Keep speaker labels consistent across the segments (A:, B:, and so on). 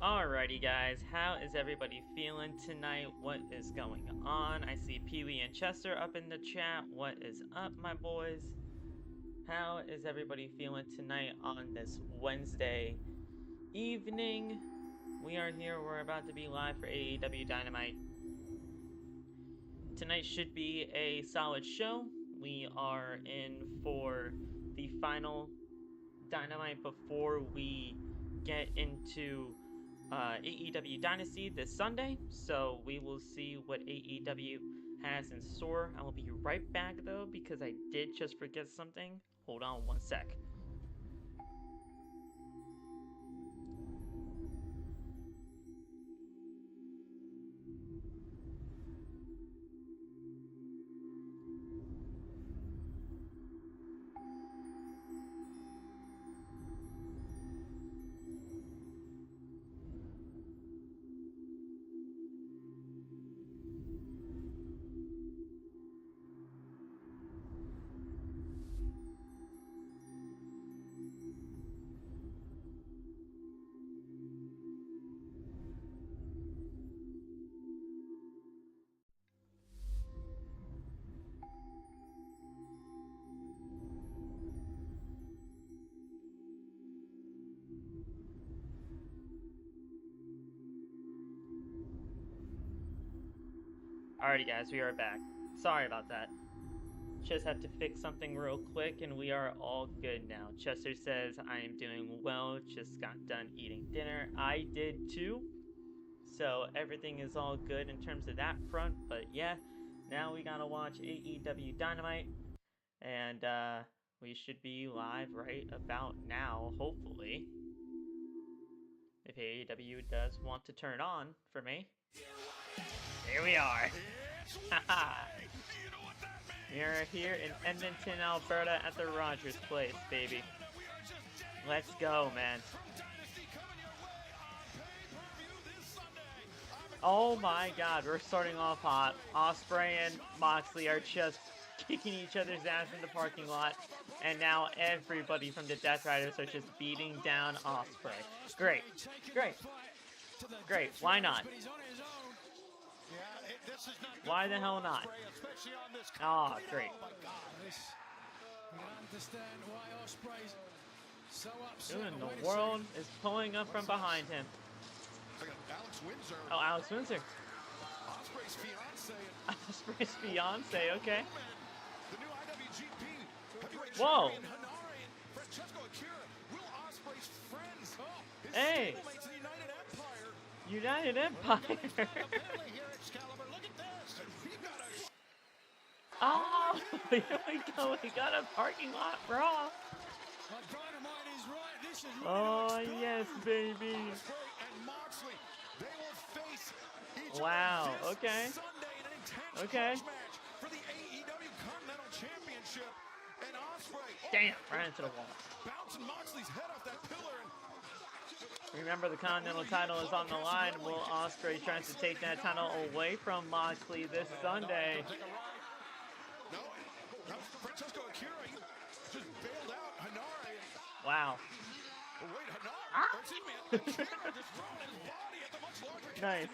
A: Alrighty guys, how is everybody feeling tonight? What is going on? I see Pee-wee and Chester up in the chat. What is up, my boys? How is everybody feeling tonight on this Wednesday evening? We are here, we're about to be live for AEW Dynamite. Tonight should be a solid show. We are in for the final Dynamite before we get into AEW Dynasty this Sunday, so we will see what AEW has in store. I will be right back though, because I did just forget something. Hold on one sec. Alrighty guys, we are back. Sorry about that. Just had to fix something real quick and we are all good now. Chester says, I am doing well, just got done eating dinner. I did too. So everything is all good in terms of that front, but yeah, now we gotta watch AEW Dynamite, and we should be live right about now, hopefully. If AEW does want to turn on for me. Here we are. We are here in Edmonton, Alberta at the Rogers Place, baby. Let's go, man. Oh my god, we're starting off hot. Ospreay and Moxley are just kicking each other's ass in the parking lot. And now everybody from the Death Riders are just beating down Ospreay. Great. Great. Great. Why not? Why the hell not? Oh, great. Who in the world is pulling up from behind him? Oh, Alex Windsor. Ospreay's fiance, okay. Whoa. Hey. United Empire. Oh, here we go. We got a parking lot brawl. Oh, yes, baby. Wow, okay. Okay. Damn, right into the wall. Remember, the Continental title is on the line. Will Ospreay tries to take that title away from Moxley this Sunday? Wow. Ah! Nice.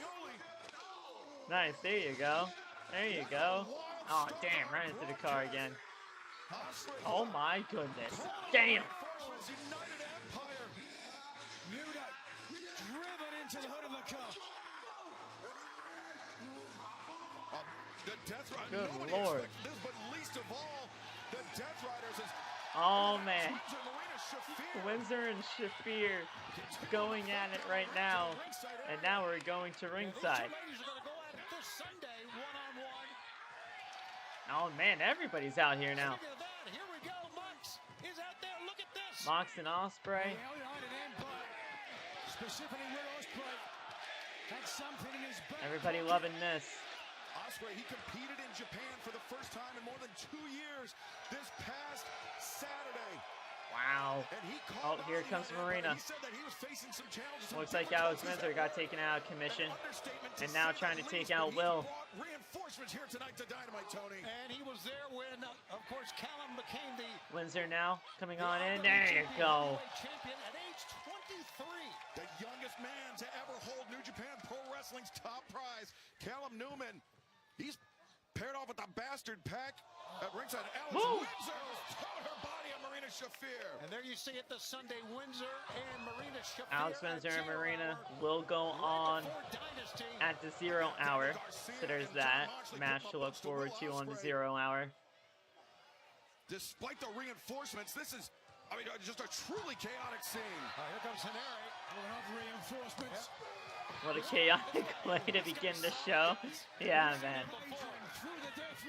A: Nice, there you go. There you go. Oh, damn, right into the car again. Oh my goodness. Damn! Good lord. Oh man. Windsor and Shafir going at it right now. And now we're going to ringside. Oh man, everybody's out here now. Mox and Ospreay. Everybody loving this.
B: Ospreay, he competed in Japan for the first time in more than 2 years this past Saturday.
A: Wow.
B: And he
A: Oh,
B: called
A: here
B: out
A: comes
B: on it,
A: Marina.
B: but he said that he was facing some challenges.
A: Looks like Alex Windsor got taken out of commission. And now trying to take out Will.
B: Reinforcements here tonight to Dynamite, Tony.
C: And he was there when, of course, Callum became the
A: Windsor now coming on in. There you go.
C: Champion at age 23.
B: The youngest man to ever hold New Japan Pro Wrestling's top prize, Callum Newman. He's paired off with the bastard pack at ringside. Alex Windsor throwing her body on Marina Shafir.
C: And there you see it, the Sunday Windsor and Marina Shafir.
A: Alex Windsor and Marina will go on at the 0 hour. So there's that match to look forward to on the 0 hour.
B: Despite the reinforcements, this is, I mean, just a truly chaotic scene.
C: Here comes Hanare.
B: Reinforcements.
A: What a chaotic way to begin the show. Yeah, man.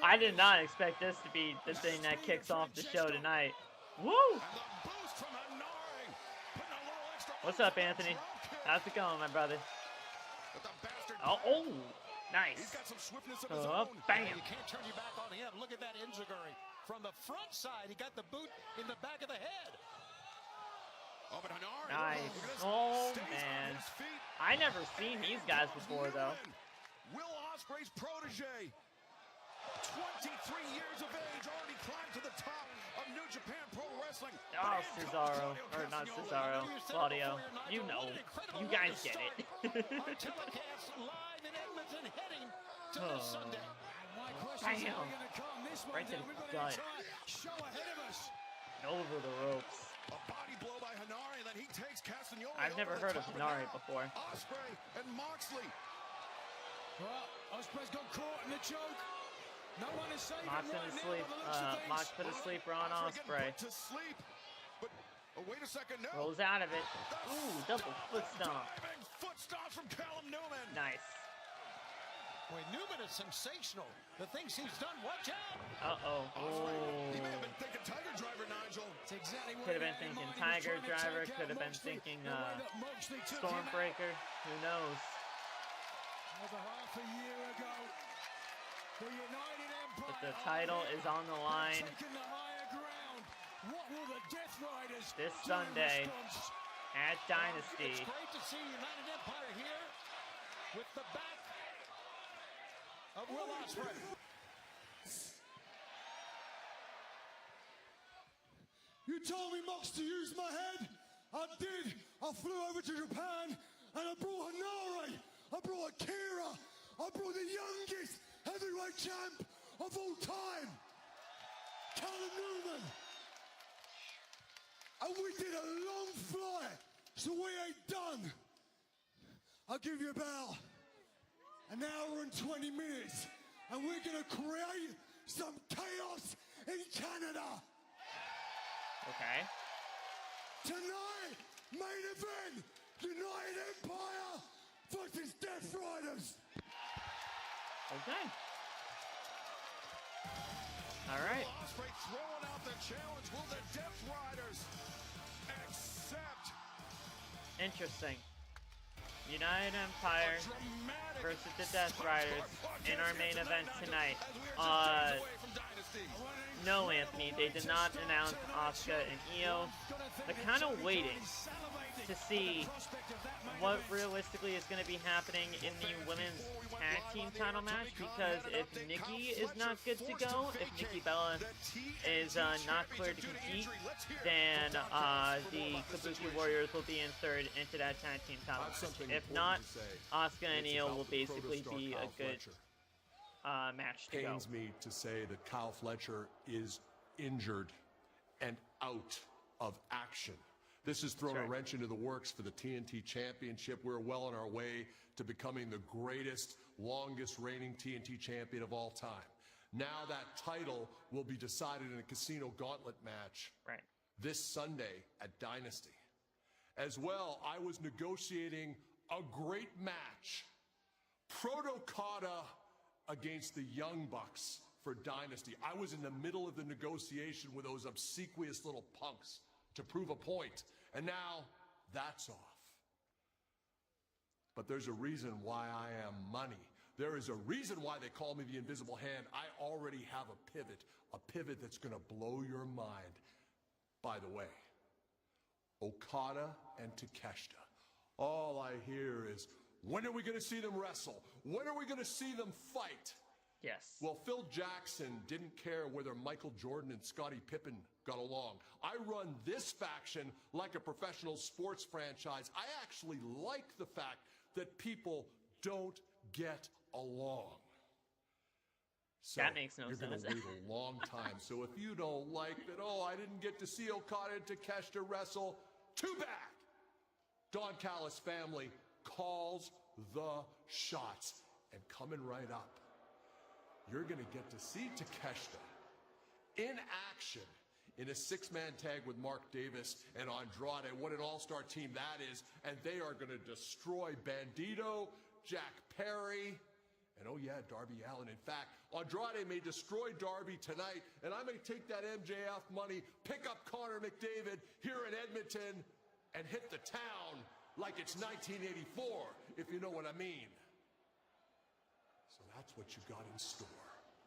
A: I did not expect this to be the thing that kicks off the show tonight. Woo! What's up, Anthony? How's it going, my brother? Oh, nice.
B: He's got some swiftness of his own.
A: Bam.
C: You can't turn your back on him. Look at that enziguri. From the front side, he got the boot in the back of the head.
B: Oh, but Hanare,
A: nice. Oh, man. I never seen these guys before, though.
B: Will Ospreay's protege. 23 years of age, already climbed to the top of New Japan Pro Wrestling.
A: Oh, Cesaro. Or not Cesaro. Claudio. You know. You guys get it.
C: Telecast live in Edmonton, heading to this Sunday.
A: Bam. Right to the gut. Over the ropes.
B: A body blow by Hanare, and then he takes Castagnoli.
A: I've never heard of Hanare before.
B: Ospreay and Moxley.
D: Well, Ospreay's got caught in the choke. No one is saving
A: Mox in his sleep. Mox put a sleeper on Ospreay.
B: To sleep. But wait a second, no.
A: Rolls out of it. Ooh, double foot stomp.
B: Foot stomp from Callum Newman.
A: Nice.
C: Boy, Newman is sensational. The things he's done, watch out.
A: Uh-oh.
B: He may have been thinking Tiger Driver, Nigel.
D: Exactly
A: could have been thinking Tiger Driver. Could have been thinking Stormbreaker. Who knows?
D: Over half a year ago, the United Empire
A: But the title is on the line
D: taking the higher ground. What will the Death Riders
A: this
D: do in
A: Sunday
D: response?
A: at Dynasty.
C: It's great to see United Empire here with the back of Will Ospreay.
D: You told me, Mox, to use my head. I did. I flew over to Japan and I brought Hanare. I brought Akira. I brought the youngest heavyweight champ of all time, Callum Newman. And we did a long flight, so we ain't done. I'll give you about an hour and 20 minutes, and we're gonna create some chaos in Canada.
A: Okay.
D: Tonight, main event, United Empire versus Death Riders.
A: Okay. All right.
B: Ospreay throwing out the challenge. Will the Death Riders accept?
A: Interesting. United Empire versus the Death Riders in our main event tonight. No, Anthony, they did not announce Asuka and Io. They're kind of waiting to see what realistically is going to be happening in the women's tag team title match, because if Nikki is not good to go, if Nikki Bella is not cleared to compete, then the Kabuki Warriors will be inserted into that tag team title match. If not, Asuka and Io will basically be a good match to go.
E: Pains me to say that Kyle Fletcher is injured and out of action. This has thrown a wrench into the works for the TNT Championship. We're well on our way to becoming the greatest, longest reigning TNT champion of all time. Now that title will be decided in a casino gauntlet match this Sunday at Dynasty. As well, I was negotiating a great match. Proto Kata against the Young Bucks for Dynasty. I was in the middle of the negotiation with those obsequious little punks to prove a point, and now that's off. But there's a reason why I am money. There is a reason why they call me the Invisible Hand. I already have a pivot that's gonna blow your mind. By the way, Okada and Takeshita. All I hear is, when are we going to see them wrestle? When are we going to see them fight?
A: Yes.
E: Well, Phil Jackson didn't care whether Michael Jordan and Scottie Pippen got along. I run this faction like a professional sports franchise. I actually like the fact that people don't get along. So
A: that makes no
E: you're
A: sense.
E: going to wait a long time. So if you don't like that, oh, I didn't get to see Okada and Takeshita wrestle, too bad. Don Callis family calls the shots. And coming right up, you're going to get to see Takeshita in action in a six-man tag with Mark Davis and Andrade. What an all-star team that is. And they are going to destroy Bandido, Jack Perry, and oh yeah, Darby Allin. In fact, Andrade may destroy Darby tonight, and I may take that MJF money, pick up Connor McDavid here in Edmonton, and hit the town like it's 1984, if you know what I mean. So that's what you got in store.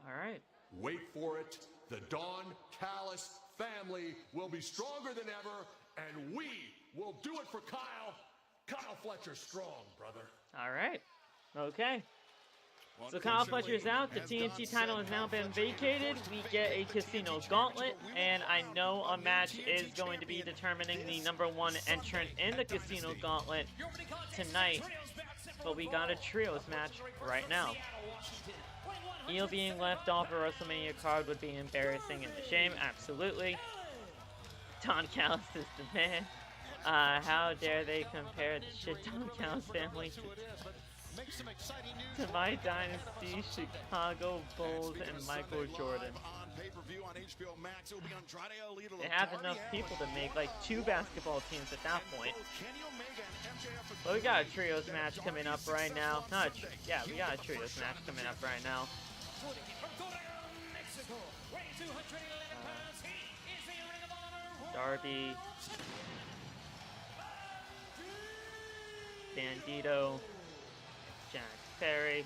A: All right.
E: Wait for it. The Don Callis family will be stronger than ever, and we will do it for Kyle. Kyle Fletcher strong, brother.
A: All right. Okay. So Kyle Fletcher's out. The TNT title has now been vacated. We get a Casino Gauntlet, and I know a match is going to be determining the #1 entrant in the Casino Gauntlet tonight. But we got a trios match right now. Eel being left off a WrestleMania card would be embarrassing and a shame, absolutely. Don Callis is the man. How dare they compare the shit Don Callis family to my dynasty, Chicago Bulls, and Michael Jordan. They have enough people to make like 2 basketball teams at that point. But we got a trios match coming up right now. We got a trios match coming up right now. Darby, Bandido, Jack Perry,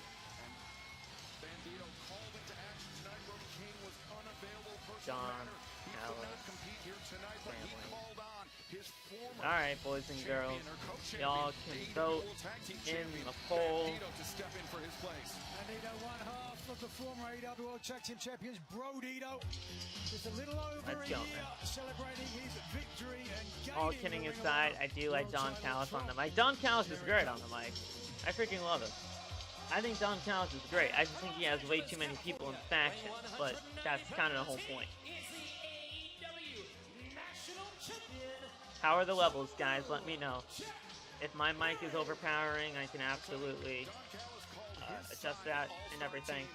A: Don Alright, boys and girls, y'all can vote in the poll.
D: Bandido, one half of the former AEW World Tag Team Champions, Bandido, just a little over
A: Let's go, man.
D: Celebrating his victory and
A: All kidding aside, I do like Don Callis on the mic. Don Callis is great on the mic. I freaking love him. I think Don Callis is great. I just think he has way too many people in faction, but that's kind of the whole point. How are the levels, guys? Let me know. If my mic is overpowering, I can absolutely adjust that and everything.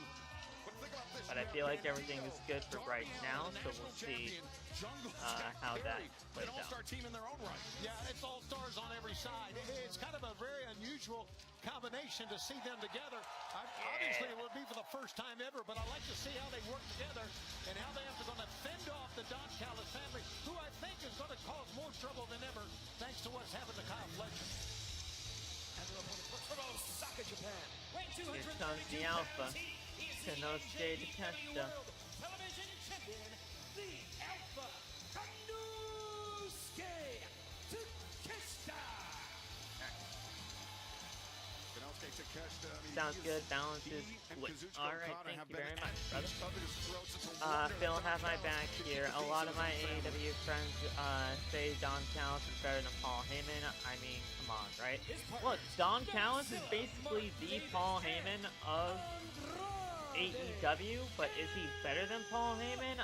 A: But I feel like everything is good for right now, so we'll see how that plays out.
C: Yeah, it's all stars on every side. It's kind of a very unusual combination to see them together. Obviously, it would be for the first time ever, but I like to see how they work together and how they are going to fend off the Don Callis family, who I think is going to cause more trouble than ever, thanks to what's happened to Kyle Fletcher.
A: Here comes the Alpha. Konosuke Takeshita.
C: Television champion, the Alpha, Konosuke Takeshita.
A: Sounds good. Balance is good. Alright, thank you very much, brother. Phil, have my back here. A lot of my AEW friends say Don Callis is better than Paul Heyman. I mean, come on, right? Look, Don Callis is basically the Paul Heyman of AEW, but is he better than Paul Heyman?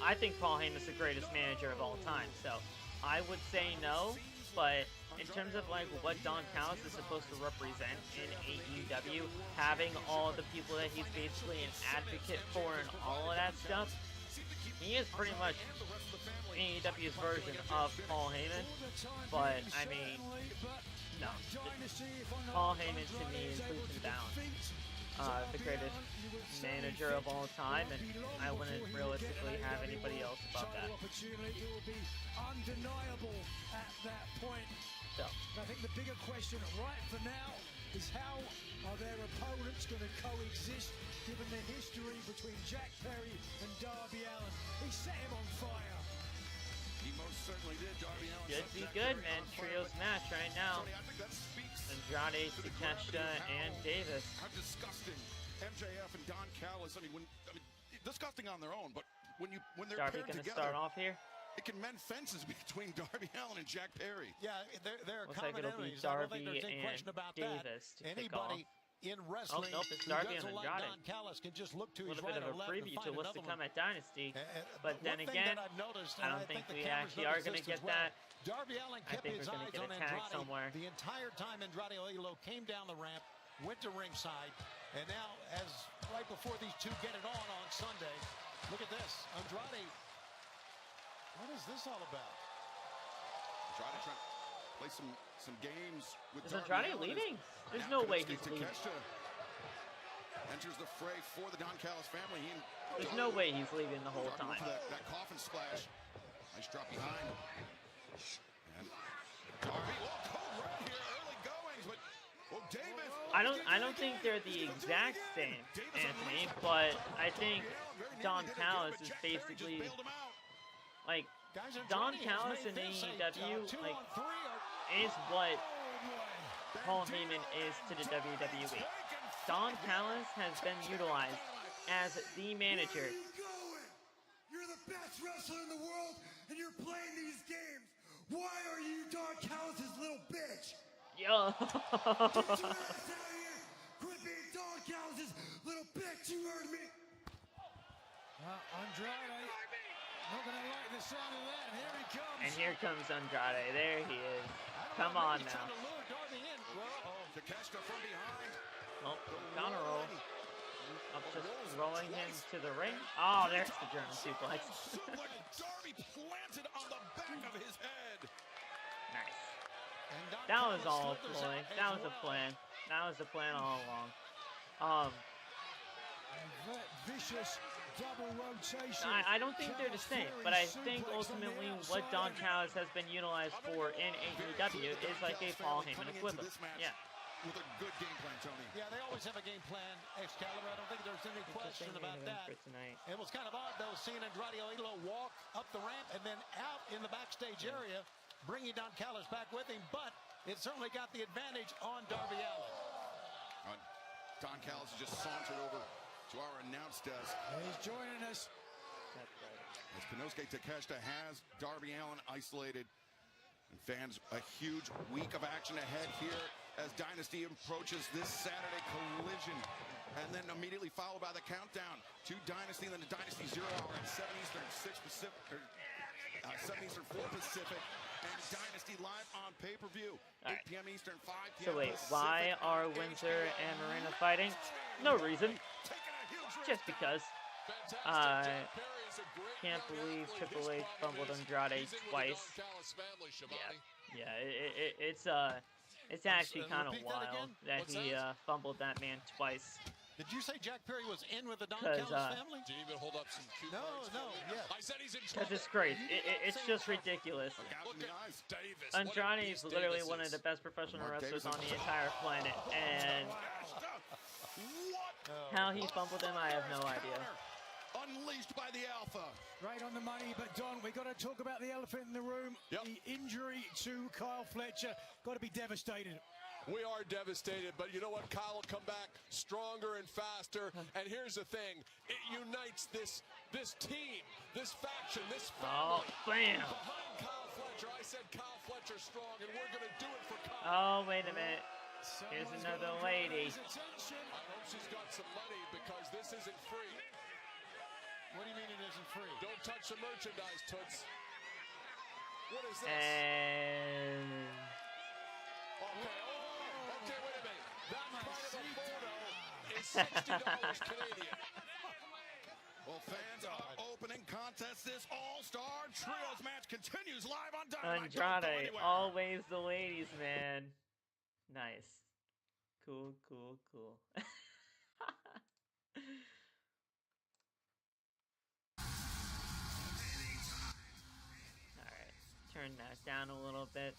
A: I think Paul Heyman is the greatest manager of all time, so I would say no, but in terms of like what Don Callis is supposed to represent in AEW, having all the people that he's basically an advocate for and all of that stuff, he is pretty much AEW's version of Paul Heyman, but I mean, no. Paul Heyman to me is leaps and bounds the greatest manager of all time, and I wouldn't realistically have anybody else above that.
D: Opportunity will be undeniable at that point.
A: So,
D: I think the bigger question right for now is how are their opponents going to coexist given the history between Jack Perry and Darby Allin. He set him on fire.
B: He He most certainly did. Darby Allin
A: Should be good, man. Trios match right now.
B: Tony, I think that speaks
A: Andrade,
B: to the
A: Takeshita,
B: gravity of
A: and Davis.
B: how disgusting MJF and Don Callis. I mean, disgusting on their own, but when they're
A: Darby
B: paired
A: gonna
B: together,
A: start off here.
B: it can mend fences between Darby Allin and Jack Perry.
C: Yeah, they're
A: Looks like it'll be
C: enemies. I don't think
A: Darby
C: there's any question
A: and
C: about
A: Davis
C: that.
A: to kick off.
C: Anybody in wrestling
A: nope, it's
C: who
A: Darby
C: doesn't
A: and
C: like
A: Andrade.
C: Don Callis can just look to
A: A
C: his
A: little bit
C: right
A: of
C: or
A: a
C: left and
A: preview
C: find
A: to what's to
C: another
A: come
C: one.
A: at Dynasty. But then
C: one thing
A: again,
C: that I've noticed,
A: I
C: and
A: don't think
C: the
A: we
C: cameras
A: actually
C: notice
A: are going to
C: this
A: get
C: as well,
A: that.
C: Darby Allin
A: I
C: kept
A: think
C: his
A: we're gonna
C: eyes
A: get
C: on
A: a tag
C: Andrade
A: somewhere.
C: the entire time Andrade came down the ramp, went to ringside, and now as right before these two get it on Sunday, look at this. Andrade, what is this all about?
B: Try to play some games with
A: Is
B: Darby
A: Andrade
B: Allin.
A: leaving? There's
B: Now
A: no way
B: Konosuke
A: he's leaving.
B: Takeshita enters the fray for the Don Callis family.
A: There's no way he's leaving the whole
B: Darby went
A: time.
B: for that coffin splash. Nice drop behind. And Darby, cold right here, early goings, but Davis.
A: I don't think they're the exact same, Anthony, but I think Don Callis is basically like Don Callis in AEW like is what Paul Heyman is to the WWE. Don Callis has been utilized as the manager.
D: Where are you going? You're the best wrestler in the world, and you're playing these games. Why are you Don Callis' little bitch?
A: Yo.
D: Get your ass out of here. Quit being Don Callis' little bitch. You heard me. Andrade, not gonna like the sound of that. Here he comes.
A: And here comes Andrade. There he is. Come on now.
B: Takeshita from behind.
A: Oh, counter roll. Up just rolling him to the ring. Oh, there's the German suplex.
B: Darby planted on the back of his head.
A: Nice. That was all a ploy. That was a plan. That was the plan all along.
D: That vicious double rotation.
A: I don't think they're the same, but I think ultimately what Don Callis has been utilized for in AEW is like a Paul Heyman equivalent. Yeah.
B: With a good game plan, Tony.
C: Yeah, they always have a game plan, Excalibur. I don't think there's any question about that. It was kind of odd, though, seeing Andrade walk up the ramp and then out in the backstage area, bringing Don Callis back with him, but it certainly got the advantage on Darby Allin.
B: Don Callis has just sauntered over to our announce desk.
D: He's joining us.
B: As Konosuke Takeshita has Darby Allin isolated. And fans, a huge week of action ahead here as Dynasty approaches this Saturday collision. And then immediately followed by the countdown to Dynasty, and then the Dynasty 0 Hour at 7 Eastern, 6 Pacific, 7 Eastern, 4 Pacific, and Dynasty live on pay-per-view, 8 p.m. Eastern, 5 p.m.
A: So wait,
B: Pacific.
A: why are Windsor and Marina fighting? No reason. Just because. Can't believe Triple H fumbled Andrade twice. Yeah, it's actually kind of wild that he fumbled that man twice.
C: Did you say Jack Perry was in with the Don
A: 'Cause,
C: Callis family?
F: Did he even hold up some cue cards?
C: No, yes.
F: I said he's in
A: Because
F: trouble.
A: it's crazy. It's just ridiculous.
B: Look at
F: Davis.
A: Andrade is literally one of the best professional wrestlers on the entire planet, and how he fumbled him, I have no idea.
B: Unleashed by the Alpha.
D: Right on the money, but Don, we've got to talk about the elephant in the room.
F: Yep.
D: The injury to Kyle Fletcher. Got to be devastated.
F: We are devastated, but you know what? Kyle will come back stronger and faster. And here's the thing. It unites this team, this faction, this
A: Oh,
F: family.
A: bam!
F: Behind Kyle Fletcher, I said Kyle Fletcher strong, and we're going to do it for Kyle.
A: Oh, wait a minute. Here's another lady.
F: I hope she's got some money because this isn't free.
C: What do you mean it isn't free?
F: Don't touch the merchandise, Toots. What is this?
A: And
F: Okay, wait a minute. That kind of a photo is $60 Canadian.
B: Well, fans are opening contest. This all-star trios match continues live on Dynamite. Don't go
A: Andrade,
B: anywhere.
A: always the ladies, man. Nice. Cool, cool, cool. Alright, turn that down a little bit.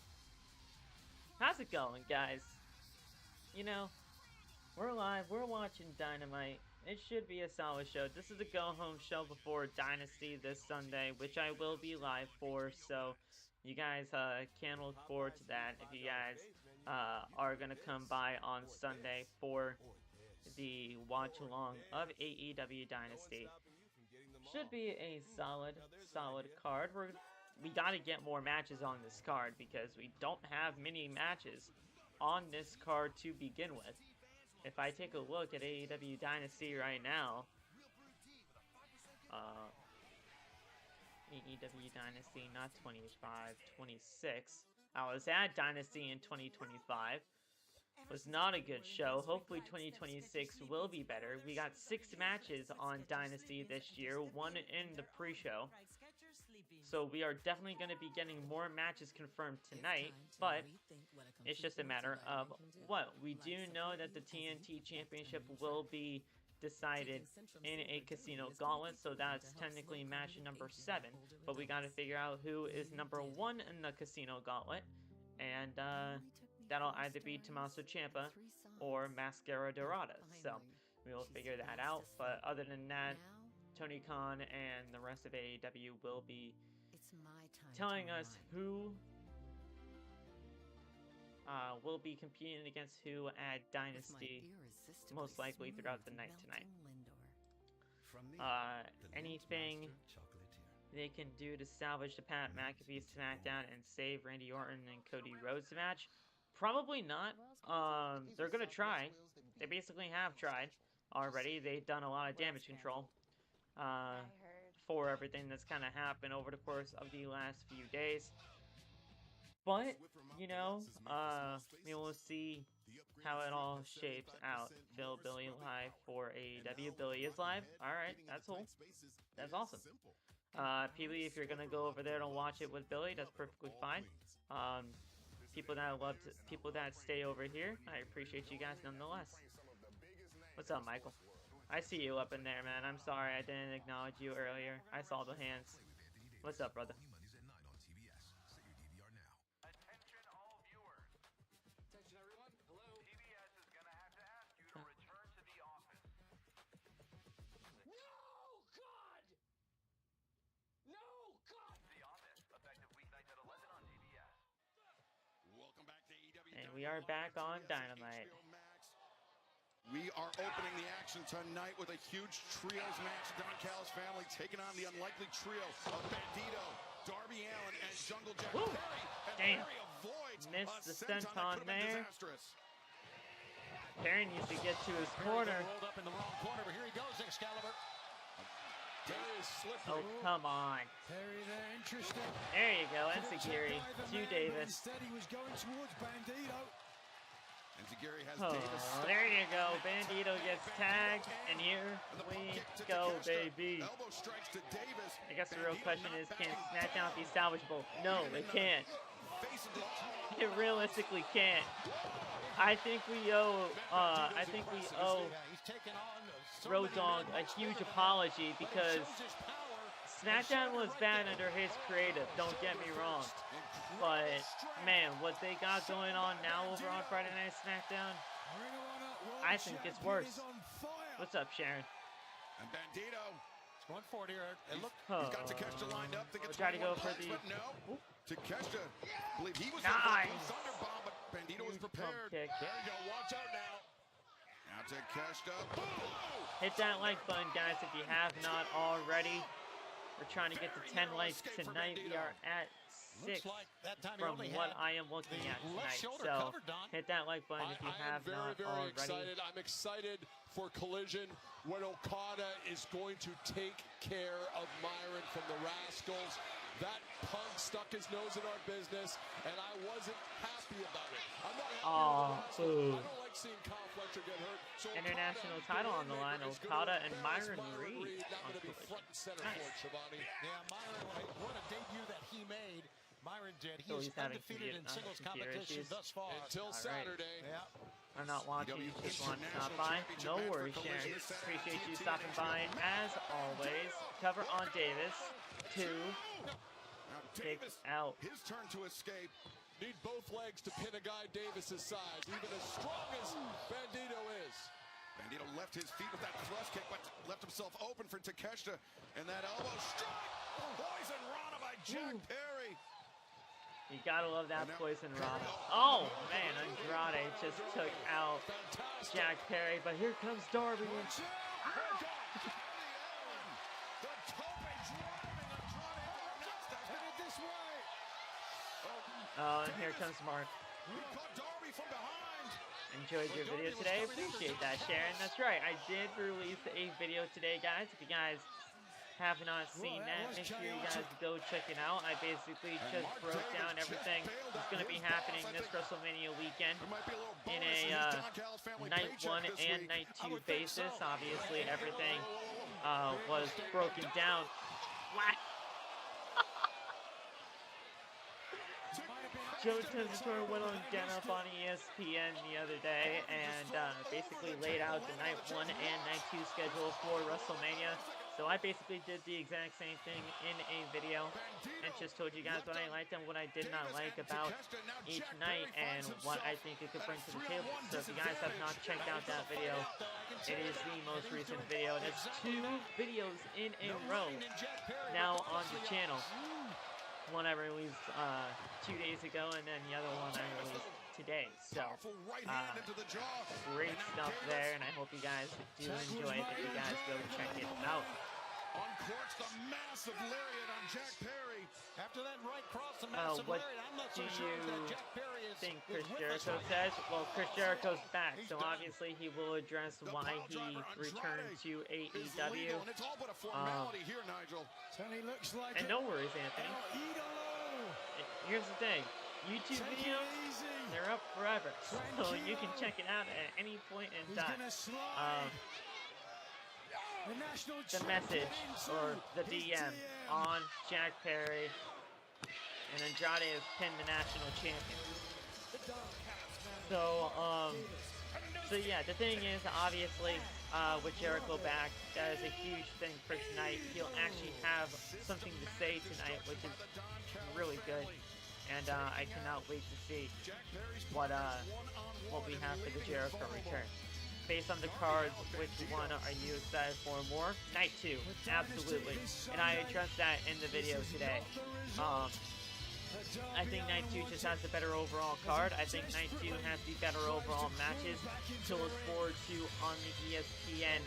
A: How's it going, guys? You know, We're live, we're watching Dynamite. It should be a solid show. This is a go-home show before Dynasty this Sunday, which I will be live for, so you guys can look forward to that if you guys are going to come by on Sunday for the watch-along of AEW Dynasty. Should be a solid card. We got to get more matches on this card because we don't have many matches on this card to begin with. If I take a look at AEW Dynasty right now, AEW Dynasty, not 25, 26. I was at Dynasty in 2025. Was not a good show. Hopefully 2026 will be better. We got 6 matches on Dynasty this year, 1 in the pre-show. So we are definitely going to be getting more matches confirmed tonight, but it's just a matter of what. We do know that the TNT Championship will be decided in a Casino Gauntlet, so that's technically match number 7, but we got to figure out who is number 1 in the Casino Gauntlet, and that'll either be Tommaso Ciampa or Mascara Dorada, so we will figure that out. But other than that, Tony Khan and the rest of AEW will be telling us who will be competing against who at Dynasty, most likely throughout the night tonight. Anything they can do to salvage the Pat McAfee SmackDown and save Randy Orton and Cody Rhodes match? Probably not. They're gonna try. They basically have tried already. They've done a lot of damage control for everything that's kind of happened over the course of the last few days. But, you know, we will see how it all shapes out. Phil, Billy live for AEW. Billy is live. Alright, that's cool. That's awesome. PB, if you're gonna go over there to watch it with Billy, that's perfectly fine. People that stay over here, I appreciate you guys nonetheless. What's up, Michael? I see you up in there, man. I'm sorry I didn't acknowledge you earlier. I saw the hands. What's up, brother?
G: Attention all viewers. Attention everyone. Hello. TBS is gonna have to ask you to return to the office.
C: No, God! No, God!
G: The Office, effective weeknights at 11 on TBS.
B: Welcome back to AEW.
A: And we are back on Dynamite.
B: We are opening the action tonight with a huge trios match. Don Callis family taking on the unlikely trio of Bandido, Darby Allin, and Jungle Jack
A: Woo!
B: Perry. And
A: Damn.
B: Perry avoids
A: Missed
B: a
A: the
B: senton that
A: senton
B: could have been
A: there.
B: disastrous.
A: Perry needs to get to his
C: Perry
A: corner.
C: rolled up in the wrong corner, but here he goes, Excalibur.
F: Perry is slippery.
A: Oh, come on.
D: Perry there, interesting.
A: There you go, Enziguri to Davis.
D: Instead, he was going towards Bandido.
B: And Zagiri has
A: Oh,
B: Davis.
A: there you go. Bandito gets tagged, and here we go, baby.
B: Elbow strikes to Davis.
A: I guess the real question is, can SmackDown be salvageable? No, it can't. It realistically can't. I think we owe
C: He's taken on so
A: Road
C: many
A: Dogg
C: men.
A: a huge apology because
C: Shows his power.
A: SmackDown was bad under his creative, don't get me wrong. But, man, what they got going on now over on Friday Night SmackDown, I think it's worse. What's up, Sharon?
B: And Bandido.
C: He's going for it here. And look,
B: He's got Takeshita lined up. Think it's
A: Try to go for
B: punch,
A: the...
B: but no. Takeshita, I believe he was
A: Nice.
B: in for the Thunderbomb, but Bandido was
A: Huge pump
B: prepared.
A: kick.
F: There you go. Watch out now.
B: Now Takeshita. Boom!
A: Hit that like button, guys, if you have not already. We're trying to get to 10 likes tonight. We are at 6
C: looks like that time he
A: from
C: only
A: what
C: had
A: I am looking
C: the
A: at
C: left
A: tonight.
C: shoulder
A: So
C: covered, Don.
A: hit that like button if you
F: I
A: have
F: am very,
A: not
F: very
A: already.
F: excited. I'm excited for Collision when Okada is going to take care of Myron from the Rascals. That punk stuck his nose in our business, and I wasn't happy about it. I'm not happy with the wrestling. I don't like seeing Kyle Fletcher get hurt. So
A: International
F: Okada,
A: title on the line.
F: is gonna
A: Okada and
F: embarrass
A: Myron Reed
F: Not
A: on
F: going to be
A: Collision.
F: front and center
A: Nice.
F: for it, Shivani.
C: Yeah, Myron, what a debut that he made. Myron did. He
A: So
C: is
A: he's having
C: undefeated in singles
A: computer
C: competition
A: issues.
C: thus far.
F: Until Saturday.
C: Yeah.
A: Are not watching,
B: AEW
A: just want to stop
B: International
A: by.
B: Championship
A: No
B: match for
A: worries, Sharon.
B: Collision this Saturday.
A: Appreciate you
B: TNT
A: stopping by as always. Cover on Davis. 2
B: Now
A: kicks
B: Davis,
A: out.
B: his turn to escape.
F: Need both legs to pin a guy Davis's size, even as strong as Bandido is.
B: left his feet with that thrust kick, but left himself open for Takeshita. And that elbow strike. Poison Rana by Jack Perry.
A: You gotta love that Poison Rana. Oh man, Andrade just took out Jack Perry, but here comes Darby. Oh, and here comes Mark. Enjoyed your video today. Appreciate that, Sharon. That's right. I did release a video today, guys. If you guys have not seen that, make sure you guys go check it out. I basically just broke down everything that's going to be happening this WrestleMania weekend in a night 1 and night 2 basis. Obviously, everything was broken down. What? Joe Tensor went on Get Up on ESPN the other day and basically laid out the night 1 and night 2 schedule for WrestleMania. So I basically did the exact same thing in a video and just told you guys what I liked and what I did not like about each night and what I think it could bring to the table. So if you guys have not checked out that video, it is the most recent video. And it's 2 videos in a row now on the channel. One I released 2 days ago, and then the other one I released today. So, great stuff there, and I hope you guys do enjoy it if you guys go check it out.
B: Uncorks the massive lariat on Jack Perry.
C: After that right cross, the massive
A: What
C: lariat, I'm not so
A: do
C: sure
A: you
C: that Jack Perry is
A: think
C: with
A: Chris
C: us
A: Jericho
C: right
A: says?
C: now.
A: Well, Chris Jericho's back, so obviously he will address why he returned to AEW.
B: And it's all but a formality here, Nigel.
D: Tony looks like
A: And no worries, Anthony.
D: Idolo.
A: Here's the thing. YouTube videos, they're up forever, so you can check it out at any point in time. The message or the DM on Jack Perry, and Andrade has pinned the national champion. So yeah, the thing is, obviously, with Jericho back, that is a huge thing for tonight. He'll actually have something to say tonight, which is really good. And I cannot wait to see what we have for the Jericho return. Based on the cards, which one are you excited for more? Night 2, absolutely. And I addressed that in the video today. I think Night 2 just has the better overall card. I think Night 2 has the better overall matches to look forward to on the ESPN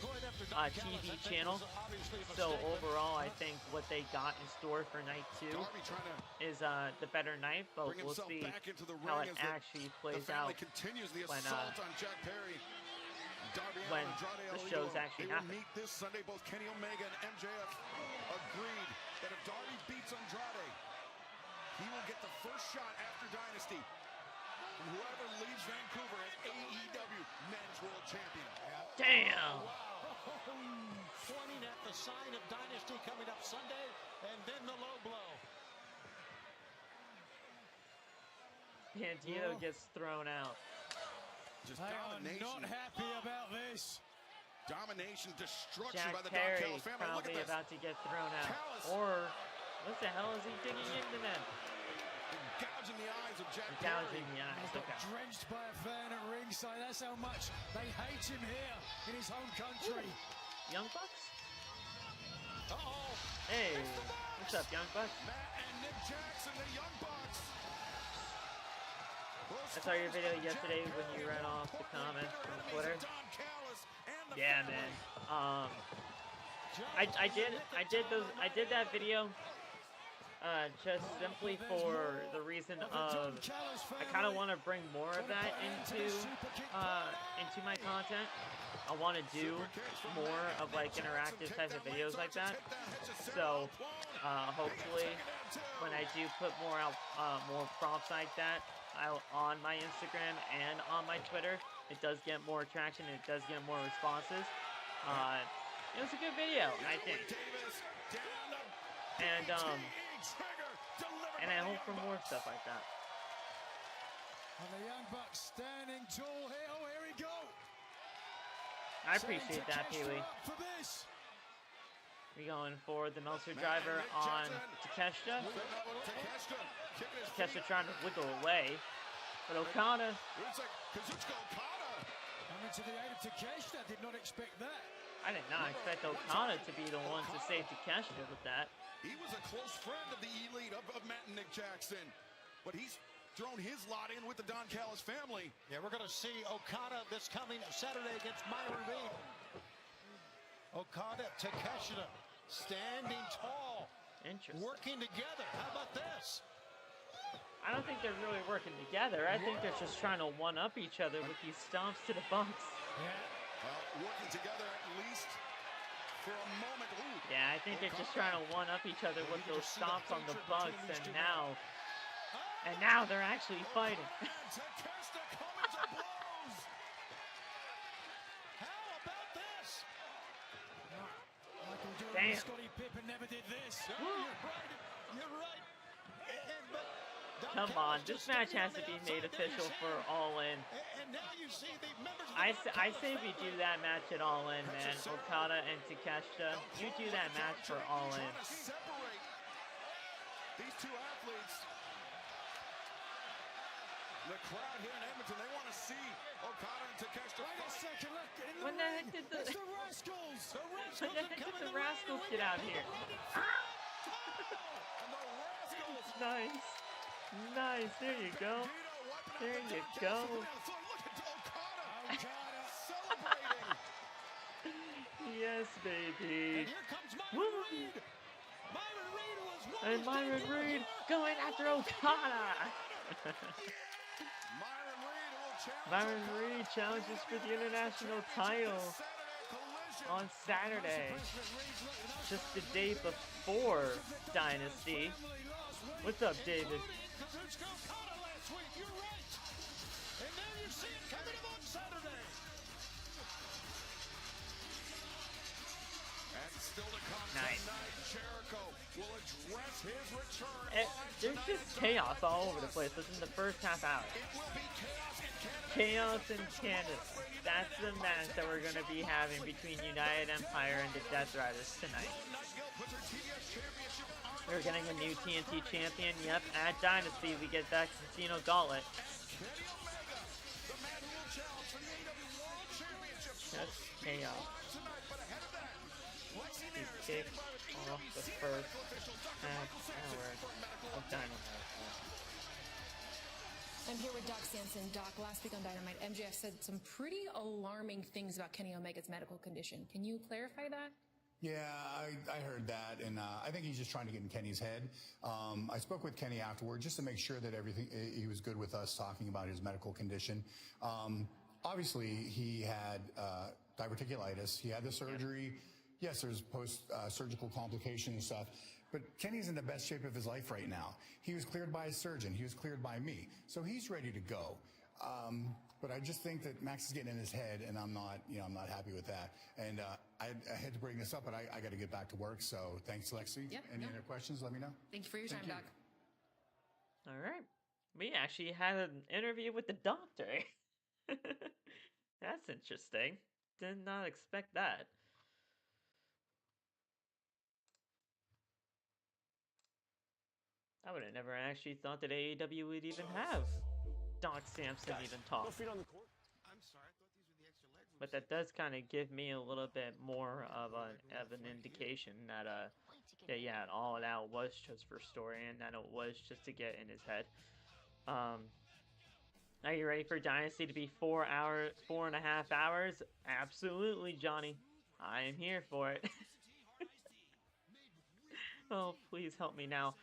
A: TV channel. So overall, I think what they got in store for Night 2 is the better night, but we'll see how it actually plays out when the shows actually happen.
B: Meet this Sunday. Both Kenny Omega and MJF agreed that if Darby beats Andrade, he will get the first shot after Dynasty from whoever leaves Vancouver as AEW Men's World Champion.
A: Damn!
C: Pointing at the sign of Dynasty coming up Sunday, and then the low blow.
A: Bandido gets thrown out.
B: Just
D: They are
B: domination.
D: not happy about this.
B: Domination, destruction
A: Jack
B: by the Don
A: Perry
B: Callis family. Look at
A: probably
B: this.
A: about to get thrown out.
B: Callis.
A: Or, what the hell is he digging into them?
B: Gouging the eyes of Jack
A: Gouging
B: Perry.
A: the eyes, okay.
D: Drenched by a fan at ringside. That's how much they hate him here in his home country.
A: Young Bucks?
C: Uh-oh.
A: Hey, what's up, Young Bucks?
B: Matt and Nick Jackson, the Young Bucks.
A: I saw your video yesterday when you ran off the comments from Twitter. Yeah, man. I did that video just simply for the reason of I kind of want to bring more of that into my content. I want to do more of like interactive type of videos like that. So hopefully when I do put more out, more prompts like that on my Instagram and on my Twitter, it does get more traction. It does get more responses. It was a good video, I think. And I hope for more stuff like that.
D: And the Young Bucks standing tall here. Oh, here we go.
A: I appreciate that, Pee-wee. We going for the Meltzer driver on Takeshita. Takeshita trying to wiggle away, but Okada.
D: to the aid of Takeshita. Did not expect that.
A: I did not expect Okada to be the one to save Takeshita with that.
B: He was a close friend of the elite of Matt and Nick Jackson, but he's thrown his lot in with the Don Callis family.
C: Yeah, we're going to see Okada this coming Saturday against Myron Reed. Okada, Takeshita, standing tall,
A: Interesting.
C: working together. How about this?
A: I don't think they're really working together. I think they're just trying to one-up each other with these stomps to the Bucks.
B: Working together at least for a moment. Ooh.
A: Yeah, I think they're just trying to one-up each other with those stomps on the Bucks, and now they're actually fighting.
B: And Takeshita coming to blows.
C: How about this?
D: Michael Jordan
A: Damn.
D: and Scottie Pippen never did this.
C: No, you're right. You're right. But Don
A: Come
C: Callis
A: on,
C: just
A: this match
C: standing
A: has
C: on
A: to
C: the
A: be made
C: outside. There you
A: official
C: see
A: for
C: it.
A: All In.
C: And now you see the members of the
A: I
C: Don Callis
A: say we do that match at All In, man. Okada and Takeshita. You do that match for All In.
B: Trying to separate these two athletes. The crowd here in Edmonton, they want to see Okada and Takeshita
D: Wait a
B: fight.
D: second, look, in the
A: When the heck
D: ring,
A: did the-
D: it's the Rascals.
C: The Rascals
A: When the
C: are
A: heck did
C: coming
A: the
C: to ring.
A: Rascals get out here?
B: And the Rascals.
A: Nice. Nice. There you go.
B: Bandido wiping
A: There
B: out the
A: you
B: Don
A: go.
B: Callis. Look at Okada
D: Okada.
B: celebrating.
A: Yes, baby.
C: And here comes
A: Woo.
C: Myron Reed. Myron Reed was one
A: And
C: of
A: Myron
C: those
A: Reed
C: people-
A: going after Okada.
B: Myron Reed will challenge
A: Myron
B: Okada
A: Reed challenges for the international
B: Championship
A: title
B: Saturday Collision.
A: on Saturday, just the day before Dynasty. What's up, David?
C: Kazuchika Okada last week. You're right. And now you see it coming up on Saturday.
B: And still to come
A: Nice.
B: tonight, Jericho will address his return
A: Eh,
B: live
A: there's
B: tonight
A: just
B: at
A: chaos all over the place within the first half hour.
B: It will be chaos in Canada.
A: Chaos in Canada. That's the match that we're going to be having between United Empire and the Death Riders tonight.
B: Nightingale puts her TBS championship on
A: We're getting a new TNT champion. Yep, at Dynasty, we get that Casino Gauntlet.
B: Kenny Omega, the man who will challenge for the AEW World Championship.
A: Just chaos.
B: Tonight, but ahead of that, Lexi
A: We
B: Nair
A: kick
B: standing by with
A: off
B: AEW
A: the
B: senior
A: first
B: medical official Dr.
A: half
B: Michael Sampson
A: hour
B: for medical
A: of
B: update.
A: Dynamite.
H: I'm here with Doc Sampson. Doc, last week on Dynamite, MJF said some pretty alarming things about Kenny Omega's medical condition. Can you clarify that?
I: Yeah, I heard that, and I think he's just trying to get in Kenny's head. I spoke with Kenny afterward just to make sure that everything he was good with us talking about his medical condition. Obviously, he had diverticulitis. He had the surgery. Yes, there's post-surgical complications and stuff. But Kenny's in the best shape of his life right now. He was cleared by his surgeon. He was cleared by me. So he's ready to go. But I just think that Max is getting in his head, and I'm not happy with that. And I had to bring this up, but I got to get back to work. So thanks, Lexi.
H: Yeah,
I: Any
H: no.
I: other questions? Let me know.
H: Thank you for your time,
I: you.
H: Doc.
A: All right. We actually had an interview with the doctor. That's interesting. Did not expect that. I would have never actually thought that AEW would even have Doc Sampson even talk.
C: I'm sorry, I thought these were the extra leg
A: But that does kind of give me a little bit more of an indication that yeah, All Out was just for story and that it was just to get in his head. Are you ready for Dynasty to be 4.5 hours? Absolutely, Johnny. I am here for it. Oh, please help me now.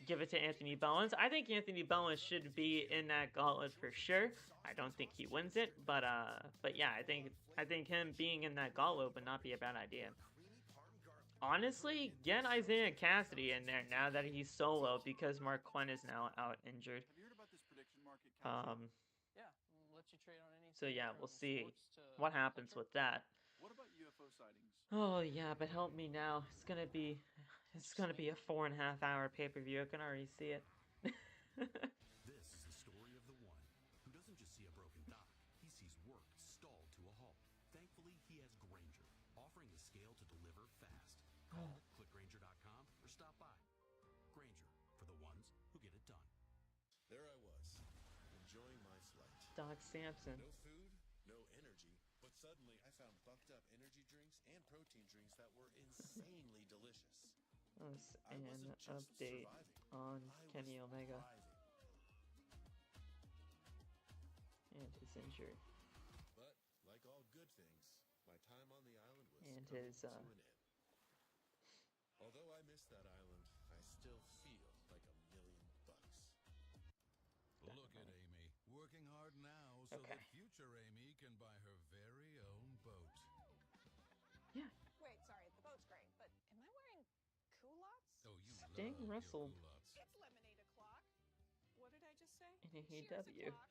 A: Give it to Anthony Bellens. I think Anthony Bellens should be in that gauntlet for sure. I don't think he wins it, but yeah, I think him being in that gauntlet would not be a bad idea. Honestly, get Isaiah Cassidy in there now that he's solo because Mark Quinn is now out injured. So yeah, we'll see what happens with that.
G: What about UFO sightings?
A: Oh yeah, but help me now. It's gonna be a 4.5 hour pay-per-view. I can already see it.
J: This is the story of the one who doesn't just see a broken dock, he sees work stalled to a halt. Thankfully, he has Granger, offering the scale to deliver fast. Call, click Granger.com, or stop by. Granger, for the ones who get it done.
K: There I was, enjoying my flight.
A: Doc Samson.
K: No food, no energy, but suddenly I found buffed up energy drinks and protein drinks that were insanely delicious.
A: An update on Kenny Omega and his injury.
K: But like all good things, my time on the island was
A: And
K: coming
A: his
K: to an end. Although I miss that island, I still feel like $1,000,000.
J: Look at Amy, working hard now so
A: Okay.
J: that future Amy can buy her very own boat.
A: Yeah.
L: Wait, sorry, the boat's great, but am I wearing culottes?
J: Oh, you
A: Sting
J: love your
A: wrestled
J: culottes.
L: It's lemonade o'clock. What did I just say?
A: in
L: Cheers
A: AEW.
L: o'clock.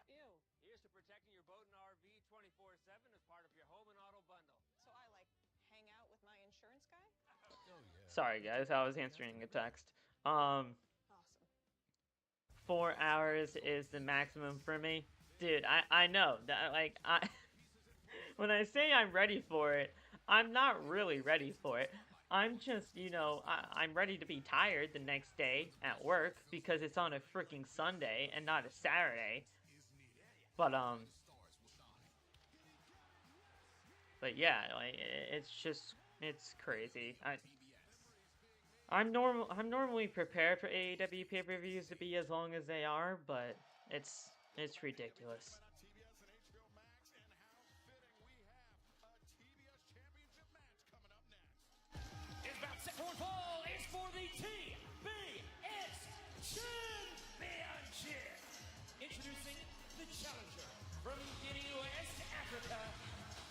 L: Ew.
G: Here's to protecting your boat and RV 24/7 as part of your home and auto bundle.
L: So I like hang out with my insurance guy?
J: Oh, yeah.
A: Sorry guys, I was answering a text.
L: Awesome.
A: 4 hours is the maximum for me. Dude, I know that, like, when I say I'm ready for it, I'm not really ready for it. I'm just, you know, I'm ready to be tired the next day at work because it's on a freaking Sunday and not a Saturday. But yeah, like, it's crazy. I'm normally prepared for AEW pay-per-views to be as long as they are, but it's ridiculous.
M: It's about set for fall. It's for the TBS Championship. Introducing the challenger from Guinea, West Africa,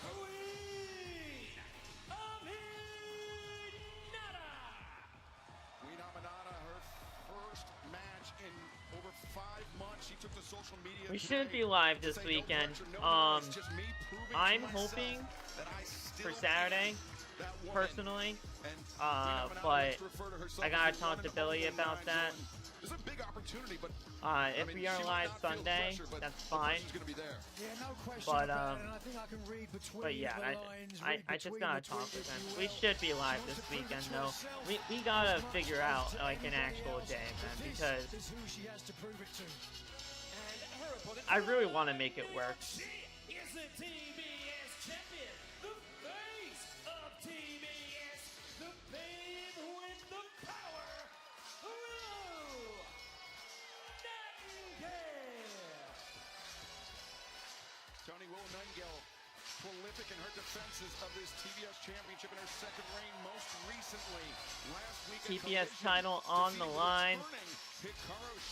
M: Queen Aminata.
B: Queen Aminata, her first match in over 5 months. She took to social media.
A: We should be live this weekend. I'm hoping for Saturday, personally, but I gotta talk to Billy about that.
B: It's a big opportunity, but
A: if we are live Sunday, that's fine.
D: Yeah, no question
A: But
D: about it, and I think I can read between
A: yeah,
D: the lines, read
A: I just
D: between
A: gotta
D: the
A: talk
D: tweets.
A: with him. We should be live this weekend though. We gotta figure out like an actual day, man, because
D: This is who she has to prove it to.
A: I really want to make it work.
M: She is the TBS champion, the face of TBS, the babe with the power, Willow Nightingale.
B: Tony Willow Nightingale, prolific in her defenses of this TBS championship in her second reign, most recently last week.
A: TBS title on the line.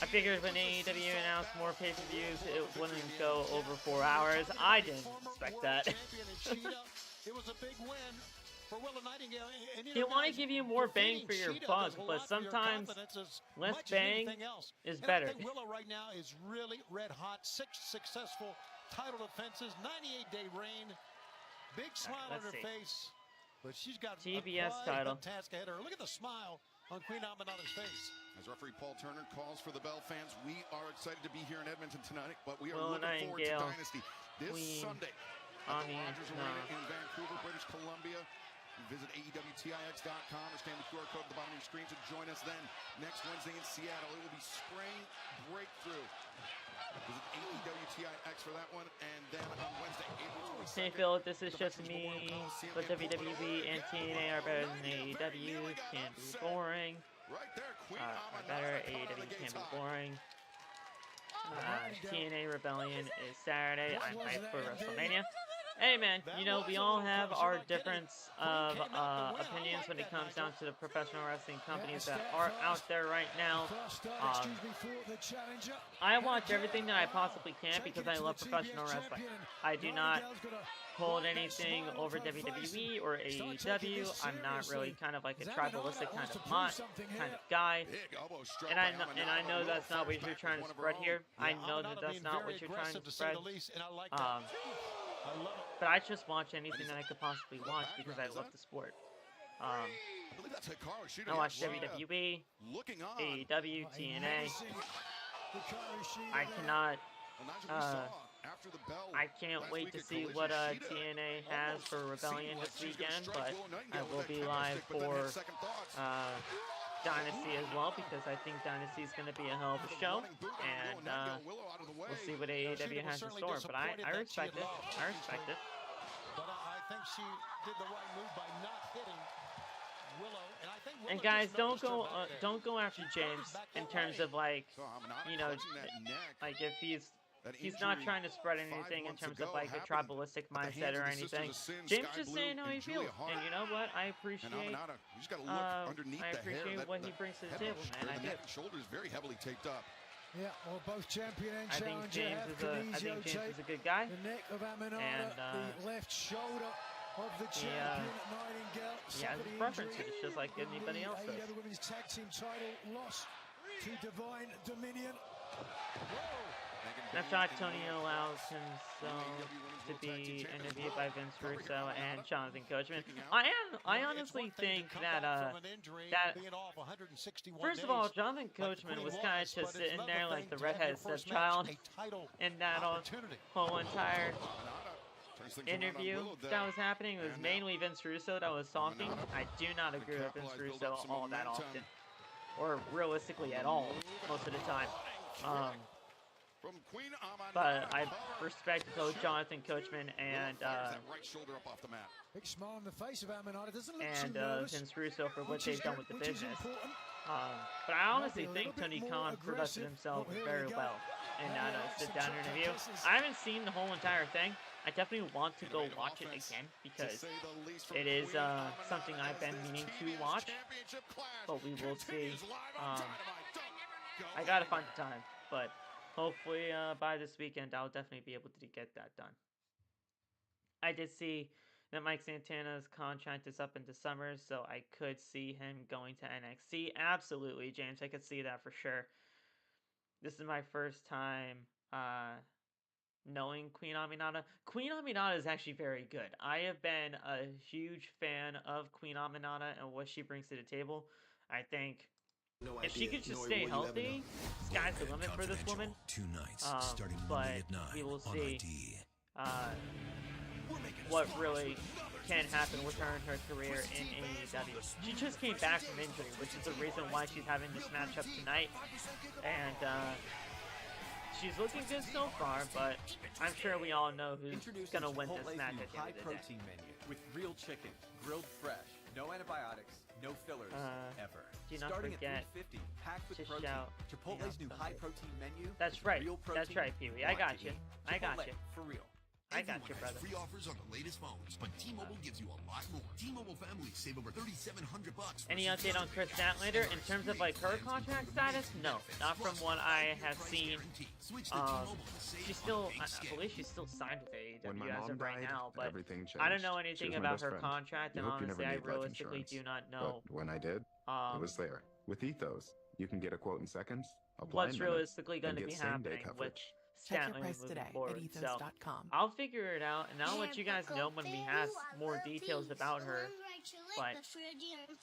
A: I figured when AEW announced more pay-per-views, it wouldn't go over 4 hours. I didn't expect that.
C: It was a big win for Willow Nightingale. And,
A: They want to give you more bang for your buck, but sometimes less bang is better.
C: I think Willow right now is really red hot. 6 successful title defenses, 98-day reign. Big smile on her face, but she's got
A: TBS
C: a
A: title
C: task ahead of her. Look at the smile on Queen Aminata's face.
B: As referee Paul Turner calls for the Bell fans, we are excited to be here in Edmonton tonight, but we are
A: Willow
B: looking forward to
A: Nightingale,
B: Dynasty this
A: Queen
B: Sunday at the Rogers Arena in Vancouver, British Columbia. Visit AEWTIX.com or scan the QR code at the bottom of your screen to join us then next Wednesday in Seattle. It will be Spring Breakthrough. Visit AEWTIX for that one, and then on Wednesday, April 22nd.
A: Hey Phil, this is just me, but WWE and TNA are better than AEW. Can be boring.
B: Right there, Queen
A: Are better. AEW can be boring. TNA Rebellion is Saturday. I'm hyped for WrestleMania. Hey man, you know, we all have our difference of opinions when it comes down to the professional wrestling companies that are out there right now. I watch everything that I possibly can because I love professional wrestling. I do not hold anything over WWE or AEW. I'm not really kind of like a tribalistic kind of guy. And I know that's not what you're trying to spread here. I know that that's not what you're trying to spread. But I just watch anything that I could possibly watch because I love the sport. I watch WWE, AEW, TNA. I cannot. I can't wait to see what TNA has for Rebellion this weekend, but I will be live for Dynasty as well, because I think Dynasty is going to be a hell of a show, and we'll see what AEW has in store. But I respect it. I respect it.
C: But I think she did the right move by not hitting Willow, and I think Willow
A: And guys,
C: just
A: don't go after James in terms of like, you know, like if he's not trying to spread anything in terms of like a tribalistic mindset or anything. James just saying how he feels, and you know what? I appreciate what he brings to the table, man. I do.
B: Shoulders very heavily taped up.
D: Yeah, well, both champion and
A: I think
D: challenger
A: James is a good guy.
D: The neck of Aminata,
A: And,
D: the left shoulder of the champion, Nightingale.
A: He has his preferences, just like anybody else does.
D: AEW Women's Tag Team title loss to Divine Dominion.
A: And I thought Tony allows himself to be interviewed by Vince Russo and Jonathan Coachman. I honestly think that first of all, Jonathan Coachman was kind of just sitting there like the redheaded stepchild in that whole entire interview that was happening. It was mainly Vince Russo that was talking. I do not agree with Vince Russo all that often, or realistically at all, most of the time. But I respect both Jonathan Coachman and
D: big smile on the face of Aminata. Doesn't look too nervous.
A: Vince Russo for what they've done with the business. But I honestly think Tony Khan conducted himself very well in that sit-down interview. I haven't seen the whole entire thing. I definitely want to go watch it again because it is something I've been meaning to watch. But we will see. I gotta find the time, but hopefully by this weekend I'll definitely be able to get that done. I did see that Mike Santana's contract is up into summer, so I could see him going to NXT. Absolutely, James, I could see that for sure. This is my first time knowing Queen Aminata. Queen Aminata is actually very good. I have been a huge fan of Queen Aminata and what she brings to the table. I think if she could just stay healthy, sky's the limit for this woman. But we will see what really can happen with her and her career in AEW. She just came back from injury, which is the reason why she's having this matchup tonight. And she's looking good so far, but I'm sure we all know who's going to win this match at the end of the day.
N: Protein menu with real chicken, grilled fresh, no antibiotics, no fillers, ever.
A: Do not
N: Starting
A: forget
N: at $3.50, packed with
A: to
N: protein.
A: shout
N: Chipotle's new high protein menu.
A: That's right. That's right, Pee-wee. I got you. I got you.
N: For real.
A: I got you, brother.
O: Free offers on the latest phones, but T-Mobile gives you a lot more. T-Mobile families save over $3,700.
A: Any update on Chris Statlander in terms of like her contract status? No, not from what I have seen. She's still, I believe she's still signed with AEW as of right now, but I don't know anything about her contract, and honestly, I realistically do not know.
P: But when I did, it was there. With Ethos, you can get a quote in seconds, apply
A: what's realistically going to be happening with Statlander moving forward. So I'll figure it out, and I'll let you guys know when we have more details about her. But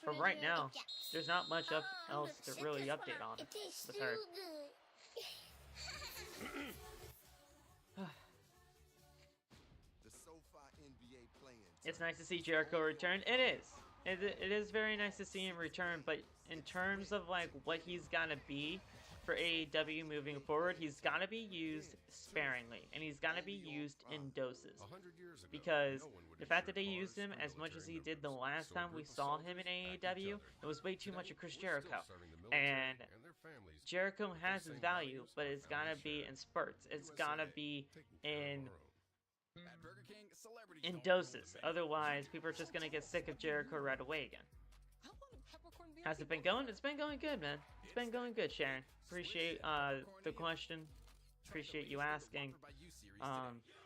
A: for right now, there's not much else to really update on with her. It's nice to see Jericho return. It is. It is very nice to see him return, but in terms of like what he's gonna be for AEW moving forward, he's gotta be used sparingly, and he's gotta be used in doses. Because the fact that they used him as much as he did the last time we saw him in AEW, it was way too much of Chris Jericho. And Jericho has his value, but it's gotta be in spurts. It's gotta be in doses. Otherwise, people are just gonna get sick of Jericho right away again. How's it been going? It's been going good, man. It's been going good, Sharon. Appreciate the question. Appreciate you asking.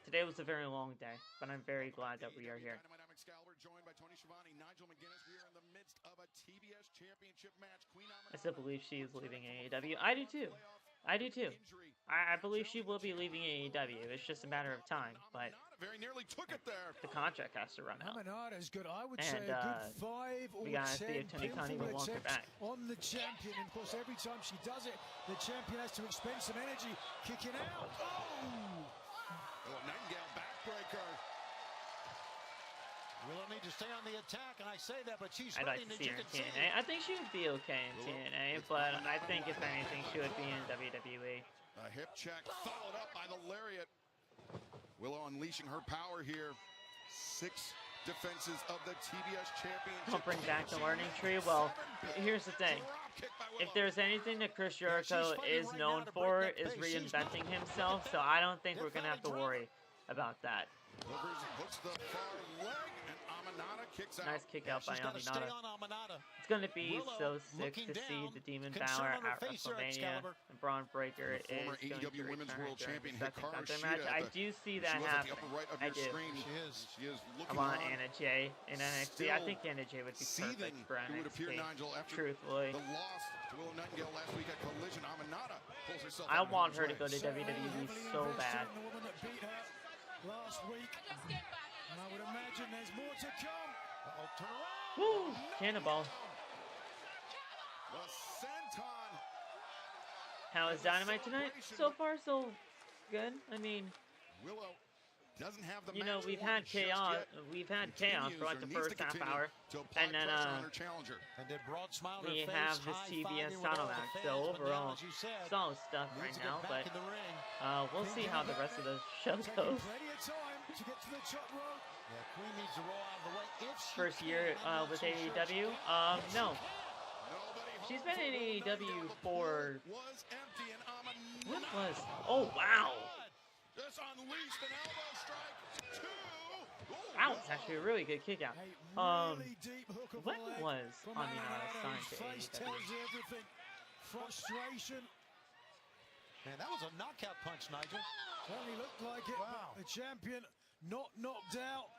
A: Today was a very long day, but I'm very glad that we are here. I still believe she is leaving AEW. I do too. I do too. I believe she will be leaving AEW. It's just a matter of time, but the contract has to run out.
D: Aminata's got, I would
A: And
D: say, a good 5 or
A: we gotta see
D: 10
A: if Tony Khan even
D: pinfall
A: wants her
D: attempts
A: back.
D: on the champion. And of course, every time she does it, the champion has to expend some energy kicking out. Oh!
B: Nightingale backbreaker.
C: Willow need to stay on the attack, and I say that, but she's
A: I'd like
C: hurting,
A: to
C: as
A: see
C: you
A: her in
C: can see.
A: TNA. I think she would be okay in TNA, but I think if anything, she would be in WWE.
B: A hip check followed up by the lariat. Willow unleashing her power here. 6 defenses of the TBS championship.
A: Don't bring back the learning tree. Well, here's the thing. If there's anything that Chris Jericho is known for, is reinventing himself. So I don't think we're gonna have to worry about that.
B: Hooks the far leg, and Aminata kicks out.
A: Nice kick out by Aminata. It's going to be
C: Willow
A: so sick to see
C: down,
A: the Demon
C: concern
A: Power
C: on her
A: at
C: face there,
A: WrestleMania.
C: Excalibur.
A: And Braun Breaker
B: The former
A: is going to
B: AEW Women's
A: return
B: World
A: during
B: Champion
A: the second
B: Hikaru
A: Gunther
B: Shida
A: match.
B: at
A: I
B: the-
A: do see
B: she
A: that
B: was at the
A: happening.
B: upper right of
A: I
B: your
A: do.
B: screen. She is
A: I
B: looking
A: want
B: on.
A: Anna Jay in NXT. I think Anna Jay would be
B: Seething,
A: perfect for
B: it would appear,
A: NXT.
B: Nigel, after
A: Truthfully.
B: the loss to Willow Nightingale last week at Collision. Aminata pulls herself
A: I
B: out of
A: want her to
B: harm's
A: go to
B: way.
A: WWE so bad.
D: The woman that beat her last week. And I would imagine there's more to come.
C: Turn around.
A: Woo! Cannonball.
B: The senton.
A: How is Dynamite tonight? So far, so good. I mean,
B: Willow doesn't have the
A: you know,
B: match
A: we've
B: won
A: had
B: just
A: chaos.
B: yet.
A: We've had chaos for like the
B: Continues or
A: first
B: needs
A: half
B: to continue
A: hour,
B: to apply
A: and then
B: pressure on her challenger.
C: And then broad smile on her
A: we
C: face,
A: have this
C: high-fiving
A: TBS
C: with all
A: title
C: the
A: match.
C: fans,
A: So
C: but now,
A: overall,
C: as you said,
A: solid stuff right
C: needs to
A: now.
C: get
A: But
C: back in the ring.
A: we'll see how the rest of the show goes.
D: Plenty of time to get to the top rope.
C: Yeah, Queen needs to roll out of the way. If she
A: First year
C: can, I'm not
A: with
C: so sure
A: AEW.
C: she
A: No,
B: Nobody
A: she's
B: home
A: been in
B: for Willow
A: AEW
B: Nightingale. The
A: for
B: floor was empty, and
A: what
B: Aminata
A: was? Oh wow!
B: just unleashed an elbow strike. 2. Ooh,
A: That was actually a really good kick out.
D: Really deep hook of
A: When
D: the leg
A: was
D: from
A: Aminata
D: Aminata,
A: signed
D: whose
A: to
D: face
A: AEW?
D: tells you everything. Frustration.
C: Man, that was a knockout punch, Nigel.
D: Certainly looked like it.
C: Wow.
D: The champion not knocked out.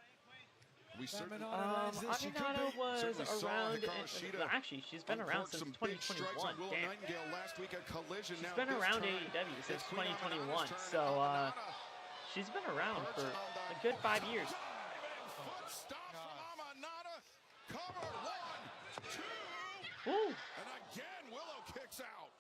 B: We certainly
A: Aminata was
B: certainly saw
A: around.
B: Hikaru Shida
A: Actually, she's been around
B: uncork
A: since
B: some big strikes
A: 2021.
B: on Willow
A: Damn.
B: Nightingale last week at Collision.
A: She's
B: Now
A: been
B: this
A: around
B: time,
A: AEW since
B: it's Queen
A: 2021,
B: Aminata's turn.
A: so
B: Aminata
A: she's been around for
B: perched on the
A: a good 5 years.
B: foot stop from Aminata. Cover 1, 2,
A: Woo!
B: and again Willow kicks out.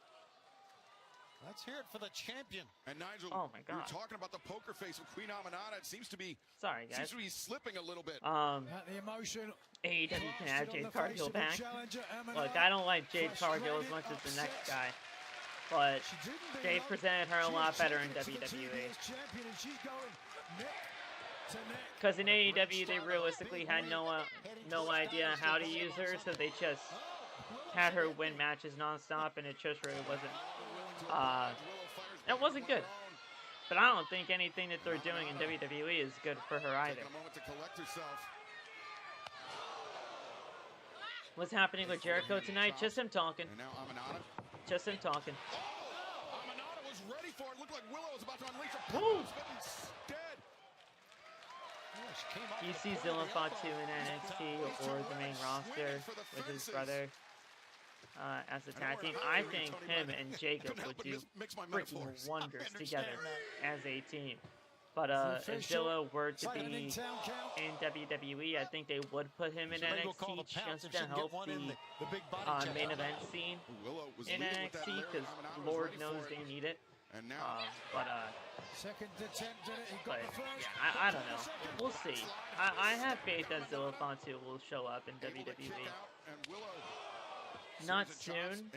C: Let's hear it for the champion.
B: And Nigel,
A: Oh my
B: we were
A: God.
B: talking about the poker face of Queen Aminata. It seems to be
A: Sorry, guys.
B: seems to be slipping a little bit.
D: The emotion.
A: AEW can have
D: plastered on
A: Jade
D: the face
A: Cargill
D: of the
A: back.
D: challenger,
A: Look,
D: Aminata.
A: I don't like Jade Cargill as much as the next guy, but
D: She didn't beat
A: they've
D: up.
A: presented her a
D: She
A: lot
D: is
A: better in
D: taking it to the
A: WWE.
D: TBS champion, and she's going neck to neck.
A: Because in AEW, they realistically had no idea how to use her, so they just had her win matches nonstop, and it just really wasn't. It wasn't good. But I don't think anything that they're doing in WWE is good for her either.
B: Taking a moment to collect herself.
A: What's happening with Jericho tonight? Just him talking.
B: And now Aminata.
A: Just him talking.
B: Aminata was ready for it. Looked like Willow was about to unleash a
A: Woo!
B: punch, but instead.
A: You see Zilla Fatu in NXT or the main roster with his brother as a tag team. I think him and Jacob would do freaking wonders together as a team. But if Zilla were to be in WWE, I think they would put him in NXT just to help the main event scene in NXT because Lord knows they need it.
B: And now,
D: Second attempt at it. He
A: but
D: got the first.
A: yeah, I don't know. We'll see. I have faith that Zilla Fatu will show up in WWE. Not soon,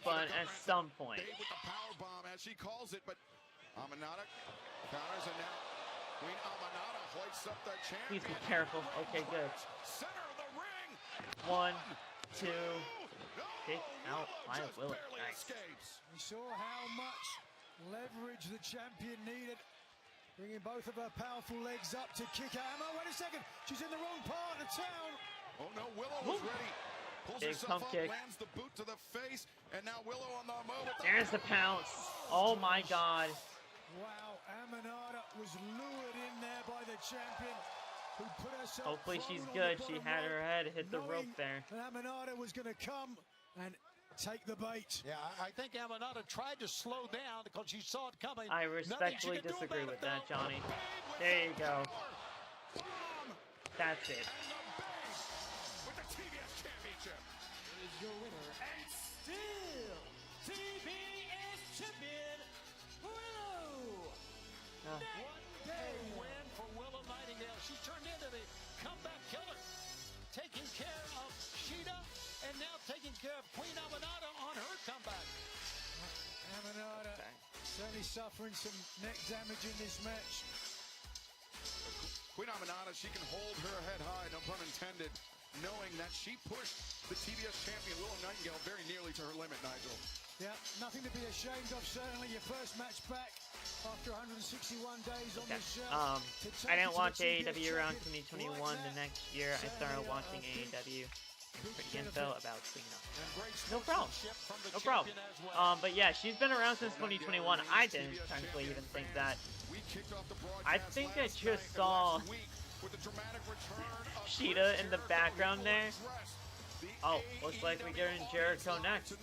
A: but at some point.
B: Dave with the power bomb as she calls it, but Aminata counters, and now Queen Aminata hoists up the champion.
A: Please be careful. Okay, good.
B: Center of the ring.
A: 1, 2. Kick out by Willow. Nice.
D: We saw how much leverage the champion needed. Bringing both of her powerful legs up to kick out. Oh, wait a second. She's in the wrong part of town.
B: Oh no, Willow was ready. Pulls
A: Big
B: herself
A: pump
B: up,
A: kick.
B: lands the boot to the face, and now Willow on the move.
A: There's the pounce. Oh my God.
D: Wow, Aminata was lured in there by the champion, who put herself
A: Hopefully she's
D: prone on
A: good.
D: the
A: She
D: bottom
A: had
D: rope,
A: her head hit the rope
D: knowing
A: there.
D: that Aminata was going to come and take the bait.
C: Yeah, I think Aminata tried to slow down because she saw it coming.
A: I respectfully disagree with that, Johnny. There you go. That's it.
B: With the TBS Championship.
M: Is your winner and still TBS champion, Willow.
C: One day win for Willow Nightingale. She turned into the comeback killer. taking care of Shida, and now taking care of Queen Aminata on her comeback.
D: Aminata certainly suffering some neck damage in this match.
B: Queen Aminata, she can hold her head high, no pun intended, knowing that she pushed the TBS champion Willow Nightingale very nearly to her limit, Nigel.
D: Yeah, nothing to be ashamed of. Certainly your first match back after 161 days on the show.
A: I didn't watch AEW around 2021. The next year, I started watching AEW. Pretty info about Cena. No problem. No problem. But yeah, she's been around since 2021. I didn't technically even think that. I think I just saw Shida in the background there. Oh, looks like we're getting Jericho next.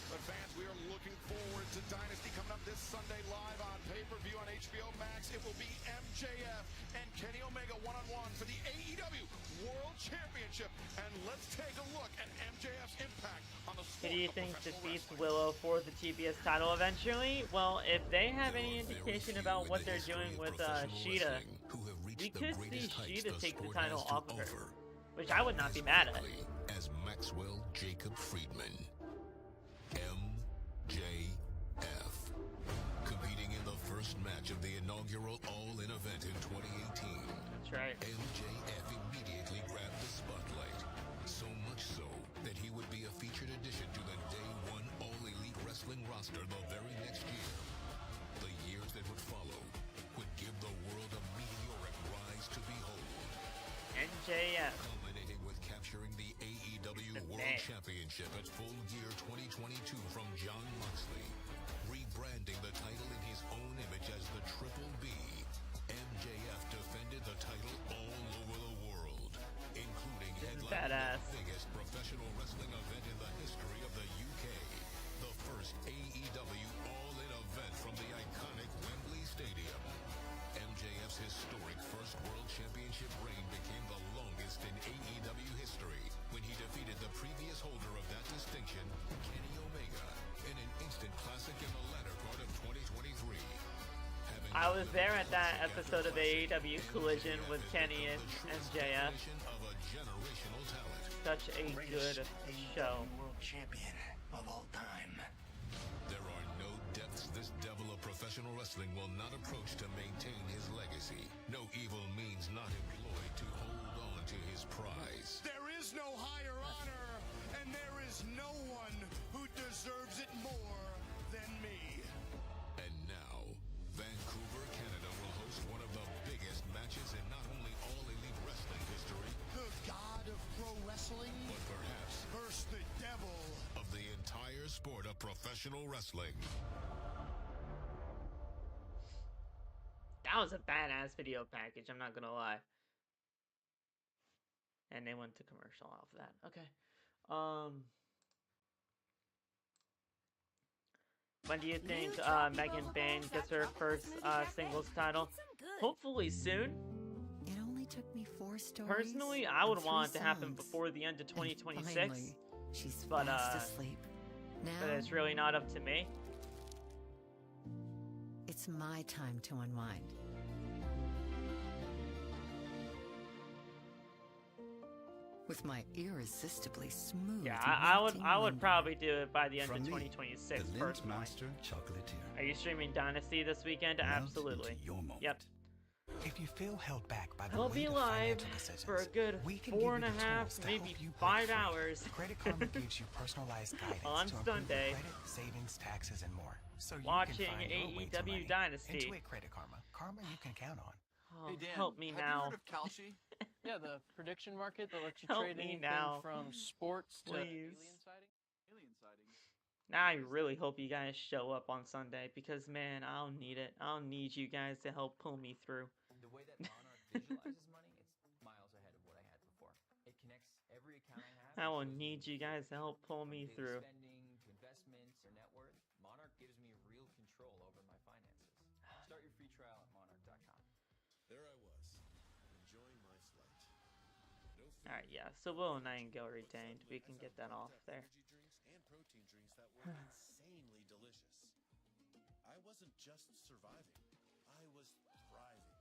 B: But fans, we are looking forward to Dynasty coming up this Sunday live on pay-per-view on HBO Max. It will be MJF and Kenny Omega one-on-one for the AEW World Championship. And let's take a look at MJF's impact on the sport.
A: Who do you think defeats Willow for the TBS title eventually? Well, if they have any indication about what they're doing with Shida, we could see Shida take the title off of her, which I would not be mad at.
O: As Maxwell Jacob Friedman. MJF, competing in the first match of the inaugural All-In event in 2018.
A: That's right.
O: MJF immediately grabbed the spotlight, so much so that he would be a featured addition to the Day One All-Elite Wrestling roster the very next year. The years that would follow would give the world a meteoric rise to behold.
A: MJF.
O: Culminating with capturing the AEW World Championship at Full Gear 2022 from Jon Moxley, rebranding the title in his own image as the Triple B. MJF defended the title all over the world, including headlining the biggest professional wrestling event in the history of the UK, the first AEW All-In event from the iconic Wembley Stadium. MJF's historic first World Championship reign became the longest in AEW history when he defeated the previous holder of that distinction, Kenny Omega, in an instant classic in the latter part of 2023.
A: I was there at that episode of AEW Collision with Kenny and MJF. Such a good show.
O: World champion of all time. There are no depths this devil of professional wrestling will not approach to maintain his legacy. No evil means not employed to hold on to his prize.
D: There is no higher honor, and there is no one who deserves it more than me.
O: And now, Vancouver, Canada will host one of the biggest matches in not only All Elite Wrestling history,
D: the god of pro wrestling,
O: but perhaps
D: versus the devil
O: of the entire sport of professional wrestling.
A: That was a badass video package, I'm not gonna lie. And they went to commercial off of that. Okay. When do you think Megan Bayne gets her first singles title? Hopefully soon.
Q: It only took me 4 stories.
A: Personally, I would want it to happen before the end of 2026.
Q: Finally, she's fast asleep. Now,
A: but it's really not up to me.
Q: It's my time to unwind. With my irresistibly smooth.
A: Yeah, I would probably do it by the end of 2026.
R: The Lint Master Chocolatier.
A: Are you streaming Dynasty this weekend? Absolutely. Yep.
R: If you feel held back by the
A: I'll
R: weight
A: be
R: of
A: live
R: financial decisions,
A: for a good
R: we can
A: 4.5,
R: give you the tools to
A: maybe
R: help you
A: 5
R: break free.
A: hours.
R: Credit Karma gives you personalized guidance
A: on
R: to improve
A: Sunday.
R: your credit, savings, taxes, and more. So you
A: Watching
R: can find your way to
A: AEW
R: money.
A: Dynasty.
R: Intuit Credit Karma. Karma you can count on.
A: Oh,
S: Hey Dan,
A: help me
S: have
A: now.
S: you heard of Kalshi? Yeah, the prediction market that lets you
A: Help
S: trade
A: me
S: anything
A: now.
S: from sports to
A: Please.
S: alien sightings.
A: Now I really hope you guys show up on Sunday because man, I'll need it. I'll need you guys to help pull me through.
T: The way that Monarch visualizes money, it's miles ahead of what I had before. It connects every account I have.
A: I will need you guys to help pull me through.
T: Spending to investments or net worth, Monarch gives me real control over my finances. Start your free trial at monarch.com.
K: There I was, enjoying my flight. No food,
A: Alright, yeah, so Willow Nightingale retained. We can get that off there.
K: energy drinks and protein drinks that were insanely delicious. I wasn't just surviving, I was thriving.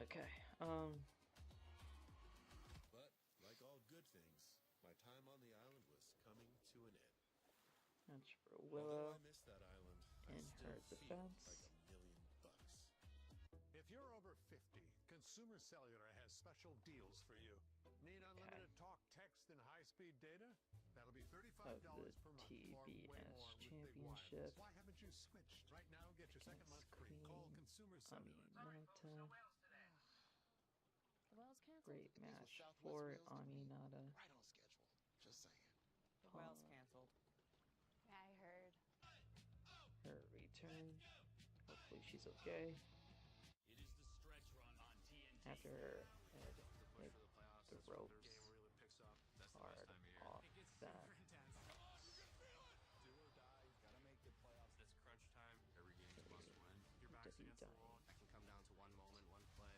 A: Okay,
K: to an inn.
A: Match for
K: Although
A: Willow
K: I miss that island,
A: in
K: I still
A: her
K: feel
A: defense.
K: like $1,000,000.
U: If you're over 50, Consumer Cellular has special deals for you. Need unlimited talk, text, and high-speed data? That'll be $35 per month, or way more with Big
A: Championship.
U: Wireless. Why haven't you switched? Right now, get your second month free. Call Consumer Cellular.
A: Aminata.
L: The Wells canceled.
A: Great match for Aminata.
K: Right on schedule. Just saying.
S: The Wells canceled.
L: Yeah, I heard.
A: Her return. Hopefully she's okay.
M: It is the stretch run on TNT.
A: After her head hit the ropes hard off that.
J: Do or die, you gotta make the playoffs. It's crunch time. Every game's a must win. Your back's against the wall. I can come down to one moment, one play.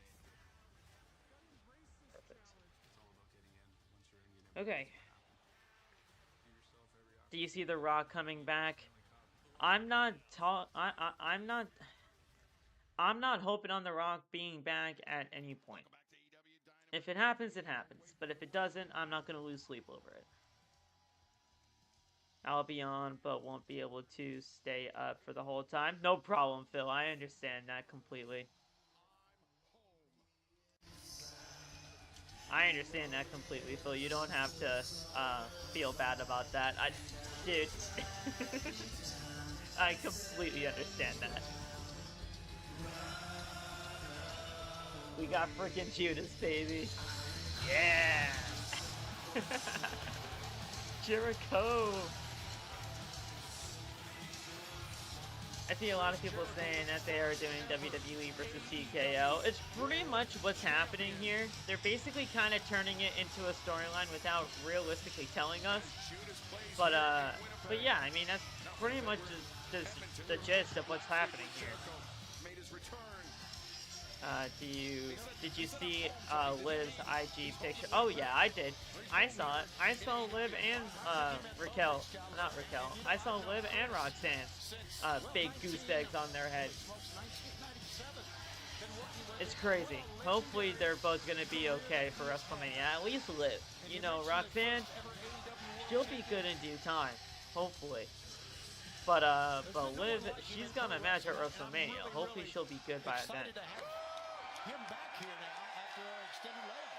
A: Perfect.
J: It's all about getting in. Once you're in, you never
A: Okay.
J: know what's gonna happen. Give yourself every
A: Do you see The Rock coming back? I'm not hoping on The Rock being back at any point. If it happens, it happens. But if it doesn't, I'm not going to lose sleep over it. I'll be on, but won't be able to stay up for the whole time. No problem, Phil. I understand that completely. I understand that completely, Phil. You don't have to feel bad about that. Dude, I completely understand that. We got freaking Judas, baby. Yeah! Jericho! I see a lot of people saying that they are doing WWE versus TKO. It's pretty much what's happening here. They're basically kind of turning it into a storyline without realistically telling us. But yeah, I mean, that's pretty much just the gist of what's happening here. Did you see Liv's IG picture? Oh yeah, I did. I saw it. I saw Liv and not Raquel. I saw Liv and Roxanne's big goose eggs on their head. It's crazy. Hopefully they're both gonna be okay for WrestleMania. At least Liv. You know, Roxanne, she'll be good in due time. Hopefully. But Liv, she's gonna match at WrestleMania. Hopefully she'll be good by then.
C: Him back here now after an extended layoff.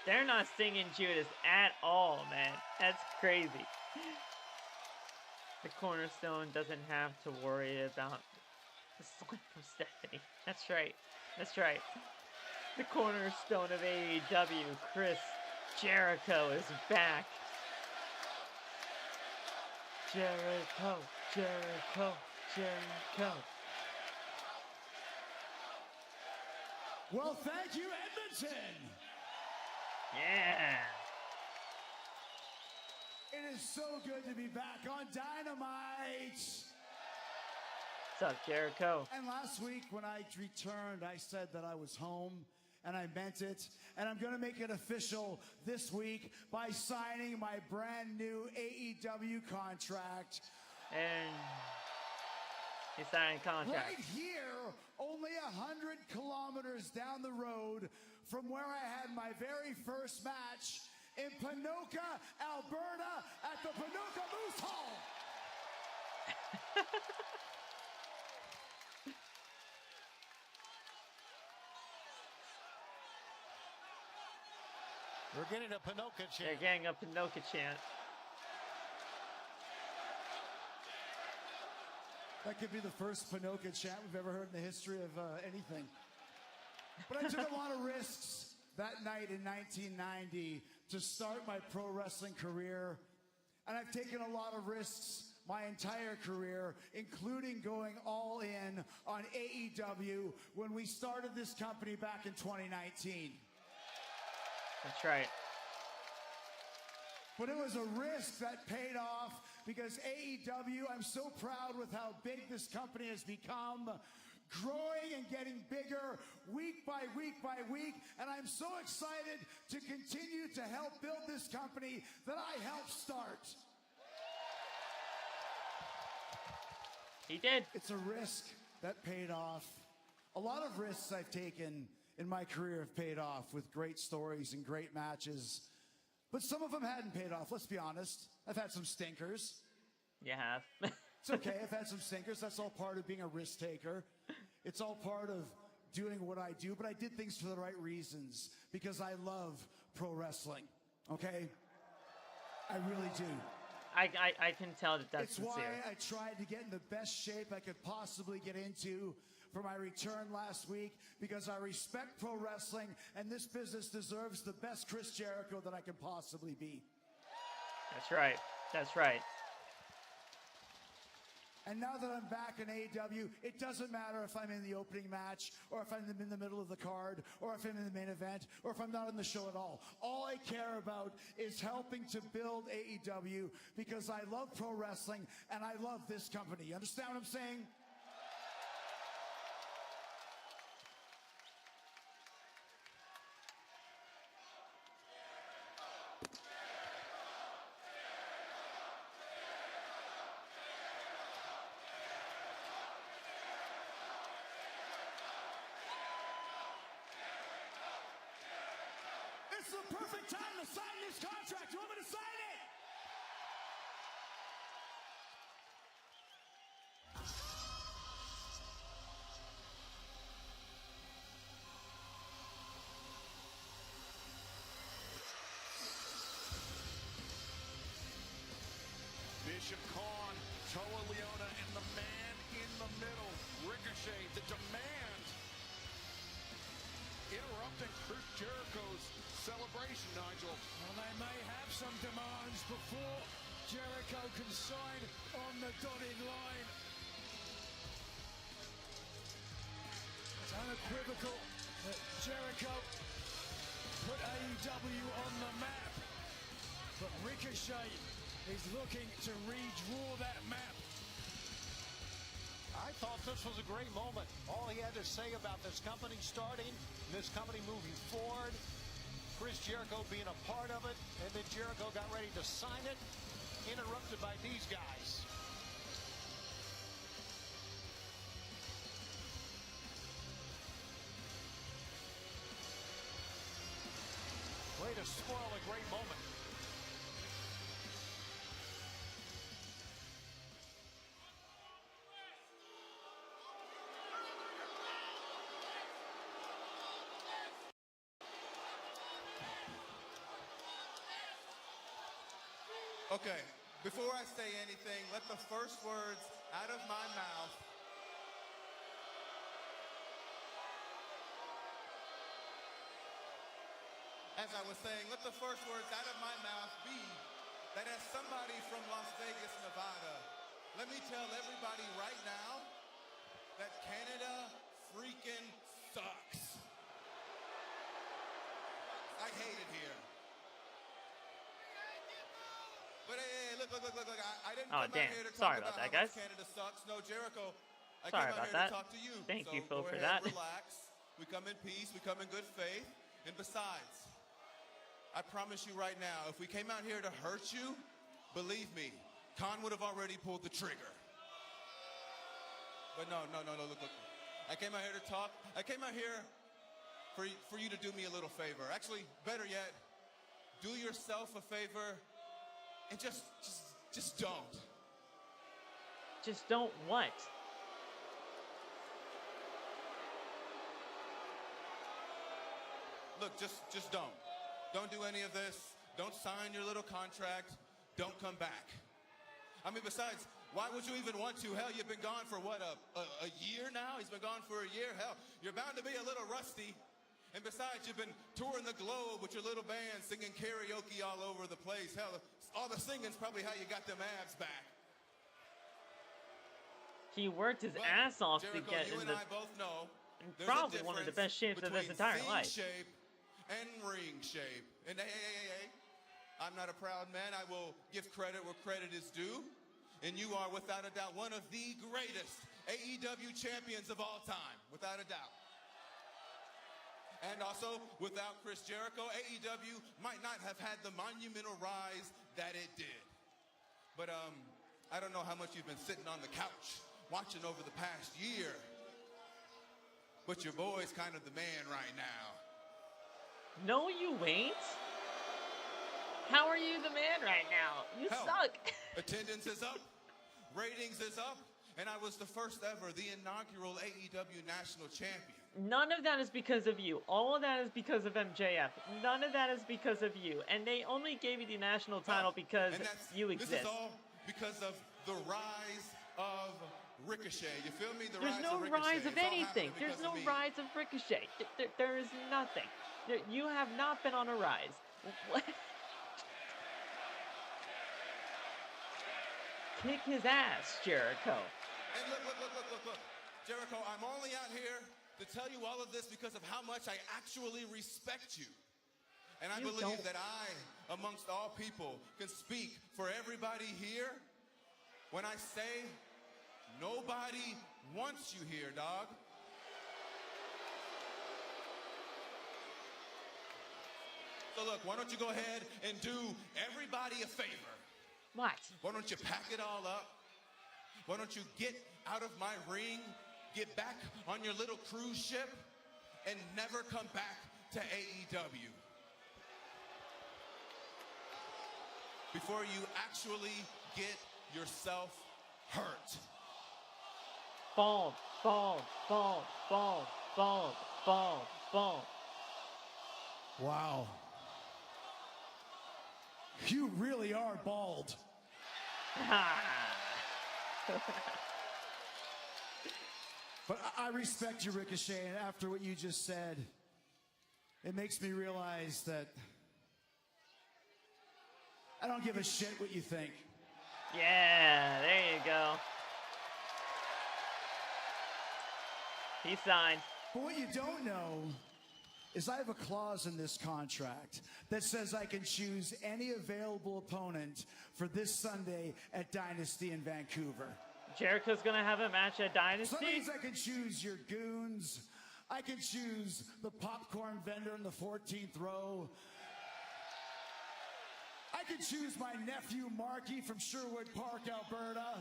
A: They're not singing Judas at all, man. That's crazy. The Cornerstone doesn't have to worry about the slip from Stephanie. That's right. That's right. The Cornerstone of AEW, Chris Jericho, is back. Jericho, Jericho, Jericho.
D: Well, thank you, Edmonton.
A: Yeah.
D: It is so good to be back on Dynamite.
A: What's up, Jericho?
D: And last week when I returned, I said that I was home, and I meant it. And I'm going to make it official this week by signing my brand new AEW contract.
A: And he's signing a contract.
D: Right here, only 100 kilometers down the road from where I had my very first match in Ponoka, Alberta, at the Ponoka Moose Hall.
C: We're getting a Ponoka chant.
A: They're getting a Ponoka chant.
D: That could be the first Ponoka chant we've ever heard in the history of anything. But I took a lot of risks that night in 1990 to start my pro wrestling career. And I've taken a lot of risks my entire career, including going all in on AEW when we started this company back in 2019.
A: That's right.
D: But it was a risk that paid off because AEW, I'm so proud with how big this company has become, growing and getting bigger week by week by week. And I'm so excited to continue to help build this company that I helped start.
A: He did.
D: It's a risk that paid off. A lot of risks I've taken in my career have paid off with great stories and great matches. But some of them hadn't paid off, let's be honest. I've had some stinkers.
A: You have.
D: It's okay, I've had some stinkers. That's all part of being a risk taker. It's all part of doing what I do, but I did things for the right reasons because I love pro wrestling, okay? I really do.
A: I can tell that that's
D: It's
A: sincere.
D: why I tried to get in the best shape I could possibly get into for my return last week, because I respect pro wrestling, and this business deserves the best Chris Jericho that I can possibly be.
A: That's right. That's right.
D: And now that I'm back in AEW, it doesn't matter if I'm in the opening match, or if I'm in the middle of the card, or if I'm in the main event, or if I'm not in the show at all. All I care about is helping to build AEW, because I love pro wrestling, and I love this company. You understand what I'm saying? It's the perfect time to sign this contract. You want me to sign it?
B: Bishop Khan, Toa Leona, and the man in the middle, Ricochet, the demand. Interrupting Chris Jericho's celebration, Nigel.
D: Well, they may have some demands before Jericho can sign on the dotted line. It's unequivocal that Jericho put AEW on the map, but Ricochet is looking to redraw that map.
C: I thought this was a great moment. All he had to say about this company starting, this company moving forward, Chris Jericho being a part of it, and then Jericho got ready to sign it, interrupted by these guys. Way to spoil a great moment.
K: Okay, before I say anything, let the first words out of my mouth as I was saying, let the first words out of my mouth be that as somebody from Las Vegas, Nevada, let me tell everybody right now that Canada freaking sucks. I hate it here. But hey, look. I didn't come out here to talk about how much Canada sucks. No, Jericho, I came out here to talk to you.
A: Thank you, Phil,
K: go
A: for
K: ahead,
A: that.
K: Relax. We come in peace. We come in good faith. And besides, I promise you right now, if we came out here to hurt you, believe me, Khan would have already pulled the trigger. But no, look. I came out here to talk. I came out here for you to do me a little favor. Actually, better yet, do yourself a favor and just don't.
A: Just don't what?
K: Look, just don't. Don't do any of this. Don't sign your little contract. Don't come back. I mean, besides, why would you even want to? Hell, you've been gone for what, a year now? He's been gone for a year. Hell, you're bound to be a little rusty. And besides, you've been touring the globe with your little band, singing karaoke all over the place. Hell, all the singing's probably how you got them abs back.
A: He worked his ass off
K: Jericho,
A: to get
K: you
A: in
K: and
A: the
K: I both know
A: probably one of the best shapes of his entire life.
K: shape and ring shape. And hey, I'm not a proud man. I will give credit where credit is due. And you are, without a doubt, one of the greatest AEW champions of all time, without a doubt. And also, without Chris Jericho, AEW might not have had the monumental rise that it did. But I don't know how much you've been sitting on the couch watching over the past year. But your boy's kind of the man right now.
A: No, you ain't. How are you the man right now? You
K: Hell,
A: suck.
K: Attendance is up, ratings is up, and I was the first ever, the inaugural AEW National Champion.
A: None of that is because of you. All of that is because of MJF. None of that is because of you. And they only gave you the national title because you exist.
K: This is all because of the rise of Ricochet. You feel me?
A: There's no rise of anything. There's no rise of Ricochet. There is nothing. You have not been on a rise. What? Kick his ass, Jericho.
K: And look. Jericho, I'm only out here to tell you all of this because of how much I actually respect you. And I believe that I, amongst all people, can speak for everybody here when I say nobody wants you here, dog. So look, why don't you go ahead and do everybody a favor?
A: What?
K: Why don't you pack it all up? Why don't you get out of my ring, get back on your little cruise ship, and never come back to AEW? Before you actually get yourself hurt.
A: Bald.
D: Wow. You really are bald. But I respect you, Ricochet, and after what you just said, it makes me realize that I don't give a shit what you think.
A: Yeah, there you go. He signed.
D: But what you don't know is I have a clause in this contract that says I can choose any available opponent for this Sunday at Dynasty in Vancouver.
A: Jericho's gonna have a match at Dynasty?
D: So that means I can choose your goons. I can choose the popcorn vendor in the 14th row. I can choose my nephew Marky from Sherwood Park, Alberta.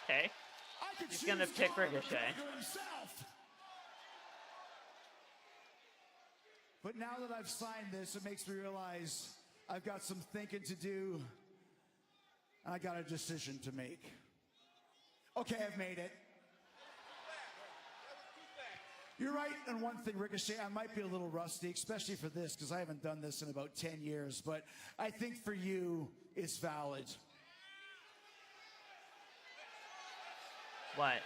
A: Okay. He's gonna pick Ricochet.
D: Himself. But now that I've signed this, it makes me realize I've got some thinking to do. I got a decision to make. Okay, I've made it. You're right on one thing, Ricochet. I might be a little rusty, especially for this, because I haven't done this in about 10 years. But I think for you, it's valid.
A: What?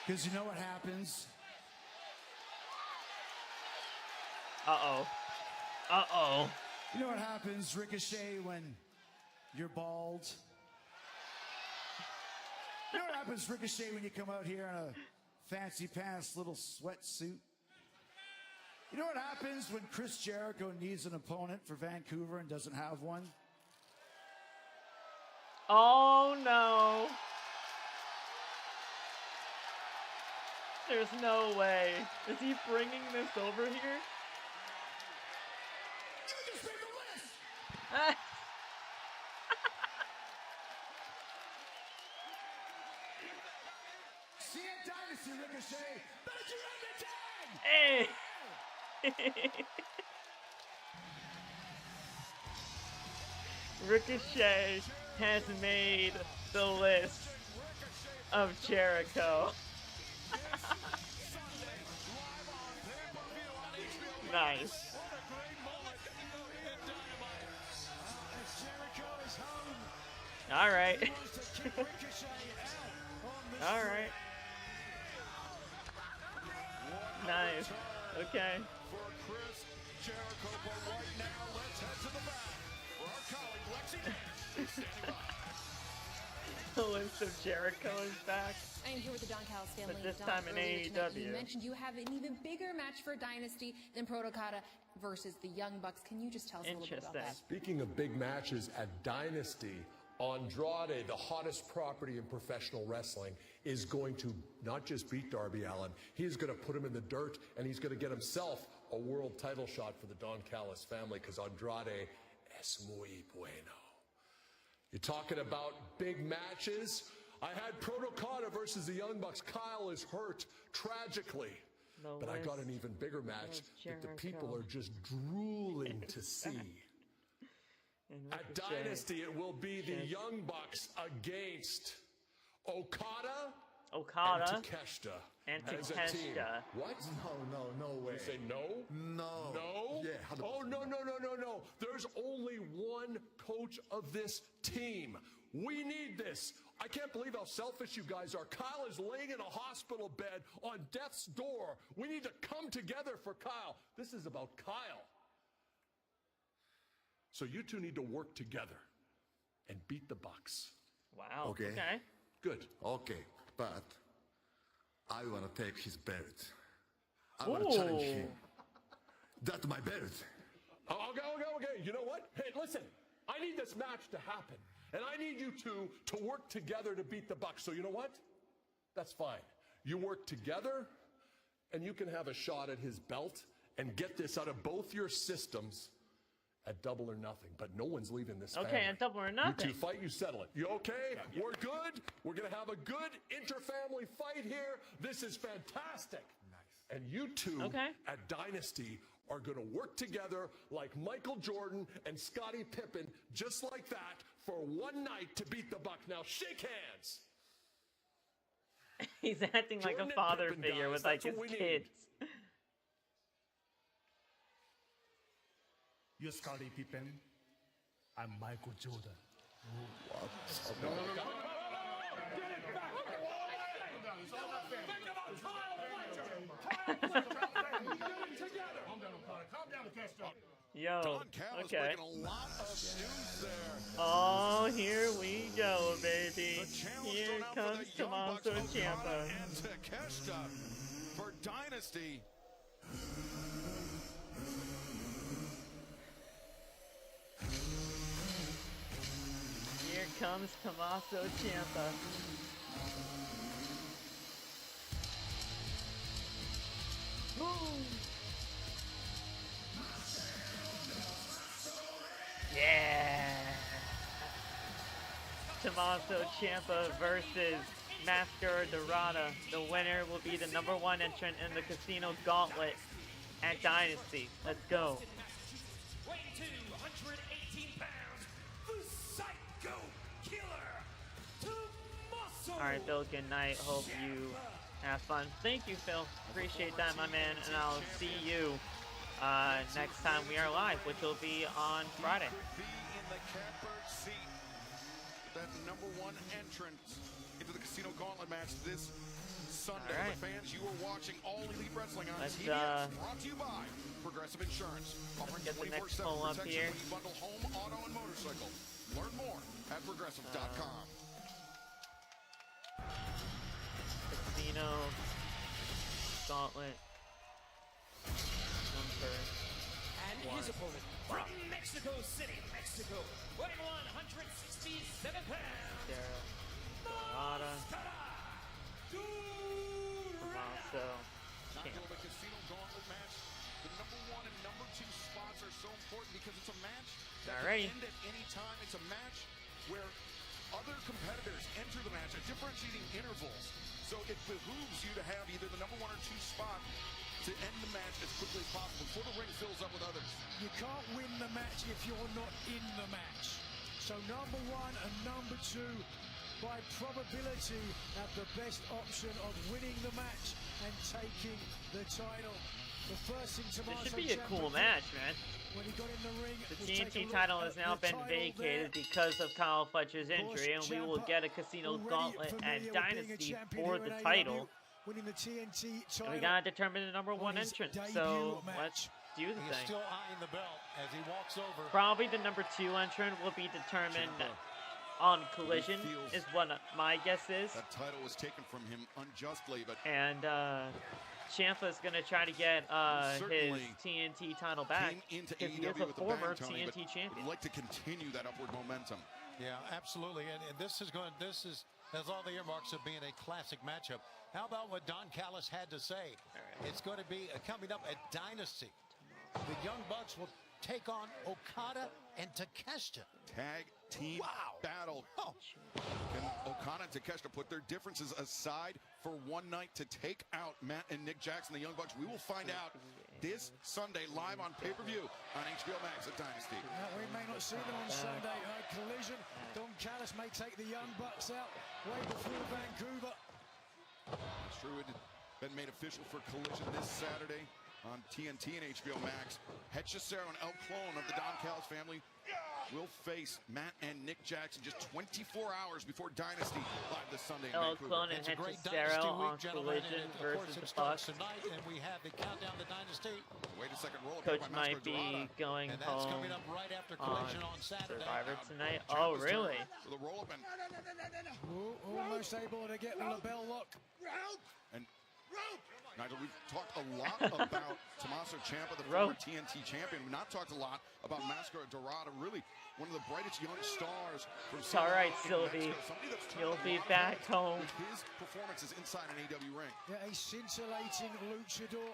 D: Because you know what happens?
A: Uh-oh. Uh-oh.
D: You know what happens, Ricochet, when you're bald? You know what happens, Ricochet, when you come out here in a fancy pants little sweatsuit? You know what happens when Chris Jericho needs an opponent for Vancouver and doesn't have one?
A: Oh, no. There's no way. Is he bringing this over here?
D: You just made the list! See you at Dynasty, Ricochet. Better you
A: Hey! Ricochet has made the list of Jericho. Nice. All right. All right. Nice. Okay.
B: For Chris Jericho, but right now, let's head to the back for our colleague Lexi Davis, standing by.
A: The list of Jericho is back.
H: I am here with the Don Callis family.
A: But this
H: Don,
A: time in
H: earlier tonight,
A: AEW.
H: You mentioned you have an even bigger match for Dynasty than Protocata versus the Young Bucks. Can you just tell us a little bit about that?
F: Speaking of big matches at Dynasty, Andrade, the hottest property in professional wrestling, is going to not just beat Darby Allin, he is going to put him in the dirt, and he's going to get himself a world title shot for the Don Callis family, because Andrade es muy bueno. You're talking about big matches. I had Protocata versus the Young Bucks. Kyle is hurt tragically. But I got an even bigger match that the people are just drooling to see. At Dynasty, it will be the Young Bucks against Okada and Takeshita.
A: And
F: as a team.
A: Takeshita.
F: What?
I: No way.
F: You say no?
I: No.
F: No?
I: Yeah. 100%.
F: Oh, no. There's only one coach of this team. We need this. I can't believe how selfish you guys are. Kyle is laying in a hospital bed on death's door. We need to come together for Kyle. This is about Kyle. So you two need to work together and beat the Bucks.
A: Wow.
E: Okay.
F: Good.
E: Okay, but I want to take his belt. I want to challenge him. That's my belt.
F: Okay. You know what? Hey, listen. I need this match to happen. And I need you two to work together to beat the Bucks. So you know what? That's fine. You work together, and you can have a shot at his belt and get this out of both your systems at Double or Nothing. But no one's leaving this family.
A: Okay, at Double or Nothing.
F: You two fight, you settle it. You okay? We're good. We're going to have a good inter-family fight here. This is fantastic. Nice. And you two at Dynasty are going to work together like Michael Jordan and Scottie Pippen, just like that, for one night to beat the Bucks. Now, shake hands.
A: He's acting like a father figure with like his kids.
D: You're Scottie Pippen. I'm Michael Jordan.
E: What?
F: No.
A: Yo,
B: Don
A: okay.
B: making a lot of news there.
A: Oh, here we go, baby.
B: The challenge
A: Here
B: thrown out
A: comes
B: for the Young Bucks,
A: Tommaso
B: Okada
A: Ciampa.
B: and Takeshita for Dynasty.
A: Here comes Tommaso Ciampa. Yeah! Tommaso Ciampa versus Mascara Dorada. The winner will be the #1 entrant in the Casino Gauntlet at Dynasty. Let's go.
M: Weighing 218 pounds, the Psycho Killer, Tommaso.
A: Alright, Phil, good night. Hope you have fun. Thank you, Phil. Appreciate that, my man. And I'll see you next time we are live, which will be on Friday.
B: Be in the catbird seat. That #1 entrant into the Casino Gauntlet match this Sunday.
A: All right.
B: The fans, you are watching All Elite Wrestling on
A: Let's,
B: TBS, brought to you by Progressive Insurance. Offering
A: get the next
B: 24/7
A: poll up
B: protection
A: here.
B: when you bundle home, auto, and motorcycle. Learn more at progressive.com.
A: Casino Gauntlet number
M: And his opponent from Mexico City, Mexico, weighing 167 pounds,
A: Dorada. Tommaso
B: Not
A: Ciampa.
B: the Casino Gauntlet match. The #1 and #2 spots are so important because it's a match that
A: Alrighty.
B: can end at any time. It's a match where other competitors enter the match at differentiating intervals. So it behooves you to have either the #1 or 2 spot to end the match as quickly as possible before the ring fills up with others.
D: You can't win the match if you're not in the match. So #1 and #2, by probability, have the best option of winning the match and taking the title. The first thing Tommaso
A: This should be a cool
D: Ciampa
A: match, man.
D: did when he got in the ring
A: The
D: was take a
A: TNT
D: look
A: title
D: at
A: has now
D: the
A: been
D: title
A: vacated
D: there.
A: because of Kyle Fletcher's injury, and we will get a Casino Gauntlet at Dynasty for the title.
D: Winning the TNT title.
A: And we gotta determine the #1 entrant, so let's do the
C: He's
A: thing.
C: still eyeing the belt as he walks over.
A: Probably the #2 entrant will be determined on Collision, is what my guess is.
B: That title was taken from him unjustly, but
A: And Ciampa's gonna try to get his
B: Certainly
A: TNT title back
B: came into
A: because he is
B: AEW
A: a
B: with a
A: former
B: bang, Tony, but
A: TNT champion.
B: would like to continue that upward momentum.
C: Yeah, absolutely. And this is has all the earmarks of being a classic matchup. How about what Don Callis had to say? It's going to be coming up at Dynasty. The Young Bucks will take on Okada and Takeshita.
B: Tag team battle. Can Okada Takeshita put their differences aside for one night to take out Matt and Nick Jackson, the Young Bucks. We will find out this Sunday live on pay-per-view on HBO Max at Dynasty.
D: We may not see them on Sunday. Collision. Don Callis may take the Young Bucks out way before Vancouver.
B: It's true. It had been made official for Collision this Saturday on TNT and HBO Max. Hechicero and El Clone of the Don Callis family will face Matt and Nick Jackson just 24 hours before Dynasty live this Sunday in
A: El
B: Vancouver.
A: Clone and Hechicero on Collision versus the Bucks.
C: Tonight, and we have the countdown to Dynasty.
B: Wait a second, roll
A: Coach might be going
C: and that's
A: home
C: coming up right after Collision on Saturday.
A: Survivor tonight. Oh, really?
B: The roll up and
D: almost able to get the LaBelle lock.
B: And Nigel, we've talked a lot about Tommaso Ciampa, the former TNT champion. We've not talked a lot about Mascara Dorada, really one of the brightest young stars from
A: It's all right, Sylvie.
B: Mexico.
A: You'll be back home.
B: With his performances inside an AEW ring.
D: Yeah, a scintillating luchador.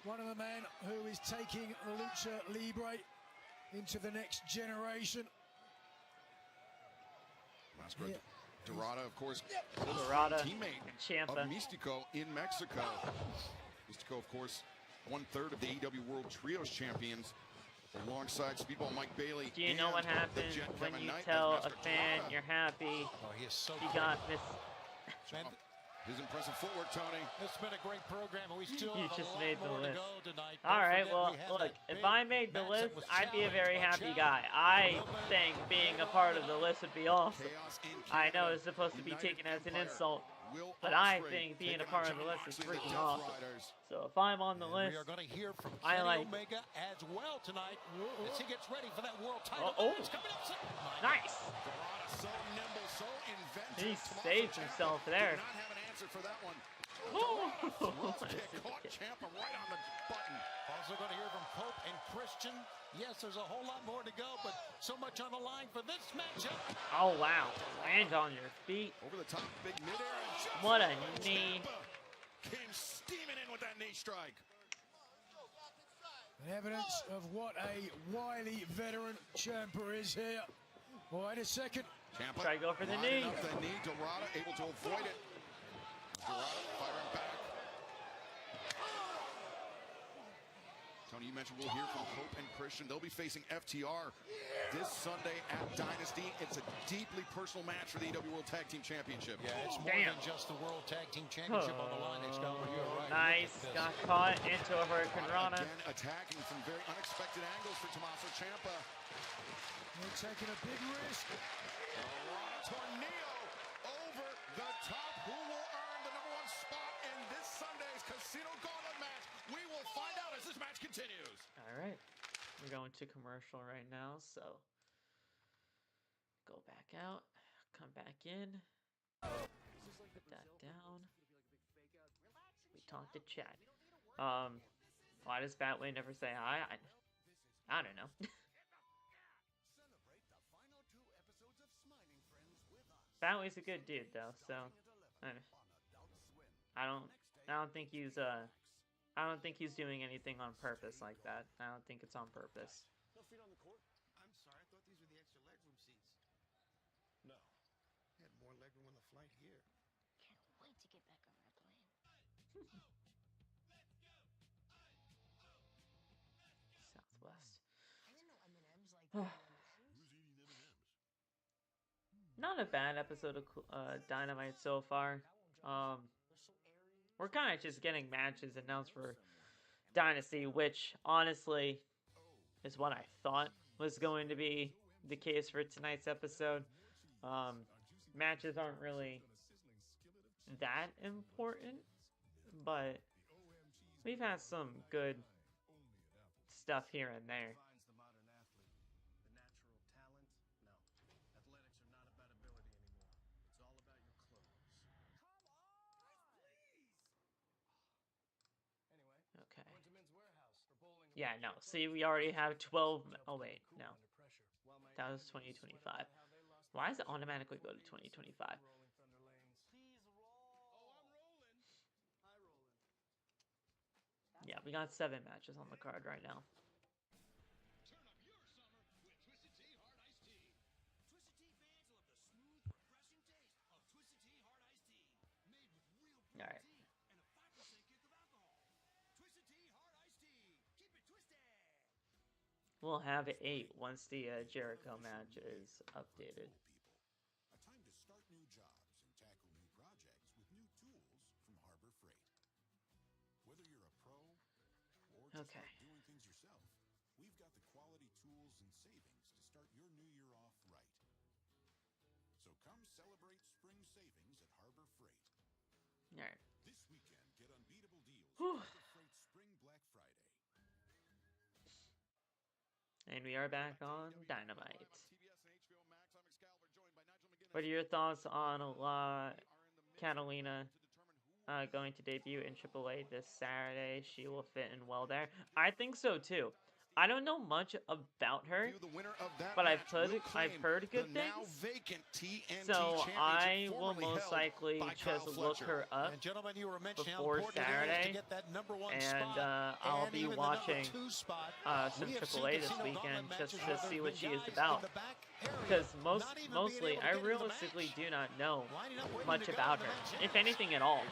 D: One of the men who is taking the Lucha Libre into the next generation.
B: Mascara Dorada, of course,
A: Dorada,
B: teammate
A: Ciampa.
B: of Mystico in Mexico. Mystico, of course, 1/3 of the AEW World Trios champions, alongside Speedball Mike Bailey.
A: Do you know what happens when you tell a fan you're happy?
C: Oh, he is so
A: you got Miss.
B: His impressive footwork, Tony.
C: It's been a great program, and we still
A: You
C: have
A: just
C: a
A: made
C: lot
A: the
C: more
A: list.
C: to go tonight.
A: All right,
C: Don't
A: well,
C: forget we
A: look,
C: had
A: if
C: that
A: I
C: big
A: made the
C: match
A: list,
C: that was
A: I'd be a very happy
C: challenged.
A: guy. I think being a part of the list would be awesome. I know it's supposed to be taken as an insult, but I think being a part of the list is freaking awesome. So if I'm on the list,
C: We are going to hear from
A: I
C: Kenny
A: like
C: Omega as well tonight as he gets ready for that world title. It's coming up soon.
A: nice.
B: Dorada, so nimble, so inventive.
A: He
B: Tommaso
A: saved
B: Ciampa
A: himself
B: did
A: there.
B: not have an answer for that one.
A: Oh.
B: Rope kick caught Ciampa right on the button.
C: Also going to hear from Pope and Christian. Yes, there's a whole lot more to go, but so much on the line for this matchup.
A: Oh wow! Land on your feet.
B: Over the top, big midair.
A: What a knee!
B: Came steaming in with that knee strike.
D: Evidence of what a wily veteran Ciampa is here. Wait a second.
B: Ciampa
A: Try to go for the
B: lining
A: knee.
B: up the knee. Dorada able to avoid it. Dorada firing back. Tony, you mentioned we'll hear from Pope and Christian. They'll be facing FTR this Sunday at Dynasty. It's a deeply personal match for the AEW World Tag Team Championship.
C: Yeah, it's more than just the World Tag Team Championship on the line. You're right.
A: Nice. Got caught into a Hurricane Rana.
B: Again, attacking from very unexpected angles for Tommaso Ciampa.
D: They're taking a big risk.
B: Tornado over the top. Who will earn the #1 spot in this Sunday's Casino Gauntlet match? We will find out as this match continues.
A: All right, we're going to commercial right now, so go back out, come back in, put that down. We talk to chat. Why does Batway never say hi? I don't know. Batway's a good dude though, so I don't think he's doing anything on purpose like that. I don't think it's on purpose.
K: No feet on the court? I'm sorry, I thought these were the extra legroom seats.
B: No.
K: Had more legroom on the flight here.
L: Can't wait to get back on that plane.
A: Southwest.
L: I didn't know M&M's like that.
A: Not a bad episode of Dynamite so far. We're kind of just getting matches announced for Dynasty, which honestly is what I thought was going to be the case for tonight's episode. Matches aren't really that important, but we've had some good stuff here and there. Yeah, no. See, we already have 12. Oh, wait. No. That was 2025. Why does it automatically go to 2025? Yeah, we got 7 matches on the card right now. we'll have 8 once the Jericho match is updated.
B: A time to start new jobs and tackle new projects with new tools from Harbor Freight. Whether you're a pro or just like doing things yourself, we've got the quality tools and savings to start your new year off right. So come celebrate spring savings at Harbor Freight.
A: All right.
B: This weekend, get unbeatable deals at Harbor Freight Spring Black Friday.
A: And we are back on Dynamite. What are your thoughts on Catalina going to debut in AAA this Saturday? She will fit in well there. I think so too. I don't know much about her, but I've heard good things. So I will most likely just look her up before Saturday, and I'll be watching some AAA this weekend just to see what she is about. Because mostly, I realistically do not know much about her, if anything at all.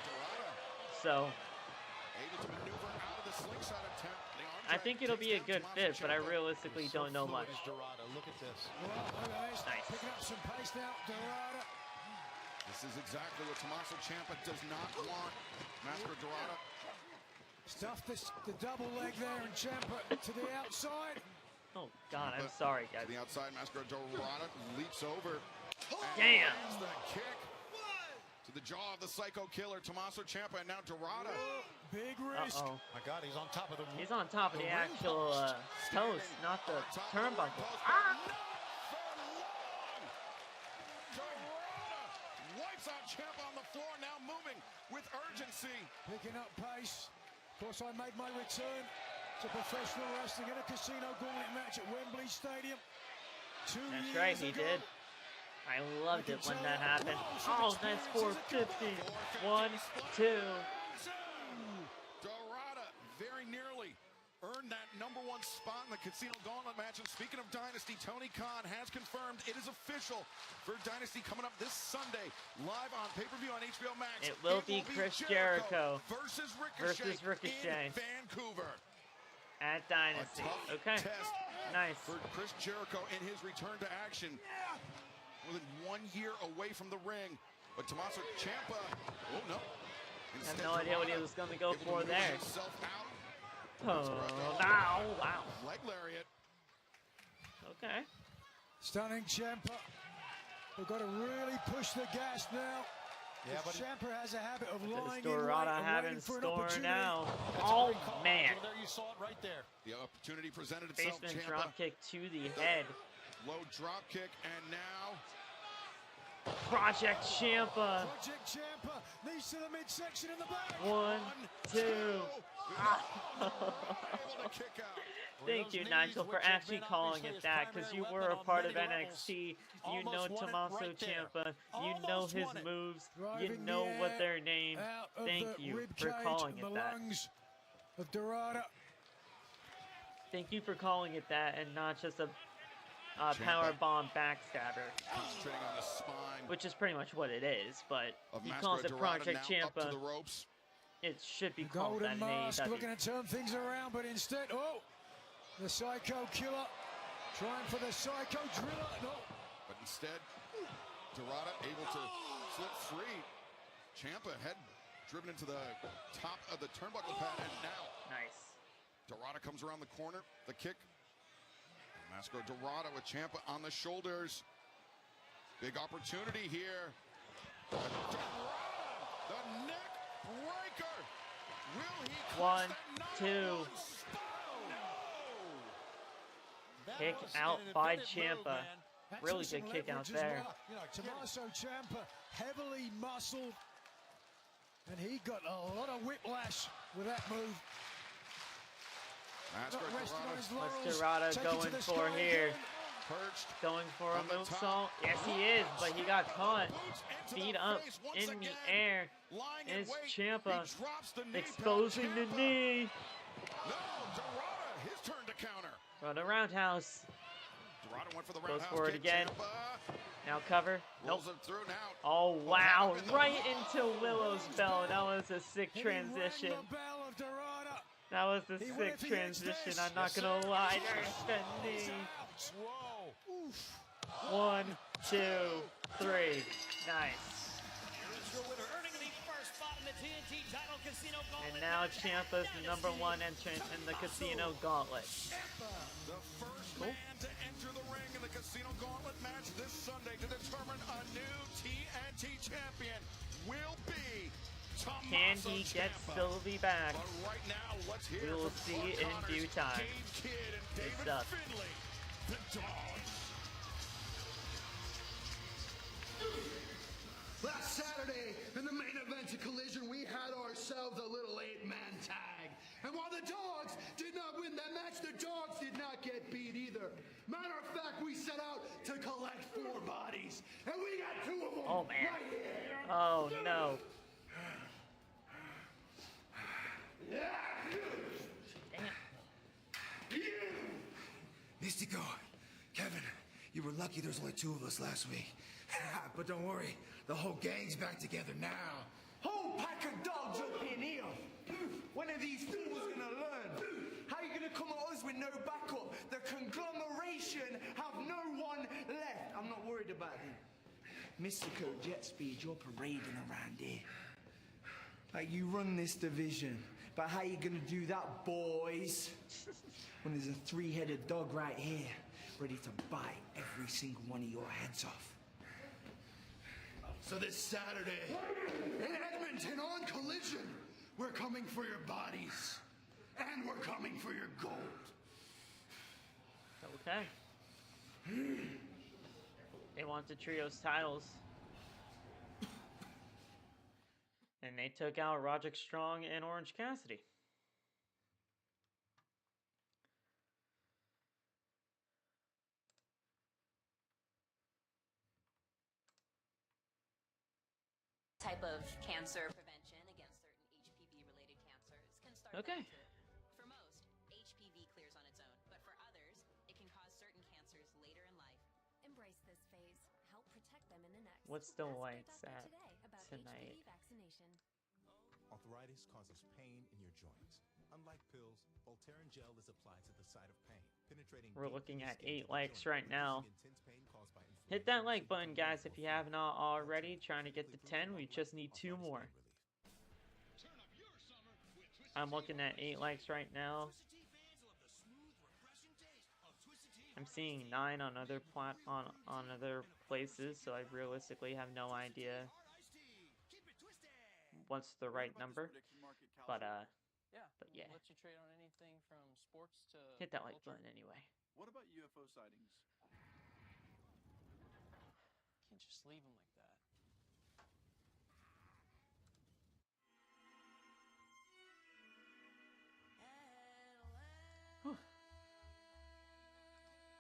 A: So I think it'll be a good fit, but I realistically don't know much.
C: Look at this.
A: Nice.
D: Picking up some pace now, Dorada.
B: This is exactly what Tommaso Ciampa does not want. Mascara Dorada.
D: Stuff the double leg there, and Ciampa to the outside.
A: Oh God, I'm sorry, guys.
B: To the outside, Mascara Dorada leaps over.
A: Damn.
B: The kick to the jaw of the Psycho Killer, Tommaso Ciampa, and now Dorada.
D: Big risk.
A: Uh-oh.
C: My God, he's on top of the.
A: He's on top of the actual toast, not the turnbuckle.
B: Dorada wipes out Ciampa on the floor, now moving with urgency.
D: Picking up pace. Of course, I made my return to professional wrestling in a casino gauntlet match at Wembley Stadium 2 years
A: That's right, he did. I loved it when that happened. Oh, nice 450. 1, 2.
B: Dorada very nearly earned that #1 spot in the Casino Gauntlet match. And speaking of Dynasty, Tony Khan has confirmed it is official for Dynasty coming up this Sunday, live on pay-per-view on HBO Max.
A: It will be Chris Jericho
B: versus
A: Ricochet
B: in Vancouver.
A: At Dynasty. Okay. Nice.
B: For Chris Jericho in his return to action. More than 1 year away from the ring. But Tommaso Ciampa, oh no.
A: I have no idea what he was going to go for there. Oh, wow, wow.
B: Leg lariat.
A: Okay.
D: Stunning Ciampa. We've got to really push the gas now.
C: Yeah, but
D: Ciampa has a habit of lying in
A: Dorada
D: wait
A: having
D: and waiting for an
A: store
D: opportunity.
A: now. Oh, man.
C: There you saw it right there.
B: The opportunity presented itself.
A: Basement
B: Ciampa.
A: dropkick to the head.
B: Low drop kick, and now
A: Project Ciampa.
D: Project Ciampa knees to the midsection in the back.
A: 1, 2.
B: able to kick out.
A: Thank you, Nigel, for actually calling it that, because you were a part of NXT. You know Tommaso Ciampa. You know his moves. You know what they're named. Thank you for calling it that.
D: Of Dorada.
A: Thank you for calling it that and not just a power bomb backstabber.
B: Concentrating on the spine.
A: Which is pretty much what it is, but he calls it Project Ciampa. It should be called that in AEW.
D: Looking to turn things around, but instead, the Psycho Killer trying for the Psycho Driller. No.
B: But instead, Dorada able to slip free. Ciampa head driven into the top of the turnbuckle pad, and now
A: nice.
B: Dorada comes around the corner. The kick. Mascara Dorada with Ciampa on the shoulders. Big opportunity here. Dorada, the neck breaker. Will he
A: 1, 2. Kick out by Ciampa. Really good kick out there.
D: Tommaso Ciampa heavily muscled, and he got a lot of whiplash with that move.
A: Mascara going for here. Going for a moonsault. Yes, he is, but he got caught. Feet up in the air. Is Ciampa exposing the knee.
B: No, Dorada, his turn to counter.
A: Run a roundhouse.
B: Dorada went for the
A: goes
B: roundhouse
A: for it
B: kick.
A: again.
B: Ciampa
A: Now cover. Nope.
B: rolls him through now.
A: Oh, wow. Right into Willow's bell. That was a sick transition. That was a sick transition, I'm not gonna lie. There's the knee.
C: Whoa.
A: 1, 2, 3. Nice. And now Ciampa's the #1 entrant in the Casino Gauntlet.
B: The first man to enter the ring in the Casino Gauntlet match this Sunday to determine a new TNT champion will be Tommaso.
A: Can he get Sylvie back?
B: But right now, let's hear
A: We will
B: from
A: see in due time.
B: Kid and
A: Good
B: David
A: stuff.
B: Finlay, the Dogs.
D: Last Saturday, in the main event of Collision, we had ourselves a little 8-man tag. And while the Dogs did not win that match, the Dogs did not get beat either. Matter of fact, we set out to collect 4 bodies. And we got 2 of them.
A: Oh, man.
D: Right here.
A: Oh, no.
D: Mystico, Kevin, you were lucky there's only 2 of us last week. But don't worry, the whole gang's back together now. Whole pack of dogs up in here. When are these fools gonna learn? How are you gonna come at us with no backup? The conglomeration have no one left. I'm not worried about them. Mystico, Jet Speed, you're parading around here. Like you run this division. But how you gonna do that, boys? When there's a 3-headed dog right here, ready to bite every single one of your heads off. So this Saturday, in Edmonton on Collision, we're coming for your bodies. And we're coming for your gold.
A: Okay. They want the trios titles. And they took out Roderick Strong and Orange Cassidy.
G: Type of cancer prevention against certain HPV-related cancers can start.
A: Okay.
G: For most, HPV clears on its own, but for others, it can cause certain cancers later in life.
V: Embrace this phase. Help protect them in the next.
A: What's the
V: Ask your
A: lights
V: doctor
A: at
V: today about
A: tonight?
V: HPV vaccination.
W: Arthritis causes pain in your joints. Unlike pills, Voltaren gel is applied to the site of pain, penetrating.
A: We're looking at 8 likes right now. Hit that like button, guys, if you have not already. Trying to get to 10. We just need 2 more. I'm looking at 8 likes right now. I'm seeing 9 on other on other places, so I realistically have no idea what's the right number. But yeah.
S: Let you trade on anything from sports to
A: Hit that like
S: culture.
A: button anyway.
S: What about UFO sightings? Can't just leave them like that.
A: Whew.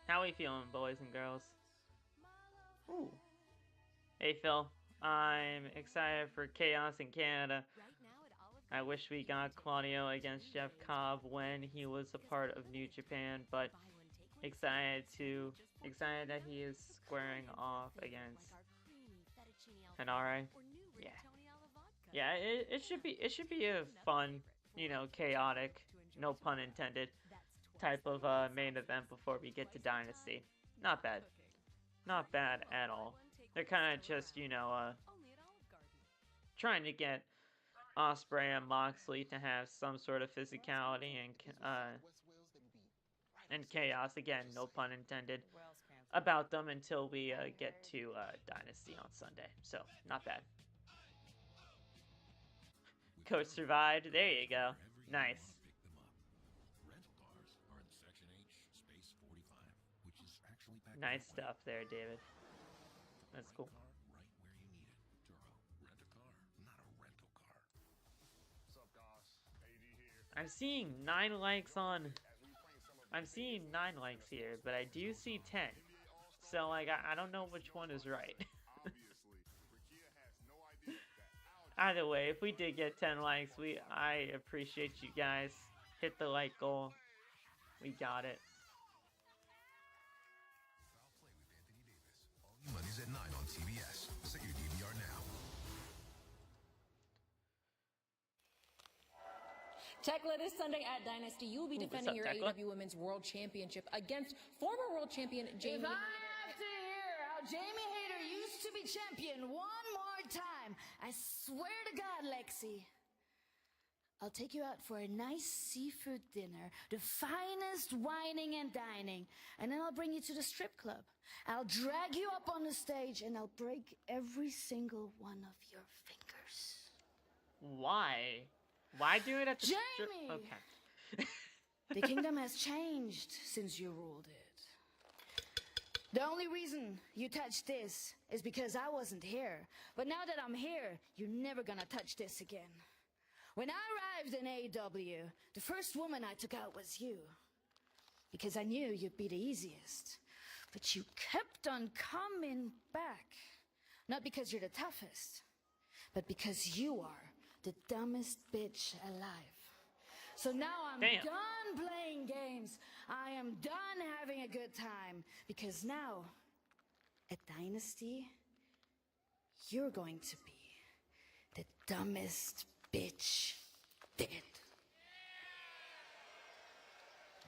A: How we feeling, boys and girls? Ooh. Hey Phil, I'm excited for Chaos in Canada. I wish we got Claudio against Jeff Cobb when he was a part of New Japan, but excited that he is squaring off against Hanare. Yeah, it should be a fun, you know, chaotic, no pun intended, type of main event before we get to Dynasty. Not bad. Not bad at all. They're kind of just, you know, trying to get Ospreay and Moxley to have some sort of physicality and chaos, again, no pun intended, about them until we get to Dynasty on Sunday. So, not bad. Coach survived. There you go. Nice. Nice stuff there, David. That's cool. I'm seeing 9 likes on. I'm seeing 9 likes here, but I do see 10. So like I don't know which one is right. Either way, if we did get 10 likes, I appreciate you guys. Hit the like goal. We got it.
O: Mondays at 9 on TBS. Set your DVR now.
H: Tekla, this Sunday at Dynasty, you will be defending your AEW Women's World Championship against former World Champion Jamie.
N: If I have to hear how Jamie Hayter used to be champion one more time, I swear to God, Lexi, I'll take you out for a nice seafood dinner, the finest wining and dining, and then I'll bring you to the strip club. I'll drag you up on the stage, and I'll break every single one of your fingers.
A: Why? Why do it at the
N: Jamie!
A: Okay.
N: The kingdom has changed since you ruled it. The only reason you touched this is because I wasn't here. But now that I'm here, you're never gonna touch this again. When I arrived in AEW, the first woman I took out was you. Because I knew you'd be the easiest. But you kept on coming back. Not because you're the toughest, but because you are the dumbest bitch alive. So now I'm done playing games. I am done having a good time. Because now, at Dynasty, you're going to be the dumbest bitch dead.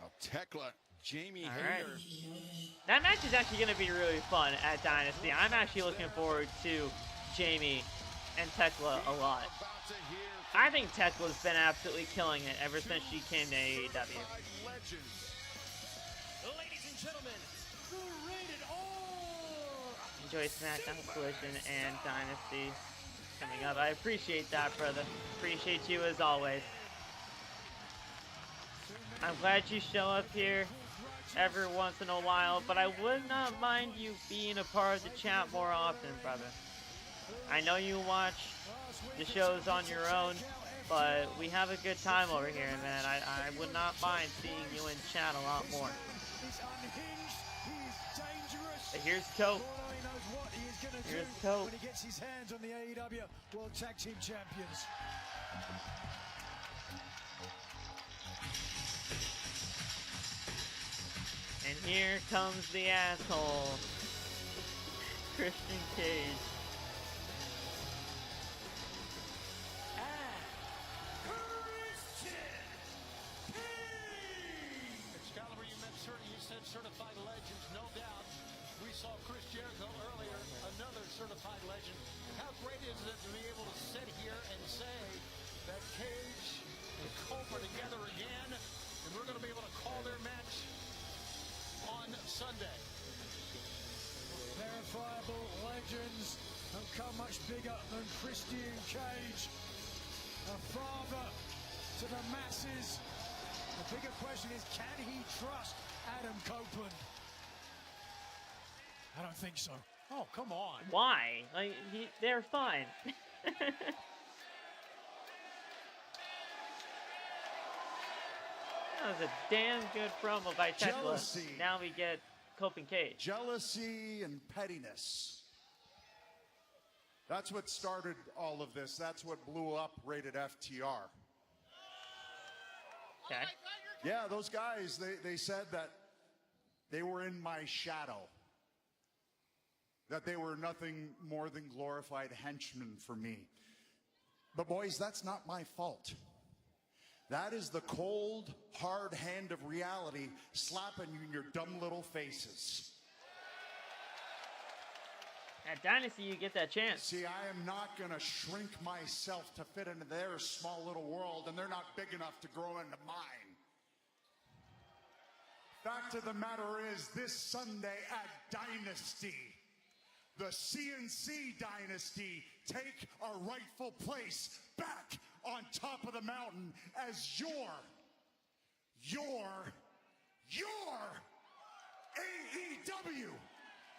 B: Oh, Tekla, Jamie
A: All
B: Hayter.
A: right. That match is actually going to be really fun at Dynasty. I'm actually looking forward to Jamie and Tekla a lot. I think Tekla's been absolutely killing it ever since she came to AEW.
M: Ladies and gentlemen, the Rated R.
A: Enjoy SmackDown, Collision, and Dynasty coming up. I appreciate that, brother. Appreciate you as always. I'm glad you show up here every once in a while, but I would not mind you being a part of the chat more often, brother. I know you watch the shows on your own, but we have a good time over here, man. I would not mind seeing you in chat a lot more. But here's Cope. Here's Cope.
D: When he gets his hands on the AEW World Tag Team Champions.
A: And here comes the asshole, Christian Cage.
C: Excalibur, you said certified legends, no doubt. We saw Chris Jericho earlier, another certified legend. How great is it to be able to sit here and say that Cage and Cope are together again, and we're going to be able to call their match on Sunday.
D: Verifiable legends have come much bigger than Christian Cage. A father to the masses. The bigger question is, can he trust Adam Copeland? I don't think so.
C: Oh, come on.
A: Why? Like, they're fine. That was a damn good promo by Tekla.
P: Jealousy.
A: Now we get Cope and Cage.
P: Jealousy and pettiness. That's what started all of this. That's what blew up Rated FTR.
A: Okay.
P: Yeah, those guys, they said that they were in my shadow. That they were nothing more than glorified henchmen for me. But boys, that's not my fault. That is the cold, hard hand of reality slapping you in your dumb little faces.
A: At Dynasty, you get that chance.
P: See, I am not going to shrink myself to fit into their small little world, and they're not big enough to grow into mine. Fact of the matter is, this Sunday at Dynasty, the CNC Dynasty take our rightful place back on top of the mountain as your AEW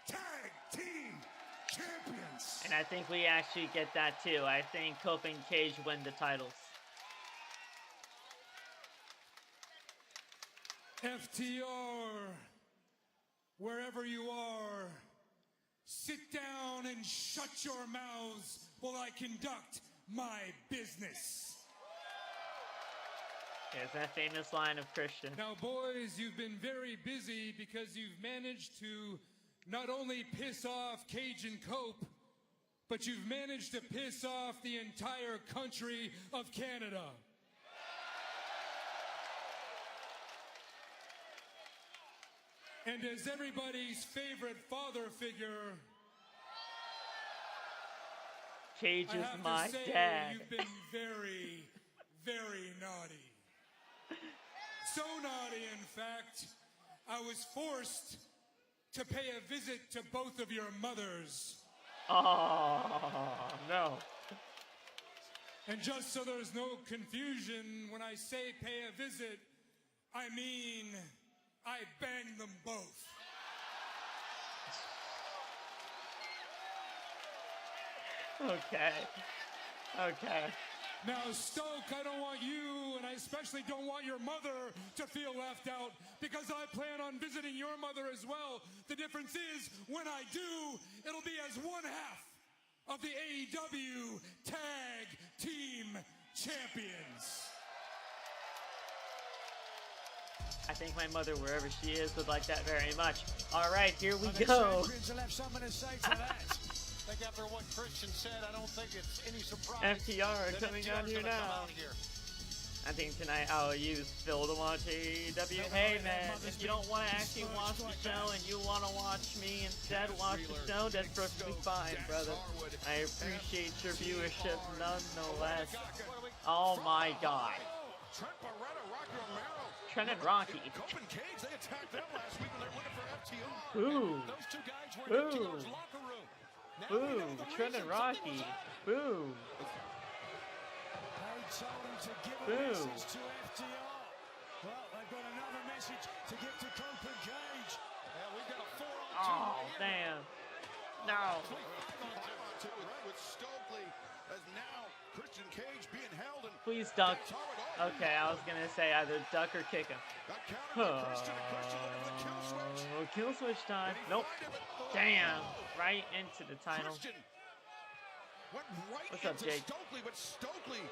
P: Tag Team Champions.
A: And I think we actually get that too. I think Cope and Cage win the titles.
D: FTR, wherever you are, sit down and shut your mouths while I conduct my business.
A: There's that famous line of Christian.
D: Now, boys, you've been very busy because you've managed to not only piss off Cage and Cope, but you've managed to piss off the entire country of Canada. And as everybody's favorite father figure,
A: Cage
D: I
A: is
D: have
A: my
D: to say,
A: dad.
D: you've been very, very naughty. So naughty, in fact, I was forced to pay a visit to both of your mothers.
A: Oh, no.
D: And just so there's no confusion, when I say pay a visit, I mean I banged them both.
A: Okay. Okay.
D: Now, Stoke, I don't want you, and I especially don't want your mother to feel left out, because I plan on visiting your mother as well. The difference is, when I do, it'll be as one half of the AEW Tag Team Champions.
A: I think my mother, wherever she is, would like that very much. All right, here we go.
C: Champions will have something to say to that. I think after what Christian said, I don't think it's any surprise.
A: FTR
C: that
A: coming
C: FTR
A: on
C: is
A: here
C: gonna come
A: now.
C: out here.
A: I think tonight I'll use Phil to watch AEW. Hey man, if you don't want to actually watch the show and you want to watch me instead watch the show, that's perfectly fine, brother. I appreciate your viewership nonetheless. Oh my god. Trent and Rocky. Boo. Boo. Boo. Trent and Rocky. Boo. Boo.
C: To FTR. Well, they've got another message to give to Copen Cage. Yeah, we've got a 4-on-2.
A: Oh, damn. No.
B: With Stokely as now Christian Cage being held and
A: Please duck. Okay, I was gonna say either duck or kick him. Kill switch time. Nope. Damn. Right into the title. What's up, Jake?
B: Stokely, but Stokely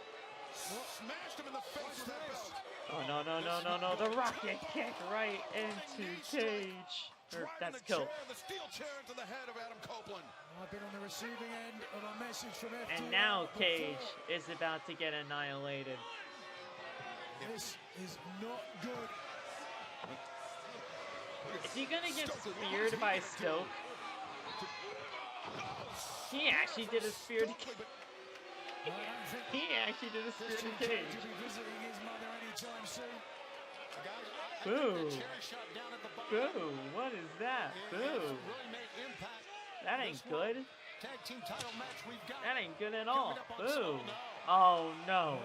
B: smashed him in the face with that belt.
A: Oh, no, no, no, no, no. The rocket kick right into Cage. Or, that's Cope.
B: The steel chair into the head of Adam Copeland.
C: I've been on the receiving end of a message from FTR.
A: And now Cage is about to get annihilated.
C: This is not good.
A: Is he gonna get speared by Stoke? He actually did a spear to Cage. He actually did a spear to Cage. Boo. Boo. What is that? Boo. That ain't good. That ain't good at all. Boo. Oh no.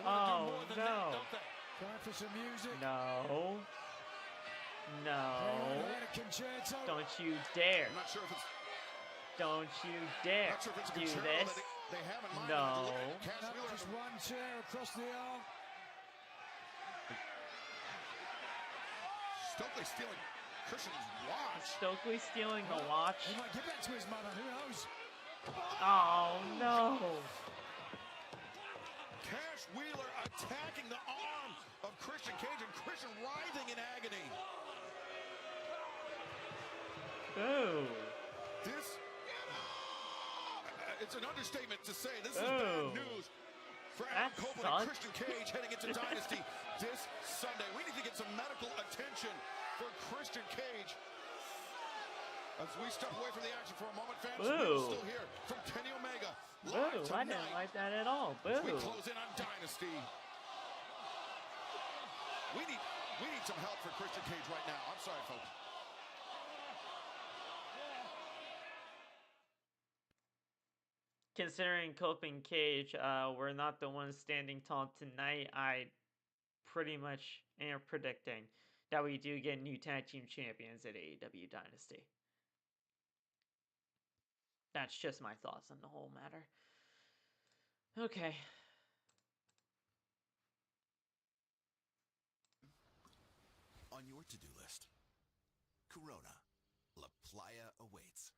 A: Oh no. No. No. Don't you dare. Don't you dare do this. No.
C: Just one chair across the arm.
B: Stokely stealing Christian's watch.
A: Stokely stealing the watch.
C: He might give that to his mother, who knows?
A: Oh no.
B: Cash Wheeler attacking the arm of Christian Cage and Christian writhing in agony.
A: Boo.
B: This, it's an understatement to say this is bad news for Adam Copeland and Christian Cage heading into Dynasty this Sunday. We need to get some medical attention for Christian Cage. As we step away from the action for a moment, fans, we're still here from Kenny Omega.
A: Boo, I didn't like that at all. Boo.
B: We close in on Dynasty. We need some help for Christian Cage right now. I'm sorry, folks.
A: Considering Cope and Cage were not the ones standing tall tonight, I pretty much am predicting that we do get new tag team champions at AEW Dynasty. That's just my thoughts on the whole matter. Okay.
J: On your to-do list, Corona, La Playa awaits.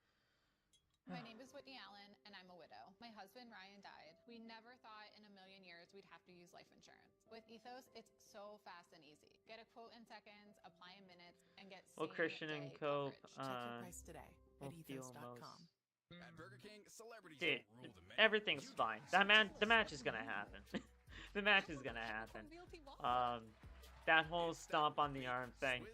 L: My name is Whitney Allen, and I'm a widow. My husband, Ryan, died. We never thought in a million years we'd have to use life insurance. With Ethos, it's so fast and easy. Get a quote in seconds, apply in minutes, and get
A: Well, Christian and Cope,
L: Check your price today
A: at ethos.com.
J: At Burger King, celebrities
A: Dude,
J: don't rule the menu.
A: everything's fine. The match is gonna happen. The match is gonna happen. That whole stomp on the arm thing.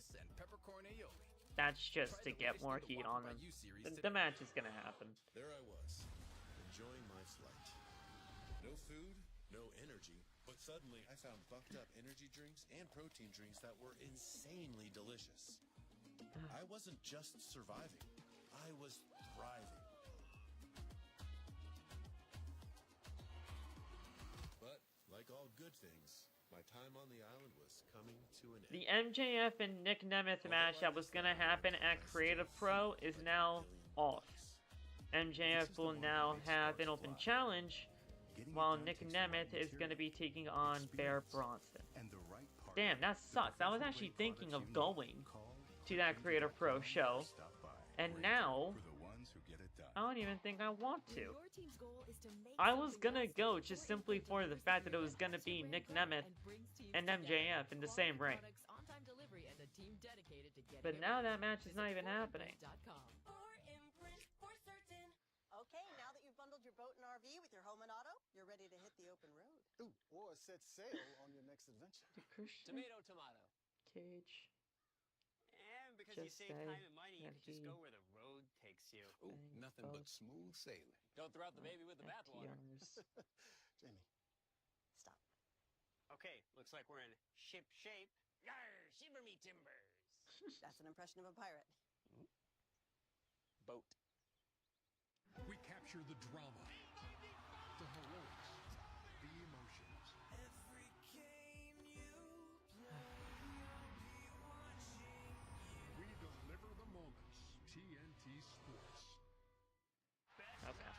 A: that's just to get more heat on them. The match is gonna happen.
J: There I was, enjoying my flight. No food, no energy, but suddenly I found buffed up energy drinks and protein drinks that were insanely delicious. I wasn't just surviving, I was thriving. But, like all good things, my time on the island was coming to an end.
A: The MJF and Nick Nemeth match that was gonna happen at Creative Pro is now off. MJF will now have an open challenge, while Nick Nemeth is gonna be taking on Bear Bronson. Damn, that sucks. I was actually thinking of going to that Creative Pro show, and now I don't even think I want to. I was gonna go just simply for the fact that it was gonna be Nick Nemeth and MJF in the same ring. But now that match is not even happening.
Q: Okay, now that you've bundled your boat and RV with your home and auto, you're ready to hit the open road.
R: Ooh, or set sail on your next adventure.
T: Tomato, tomato.
A: Cage.
T: And because you
A: Just
T: save
A: say
T: time and money, you
A: that
T: can just
A: he-
T: go where the road takes you.
R: Ooh, nothing but smooth sailing.
T: Don't throw out the baby with the bathwater.
R: Jamie.
Q: Stop.
T: Okay, looks like we're in ship shape. Yarr, shiver me timbers.
Q: That's an impression of a pirate.
T: Boat.
X: We capture the drama, the heroics, the emotions. We deliver the moments. TNT Sports.
A: Okay.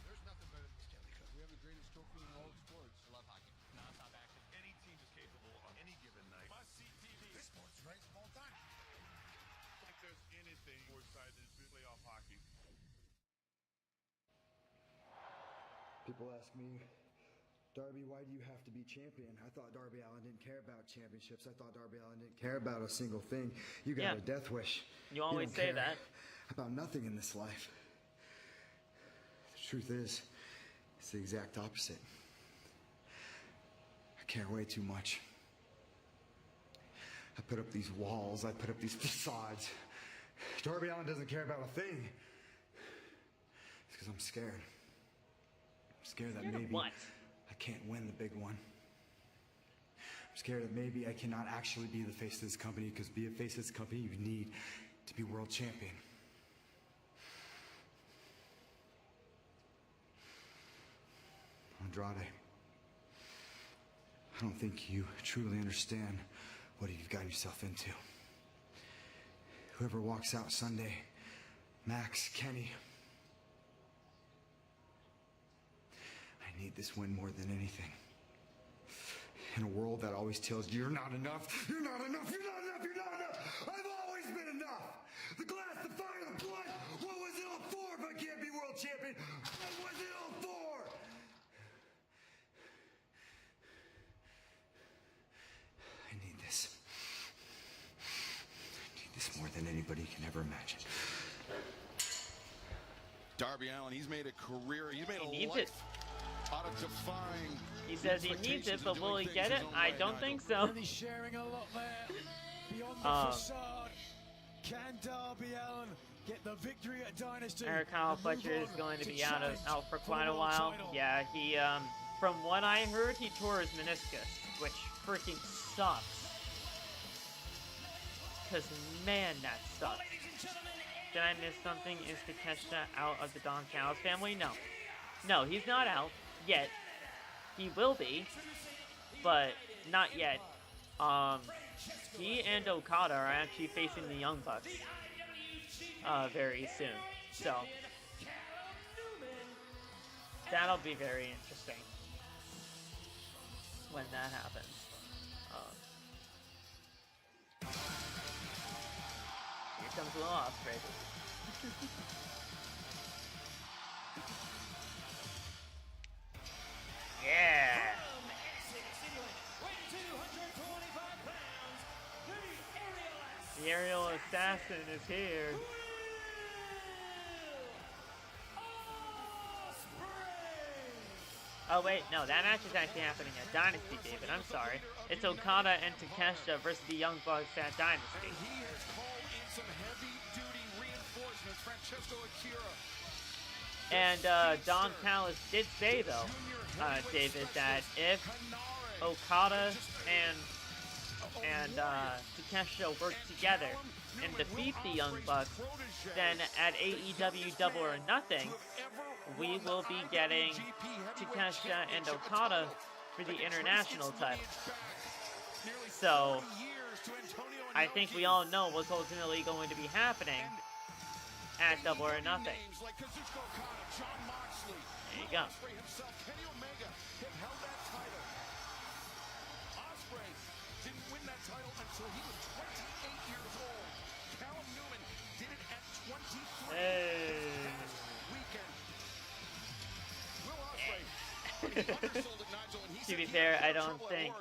X: There's nothing better than Stanley Cup. We have the greatest trophy in all of sports.
T: I love hockey. Non-stop action.
X: Any team is capable on any given night. Must see TV. This sport's great all time. Like there's anything more exciting than playoff hockey.
Y: People ask me, Darby, why do you have to be champion? I thought Darby Allin didn't care about championships. I thought Darby Allin didn't care about a single thing. You got a death wish.
A: You always
Y: don't
A: say
Y: care
A: that.
Y: about nothing in this life. The truth is, it's the exact opposite. I care way too much. I put up these walls. I put up these facades. Darby Allin doesn't care about a thing. It's because I'm scared. I'm scared that maybe I can't win the big one. I'm scared that maybe I cannot actually be the face of this company, because to be a face of this company, you need to be world champion. Andrade, I don't think you truly understand what you've gotten yourself into. Whoever walks out Sunday, Max, Kenny, I need this win more than anything. In a world that always tells you, you're not enough, you're not enough, you're not enough, you're not enough. I've always been enough. The glass, the fire, the blood. What was it all for if I can't be world champion? What was it all for? I need this. I need this more than anybody can ever imagine.
B: Darby Allin, he's made a career, he's made a
A: needs
B: life
A: it.
B: out of defying.
A: He says he needs it, but will he get it? I don't think so.
D: And he's sharing a lot there. Beyond the facade. Can Darby Allin get the victory at Dynasty?
A: Eric Kyle Fletcher is going to be out for quite a while. Yeah, he from what I heard, he tore his meniscus, which freaking sucks. Cause man, that sucks. Did I miss something? Is Takeshita out of the Don Callis family? No. No, he's not out yet. He will be, but not yet. He and Okada are actually facing the Young Bucks very soon. So that'll be very interesting when that happens. Here comes Will Ospreay. Yeah. The aerial assassin is here. Oh wait, no, that match is actually happening at Dynasty, David. I'm sorry. It's Okada and Takeshita versus the Young Bucks at Dynasty.
B: He has called some heavy-duty reinforcements. Francesco Akira.
A: And Don Callis did say, though, David, that if Okada and Takeshita work together and defeat the Young Bucks, then at AEW Double or Nothing, we will be getting Takeshita and Okada for the international title. So, I think we all know what's ultimately going to be happening at Double or Nothing. There you go.
B: Didn't win that title until he was 28 years old. Callum Newman did it at 23.
A: To be fair, I don't think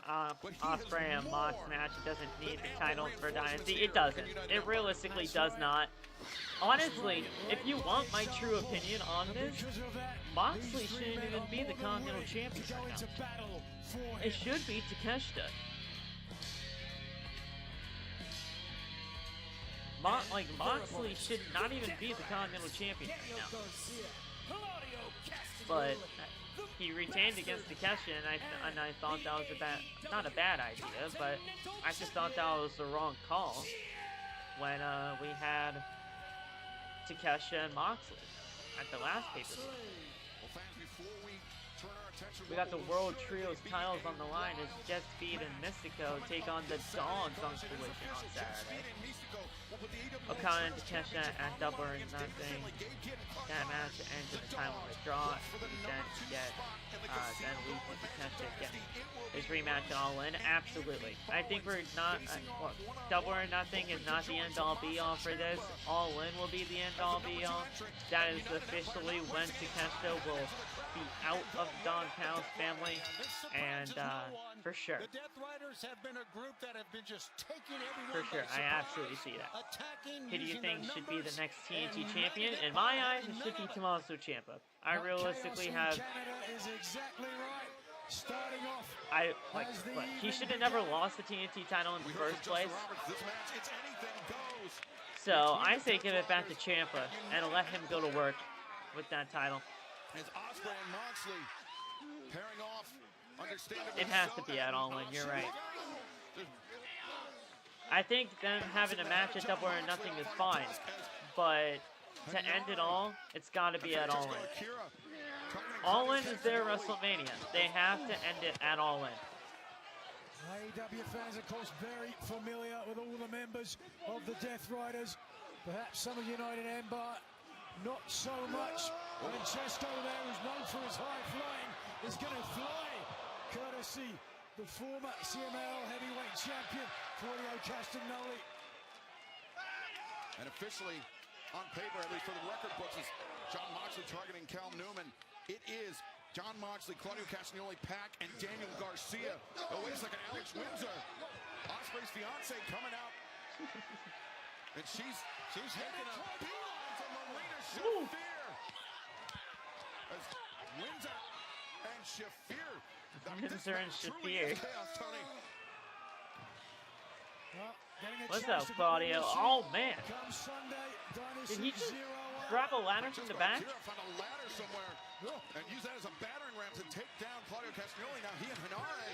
A: Ospreay and Mox match doesn't need the title for Dynasty. It doesn't. It realistically does not. Honestly, if you want my true opinion on this, Moxley shouldn't even be the Continental Champion right now. It should be Takeshita. Moxley should not even be the Continental Champion right now. But he retained against Takeshita, and I thought that was not a bad idea, but I just thought that was the wrong call when we had Takeshita and Moxley at the last pay-per-view. We got the World Trios titles on the line as Jet Speed and Mystico take on the Dogs on Collision on Saturday. Okada and Takeshita at Double or Nothing. That match ends in a time limit draw. Then we get Takeshita getting his rematch at All In. Absolutely. I think we're not. Double or Nothing is not the end all be all for this. All In will be the end all be all. That is officially when Takeshita will be out of Don Callis' family, and for sure.
C: The Death Riders have been a group that have been just taking everyone
A: for sure. I absolutely see that. Who do you think should be the next TNT champion? In my eyes, it should be Tommaso Ciampa. I realistically have. Look, he should have never lost the TNT title in the first place. So I say give it back to Ciampa and let him go to work with that title. It has to be at All In, you're right. I think them having a match at Double or Nothing is fine, but to end it all, it's got to be at All In. All In is their WrestleMania. They have to end it at All In.
D: AEW fans, of course, very familiar with all the members of the Death Riders. Perhaps some of United Empire, not so much. Francesco there, who's known for his high flying, is going to fly, courtesy the former CML heavyweight champion, Claudio Castagnoli.
B: And officially, on paper, at least for the record books, is Jon Moxley targeting Cal Newman. It is Jon Moxley, Claudio Castagnoli, Pac, and Daniel Garcia. Oh, wait a second, Alex Windsor. Ospreay's fiance coming out. And she's taking a beeline from Marina Shafir. As Windsor and Shafir.
A: Windsor and Shafir. What's up, Claudio? Oh, man. Did he just grab a ladder from the back?
B: And use that as a battering ram to take down Claudio Castagnoli. Now he and Hanare.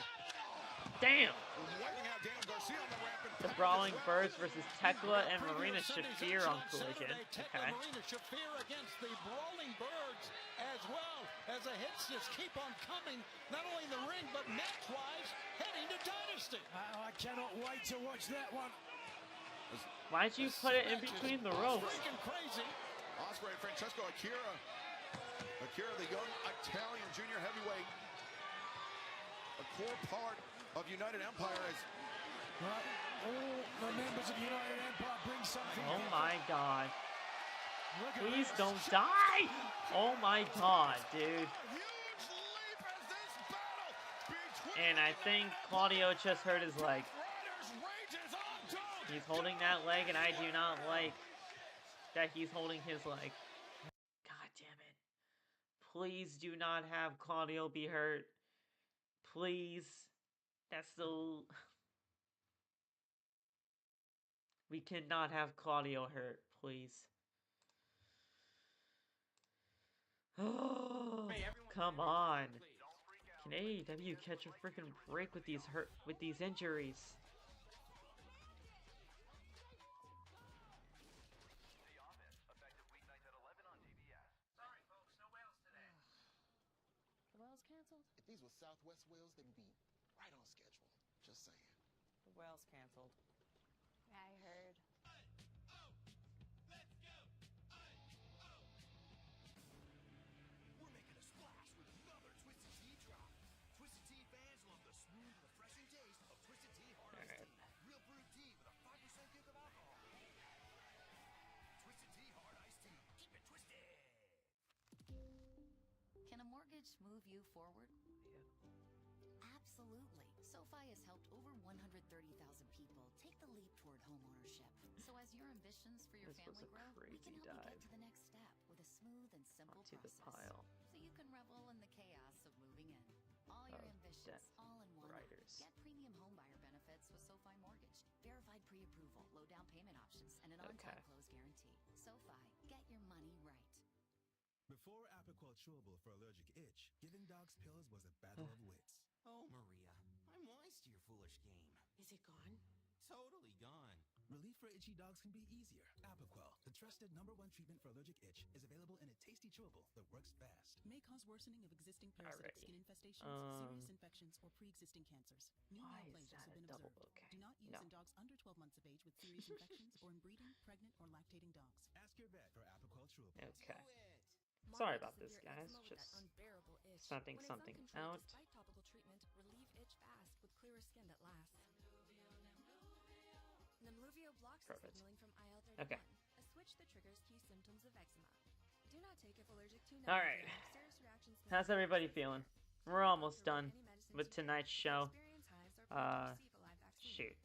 A: Damn.
B: Wiping out Daniel Garcia on the ramp.
A: The Brawling Birds versus Tekla and Marina Shafir on Collision. Okay.
C: Marina Shafir against the Brawling Birds, as well as the hits just keep on coming, not only in the ring, but match-wise, heading to Dynasty.
D: I cannot wait to watch that one.
A: Why'd you put it in between the ropes?
C: Freaking crazy.
B: Ospreay, Francesco Akira. Akira, the young Italian junior heavyweight. A core part of United Empire is...
D: all the members of United Empire bring something.
A: Oh my god. Please don't die! Oh my god, dude. And I think Claudio just hurt his leg. He's holding that leg, and I do not like that he's holding his leg. God damn it. Please do not have Claudio be hurt. Please. That's so... We cannot have Claudio hurt, please. Oh, come on. Can AEW catch a freaking break with these injuries?
V: The Wales canceled?
R: If these were Southwest Wales, they'd be right on schedule. Just saying.
S: The Wales canceled.
V: I heard.
D: We're making a splash with another Twisted Tea drop. Twisted Tea fans love the smooth, refreshing taste of Twisted Tea Hard Iced Tea. Real brewed tea with a 5% kick of alcohol. Twisted Tea Hard Iced Tea. Keep it twisted.
V: Can a mortgage move you forward? Absolutely. SoFi has helped over 130,000 people take the leap toward homeownership. So as your ambitions for your family grow, we can help you get to the next step with a smooth and simple process. So you can revel in the chaos of moving in. All your ambitions, all in one app. Get premium homebuyer benefits with SoFi Mortgage. Verified pre-approval, low down payment options, and an on-time close guarantee. SoFi, get your money right.
W: Before Apoquel Chewable for allergic itch, giving dogs pills was a battle of wits.
J: Oh, Maria, I'm wise to your foolish game.
E: Is it gone?
J: Totally gone.
W: Relief for itchy dogs can be easier. Apoquel, the trusted #1 treatment for allergic itch, is available in a tasty chewable that works fast.
E: May cause worsening of existing parasitic skin infestations, serious infections, or pre-existing cancers. New neoplasias have been observed. Do not use in dogs under 12 months of age with serious infections or in breeding, pregnant, or lactating dogs.
W: Ask your vet for Apoquel Chewable.
A: Okay. Sorry about this, guys. Just something out.
V: Despite topical treatment, relieve itch fast with clearer skin that lasts. Nemluvio blocks the signaling from IL-31,
A: Okay.
V: a switch that triggers key symptoms of eczema. Do not take if allergic to
A: All right.
V: Serious reactions may
A: How's everybody feeling? We're almost done with tonight's show. Shoot.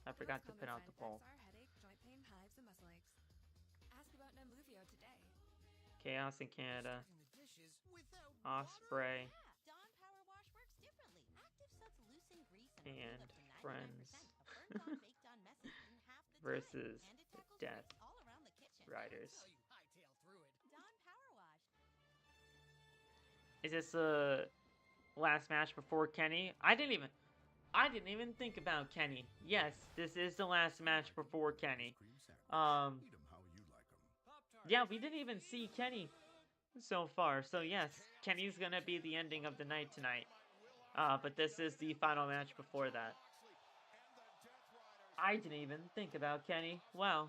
A: I forgot to put out the poll.
V: headache, joint pain, hives, and muscle aches. Ask about Nemluvio today.
A: Chaos in Canada. Osprey.
G: Dawn Power Wash works differently. Active suds loosen grease and
A: And
G: up to 99%
A: Friends
G: of burnt-on, baked-on messes in half the
A: versus
G: time. And it
A: the
G: tackles
A: Death
G: waste all around the kitchen.
A: Riders.
G: Dawn Power Wash.
A: Is this the last match before Kenny? I didn't even think about Kenny. Yes, this is the last match before Kenny. Yeah, we didn't even see Kenny so far. So yes, Kenny's gonna be the ending of the night tonight. But this is the final match before that. I didn't even think about Kenny. Wow.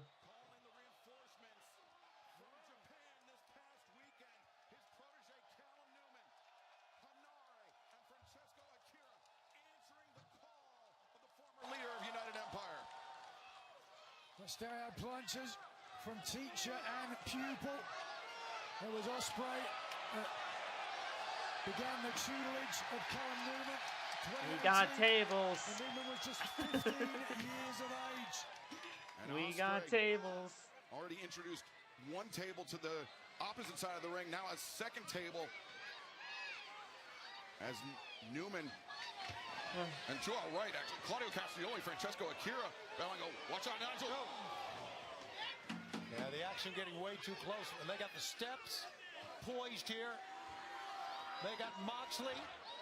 B: Leader of United Empire.
D: Stereo plunges from teacher and pupil. It was Osprey that began the tutelage of Callum Newman.
A: We got tables.
D: And Newman was just 15 years of age.
B: And
A: We
B: Osprey
A: got tables.
B: already introduced one table to the opposite side of the ring. Now a second table as Newman and to our right, actually, Claudio Castagnoli, Francesco Akira, bailing. Oh, watch out, Nigel.
C: Yeah, the action getting way too close. And they got the steps poised here. They got Moxley.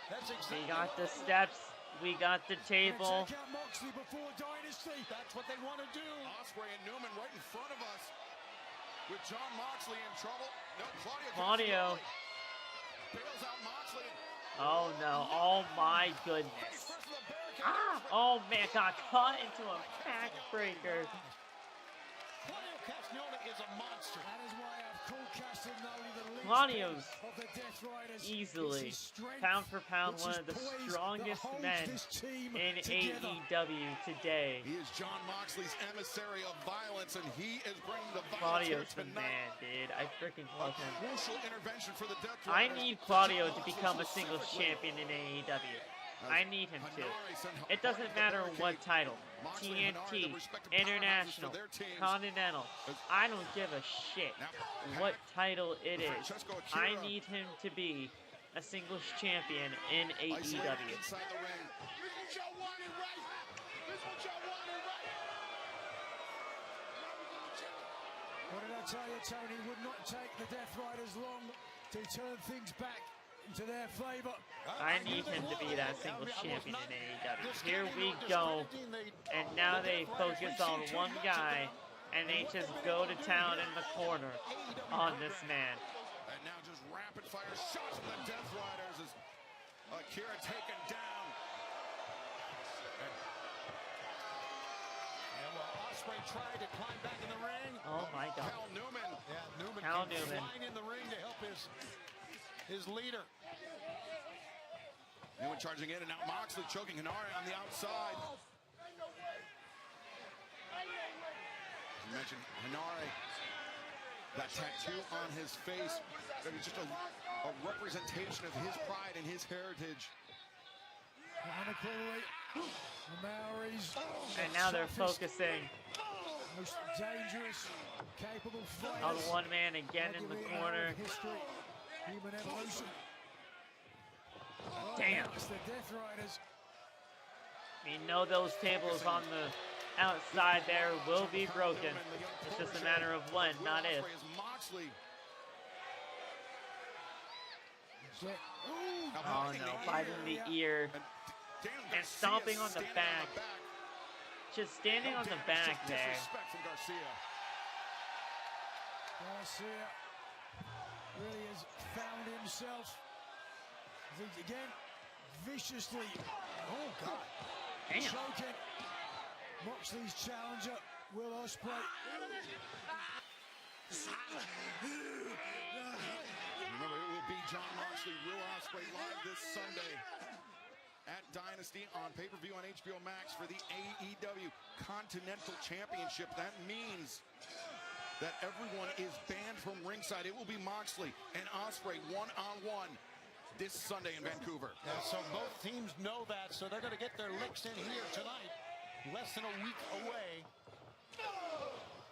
C: That's exactly.
A: We got the steps. We got the table.
D: Check out Moxley before Dynasty.
C: That's what they want to do.
B: Osprey and Newman right in front of us with John Moxley in trouble. No,
A: Claudio.
B: Bails out Moxley.
A: Oh no. Oh my goodness. Ah! Oh man, got caught into a backbreaker.
C: Claudio Castagnoli is a monster.
D: That is why I've called Castagnoli the least
A: Claudio's
D: of the Death Riders.
A: easily,
D: It's his strength
A: pound for pound,
D: which
A: one
D: is
A: of the
D: poised
A: strongest
D: that holds
A: men
D: this team
A: in
D: together.
A: AEW today.
B: He is John Moxley's emissary of violence, and he is bringing the violence
A: Claudio's
B: here
A: the
B: tonight.
A: man, dude. I freaking love him.
B: Crucial intervention for the Death
A: I
B: Riders.
A: need Claudio to
B: John
A: become a
B: Moxley
A: singles
B: specifically.
A: champion in AEW. I need him to.
B: Hanare sent
A: It doesn't
B: Hardy to the
A: matter what
B: barricade.
A: title.
B: Moxley and Hanare,
A: TNT,
B: the respective
A: International,
B: powerhouses for their teams.
A: Continental. I don't give a shit what title it is.
B: Francesco
A: I
B: Akira.
A: need him to be a singles champion in
B: Isolated
A: AEW.
B: inside the ring.
D: This is what y'all wanted, right? This is what y'all wanted, right? What did I tell you, Tony? Would not take the Death Riders long to turn things back into their favor.
A: I need him to be that singles champion in AEW. Here we go. And now they focus on one guy, and they just go to town in the corner on this man.
B: And now just rapid fire shots from the Death Riders as Akira taken down.
C: And while Ospreay tried to climb back in the ring.
A: Oh my God.
C: Cal Newman. Yeah, Newman flying in the ring to help his leader.
B: Newman charging in, and now Moxley choking Hanare on the outside. You mentioned Hanare, that tattoo on his face, that is just a representation of his pride and his heritage.
A: And now they're focusing
D: most dangerous, capable
A: on one man again in the corner.
D: Human evolution.
A: Damn.
D: It's the Death Riders.
A: We know those tables on the outside there will be broken. It's just a matter of when, not if. Oh no, biting the ear and stomping on the back. Just standing on the back there.
D: Garcia really has found himself. Again, viciously. Oh God.
A: Damn.
D: Choking Moxley's challenger, Will Ospreay.
B: Remember, it will be John Moxley, Will Ospreay live this Sunday at Dynasty on pay-per-view on HBO Max for the AEW Continental Championship. That means that everyone is banned from ringside. It will be Moxley and Ospreay one-on-one this Sunday in Vancouver.
C: Yeah, so both teams know that, so they're going to get their licks in here tonight. Less than a week away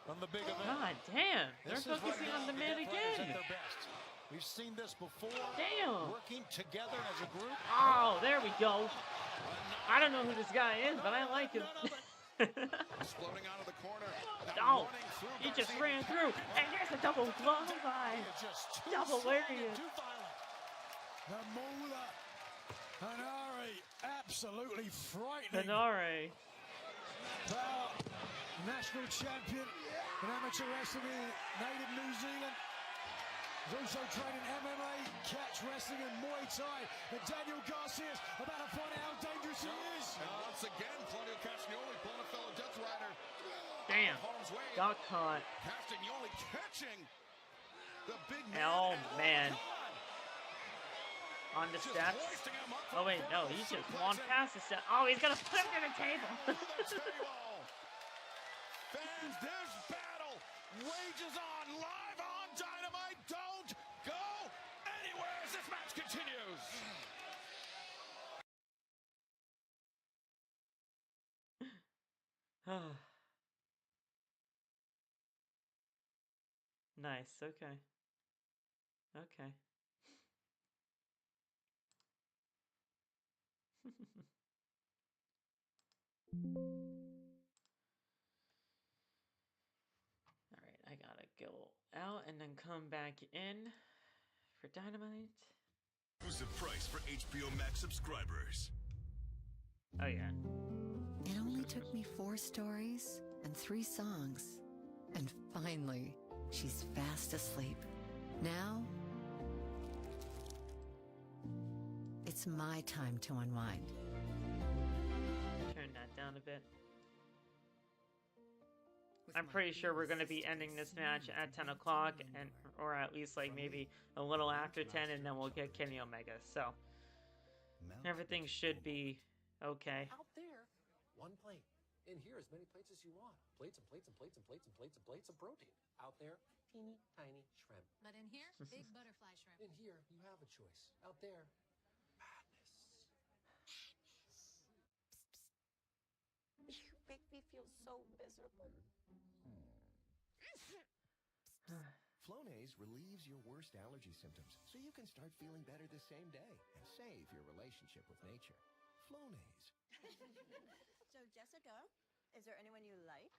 C: from the big event.
A: God damn, they're focusing on the man again.
C: At their best. We've seen this before.
A: Damn.
C: Working together as a group.
A: Oh, there we go. I don't know who this guy is, but I like him.
B: Exploding out of the corner.
A: Oh, he just ran through, and there's a double glove by. Double lariat.
D: The Moolah. Hanare, absolutely frightening.
A: Hanare.
D: Power, national champion in amateur wrestling in native New Zealand. He's also training MMA, catch wrestling, and Muay Thai. And Daniel Garcia's about to find out how dangerous he is.
B: And once again, Claudio Castagnoli pulling a fellow Death Rider.
A: Damn. Got caught.
B: Castagnoli catching the big man.
A: Oh, man. On the steps. Oh, wait, no. He just walked past the steps. Oh, he's going to put him to the table.
B: Fans, this battle rages on live on Dynamite. Don't go anywhere as this match continues.
A: Nice. Okay. Okay. Alright, I gotta go out and then come back in for Dynamite.
F: Exclusive price for HBO Max subscribers.
A: Oh yeah.
I: It only took me 4 stories and 3 songs. And finally, she's fast asleep. Now, it's my time to unwind.
A: Turn that down a bit. I'm pretty sure we're going to be ending this match at 10 o'clock, and or at least like maybe a little after 10, and then we'll get Kenny Omega. So everything should be okay.
K: Out there, 1 plate. In here, as many plates as you want. Plates and plates and plates and plates and plates and plates of protein. Out there, teeny tiny shrimp.
O: But in here, big butterfly shrimp.
K: In here, you have a choice. Out there,
O: You make me feel so miserable.
U: Flonase relieves your worst allergy symptoms so you can start feeling better the same day and save your relationship with nature. Flonase.
Q: So, Jessica, is there anyone you like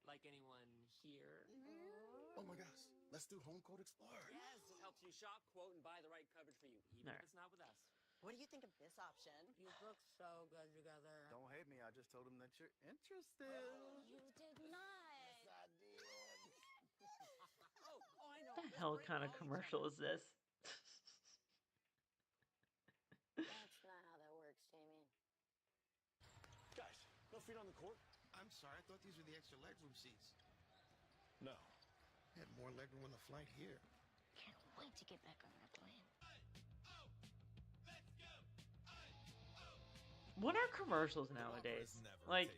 T: like anyone here?
R: Oh my gosh, let's do Home Court Explorer.
T: Yes, it helps you shop, quote, and buy the right coverage for you, even if it's not with us.
Q: What do you think of this option?
T: You look so good together.
R: Don't hate me, I just told him that you're interested.
O: You did not.
R: Yes, I did.
T: I know.
A: What the hell kind of commercial is this?
O: That's not how that works, Jamie.
R: Guys, no feet on the court?
C: I'm sorry, I thought these were the extra legroom seats.
R: No.
C: Had more legroom on the flight here.
O: Can't wait to get back on that plane.
A: What are commercials nowadays? Like,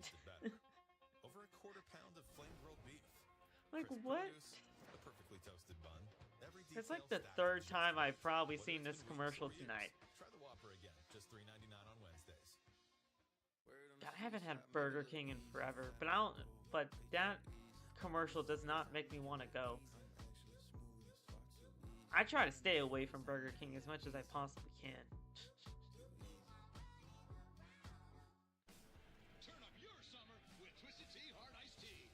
W: Over a quarter pound of flame grilled beef.
A: like
W: Crisp
A: what?
W: produce, a perfectly toasted bun. Every
A: It's like
W: detail
A: the
W: stacked
A: third
W: with
A: time I've probably
W: Whether
A: seen
W: it's
A: this
W: been
A: commercial
W: delicious for
A: tonight.
W: years, try the Whopper again, just $3.99 on Wednesdays.
A: God, I haven't had Burger King in forever, but I don't. But that commercial does not make me want to go. I try to stay away from Burger King as much as I possibly can.
C: Turn up your summer with Twisted Tea Hard Iced Tea.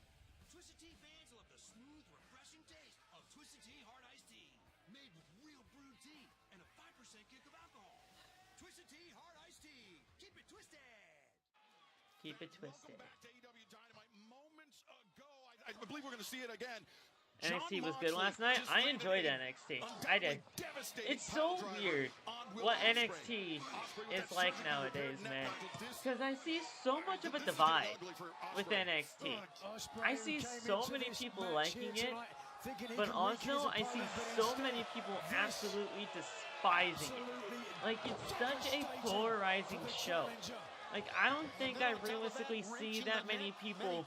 C: Twisted Tea fans love the smooth, refreshing taste of Twisted Tea Hard Iced Tea. Made with real brewed tea and a 5% kick of alcohol. Twisted Tea Hard Iced Tea. Keep it twisted.
A: Keep it twisted.
B: Welcome back to AEW Dynamite. Moments ago, I believe we're going to see it again.
A: NXT was good last night. I enjoyed NXT. I did. It's so weird what NXT is like nowadays, man. Because I see so much of a divide with NXT. I see so many people liking it, but also I see so many people absolutely despising it. Like, it's such a polarizing show. Like, I don't think I realistically see that many people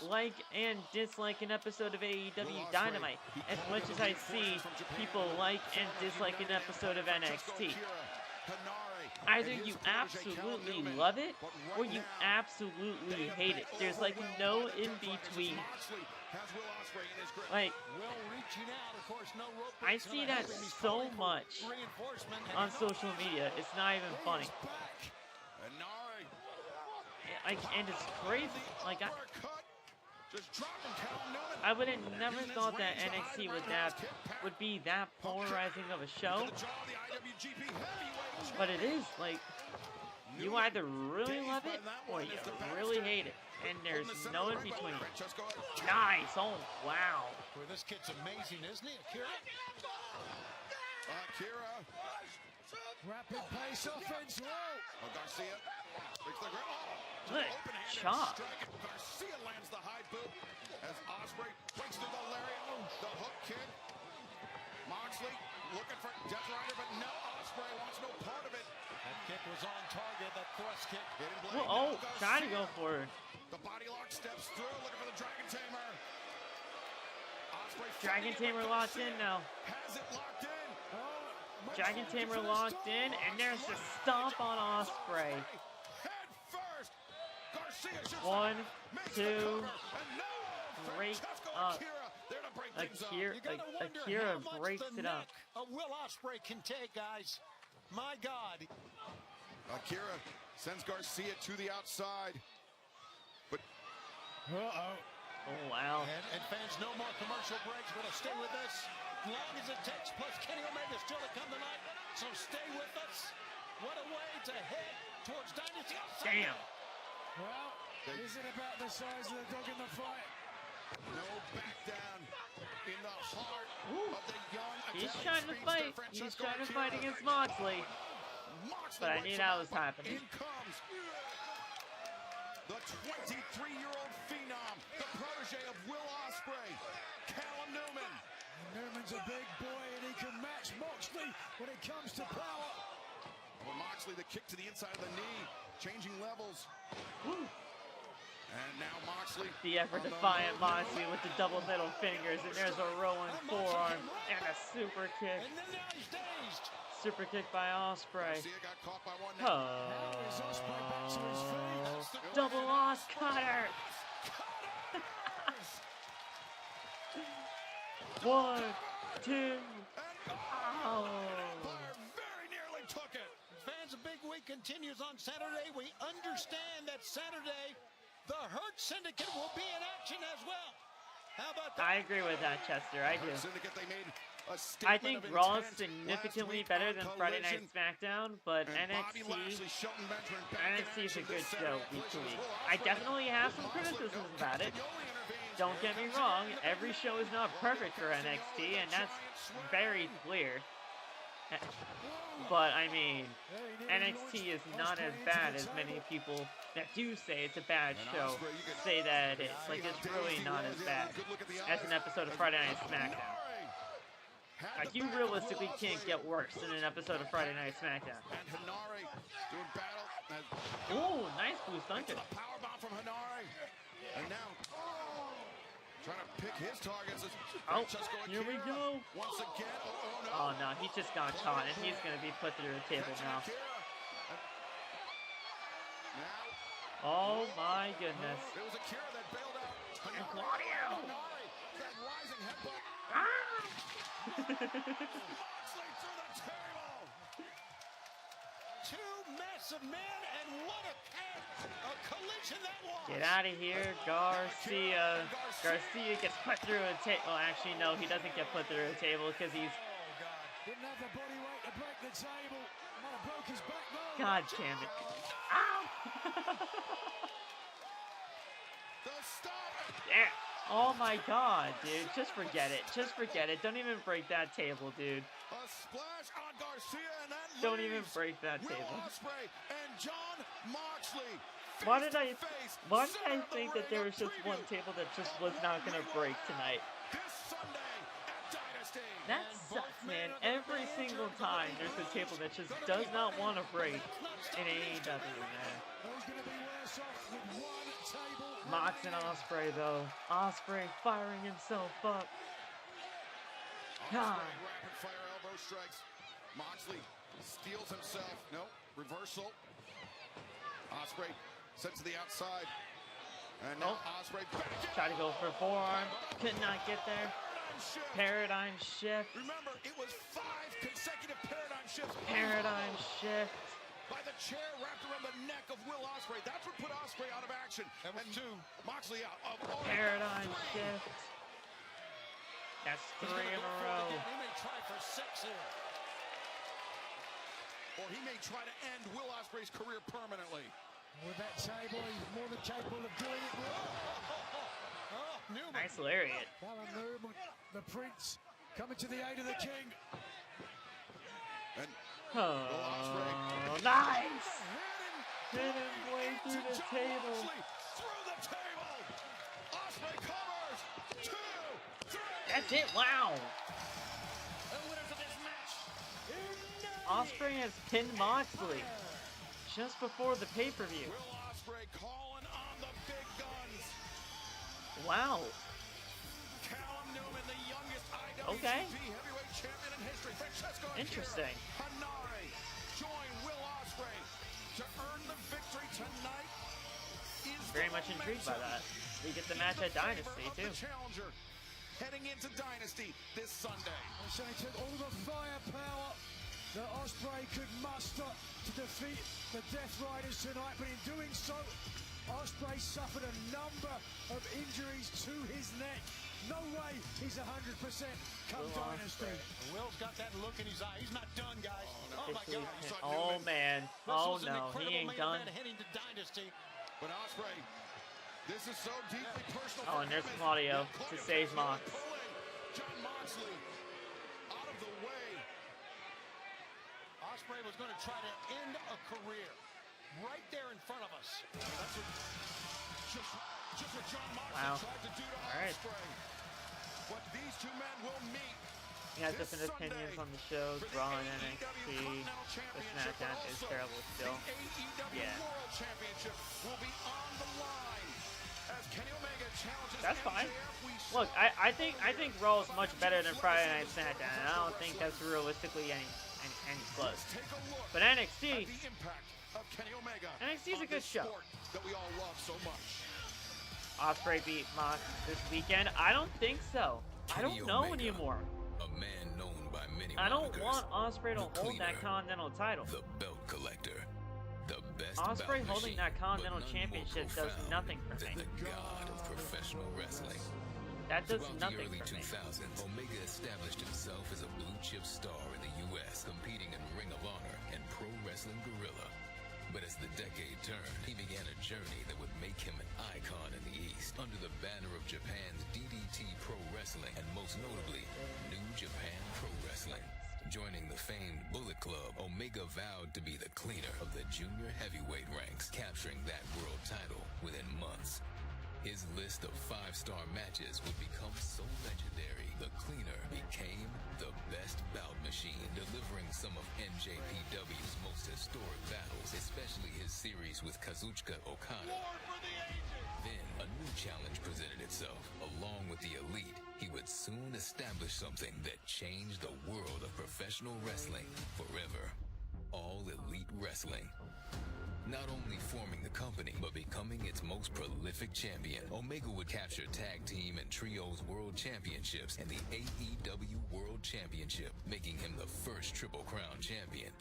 A: like and dislike an episode of AEW Dynamite as much as I see people like and dislike an episode of NXT. Either you absolutely love it or you absolutely hate it. There's like no in between. Like, I see that so much on social media. It's not even funny. Like, and it's crazy. Like, I would have never thought that NXT would be that polarizing of a show. But it is. Like, you either really love it or you really hate it. And there's no in between. Nice. Oh, wow.
C: Well, this kid's amazing, isn't he, Akira?
B: Akira.
D: Rapid pace offense low.
B: Garcia.
A: Good chop.
B: Garcia lands the high boot as Ospreay breaks through the lariat. The hook kick. Moxley looking for Death Rider, but no, Ospreay wants no part of it.
C: That kick was on target, that thrust kick.
A: Oh, trying to go for it.
B: The body lock steps through, looking for the Dragon Tamer. Ospreay
A: Dragon Tamer locked in now.
B: Has it locked in.
A: Dragon Tamer locked in, and there's the stomp on Ospreay.
B: Head first. Garcia
A: 1, 2, break up. Akira breaks it up.
C: Will Ospreay can take, guys. My God.
B: Akira sends Garcia to the outside. But
A: oh wow.
C: And fans, no more commercial breaks. We're gonna stay with us as long as it takes. Plus Kenny Omega still to come tonight. So stay with us. What a way to head towards Dynasty.
A: Damn.
D: Well, is it about the size of the dog in the fight?
B: No back down in the heart of the young
A: He's trying to fight. He's trying to fight against Moxley. But I knew that was happening.
B: In comes the 23-year-old phenom, the protege of Will Ospreay, Callum Newman.
D: Newman's a big boy and he can match Moxley when it comes to power.
B: Well, Moxley, the kick to the inside of the knee, changing levels.
A: Woo.
B: And now Moxley.
A: The ever-defiant Moxley with the double middle fingers, and there's a rolling forearm and a super kick.
C: And then now he's dazed.
A: Super kick by Ospreay.
B: Garcia got caught by one.
D: Now is Ospreay back to his feet.
A: Double Os cutter. 1, 2. Oh.
B: Very nearly took it.
C: Fans, a big week continues on Saturday. We understand that Saturday the Hurt Syndicate will be in action as well. How about that?
A: I agree with that, Chester. I do.
B: Syndicate, they made a
A: I think
B: statement of
A: Raw is
B: intent
A: significantly
B: last week
A: better
B: on
A: than Friday Night
B: Collision.
A: SmackDown, but
B: And Bobby
A: NXT
B: Lashley, Shelton Benjamin back in
A: is a
B: action
A: good
B: this
A: show
B: Saturday.
A: week to
B: Collision
A: week.
B: as well.
A: I definitely have some criticisms about it. Don't get me wrong, every show is not perfect for NXT, and that's very clear. But I mean, NXT is not as bad as many people that do say it's a bad show say that it is. Like, it's really not as bad as an episode of Friday Night SmackDown. Like, you realistically can't get worse than an episode of Friday Night SmackDown.
B: And Hanare doing battle.
A: Ooh, nice Blue Thunder.
B: Powerbomb from Hanare. And now trying to pick his targets.
A: Oh, here we go.
B: Once again.
A: Oh no, he just got caught and he's going to be put through the table now. Oh my goodness.
B: It was Akira that bailed out.
A: And Claudio.
B: That rising headbutt.
C: Moxley through the table. Two massive men, and what a collision that was.
A: Get out of here, Garcia. Garcia gets put through a table. Oh, actually, no, he doesn't get put through a table because he's...
D: Didn't have the body weight to break the table. Might have broke his back though.
A: God damn it. Ow! Yeah. Oh my god, dude. Just forget it. Just forget it. Don't even break that table, dude.
B: A splash on Garcia, and that
A: Don't even break that
B: Will
A: table.
B: Ospreay and Jon Moxley.
A: Why did I think that there was just one table that just was not gonna break tonight? That sucks, man. Every single time there's a table that just does not want to break in AEW, man. Mox and Ospreay, though. Ospreay firing himself up. God.
B: Rapid fire elbow strikes. Moxley steals himself. No, reversal. Ospreay sent to the outside. And now Ospreay back in.
A: Try to go for a forearm. Could not get there. Paradigm shift.
B: Remember, it was 5 consecutive paradigm shifts.
A: Paradigm shift.
B: By the chair wrapped around the neck of Will Ospreay. That's what put Ospreay out of action.
C: That was 2.
B: Moxley out.
A: Paradigm shift. That's 3 in a row.
C: He may try for 6 here.
B: Or he may try to end Will Ospreay's career permanently.
D: With that table, he's more than capable of doing it.
A: Nice lariat.
D: Newman, the prince, coming to the aid of the king.
B: And
A: oh, nice! Hidden way through the table.
B: Through the table. Ospreay covers. 2, 3.
A: That's it. Wow.
B: The winners of this match.
A: Ospreay has pinned Moxley just before the pay-per-view.
B: Will Ospreay calling on the big guns.
A: Wow.
B: Callum Newman, the youngest IWGP heavyweight champion in history. Francesco
A: Interesting.
B: Hanare join Will Ospreay to earn the victory tonight.
A: Very much intrigued by that. We get the match at Dynasty too.
B: Challenger heading into Dynasty this Sunday.
D: So he took all the firepower that Ospreay could muster to defeat the Death Riders tonight, but in doing so, Ospreay suffered a number of injuries to his neck. No way he's 100% come Dynasty.
C: Will's got that look in his eye. He's not done, guys. Oh, my God.
A: Oh, man. Oh, no. He ain't done.
C: Heading to Dynasty.
B: But Ospreay, this is so deeply personal.
A: Oh, and there's Claudio to save Mox.
B: Jon Moxley out of the way.
C: Ospreay was going to try to end a career right there in front of us.
B: That's what, just what Jon Moxley tried to do to Ospreay. But these two men will meet.
A: He has different opinions on the shows, Raw and NXT. The SmackDown is terrible still. Yeah.
B: World Championship will be on the line as Kenny Omega challenges.
A: That's fine. Look, I think Raw is much better than Friday Night SmackDown, and I don't think that's realistically any close. But NXT is a good show.
B: That we all love so much.
A: Ospreay beat Mox this weekend? I don't think so. I don't know anymore.
F: A man known by many
A: I don't
F: monikers,
A: want Ospreay to hold
F: cleaner,
A: that Continental title.
F: The belt collector. The best
A: Ospreay
J: bout
A: holding
J: machine,
A: that Continental
J: but none
A: Championship
J: more
A: does
J: profound
A: nothing for
J: than
A: me.
J: the god of professional wrestling.
A: That does
J: Throughout
A: nothing
J: the early
A: for me.
J: 2000s, Omega established himself as a blue-chip star in the U.S., competing in Ring of Honor and Pro Wrestling Guerrilla. But as the decade turned, he began a journey that would make him an icon in the East, under the banner of Japan's DDT Pro Wrestling and most notably, New Japan Pro Wrestling. Joining the famed Bullet Club, Omega vowed to be the cleaner of the junior heavyweight ranks, capturing that world title within months. His list of 5-star matches would become so legendary, the cleaner became the best bout machine, delivering some of NJPW's most historic battles, especially his series with Kazuchika Okada. Then, a new challenge presented itself. Along with the Elite, he would soon establish something that changed the world of professional wrestling forever. All Elite Wrestling. Not only forming the company, but becoming its most prolific champion, Omega would capture Tag Team and Trios World Championships and the AEW World Championship, making him the first Triple Crown champion.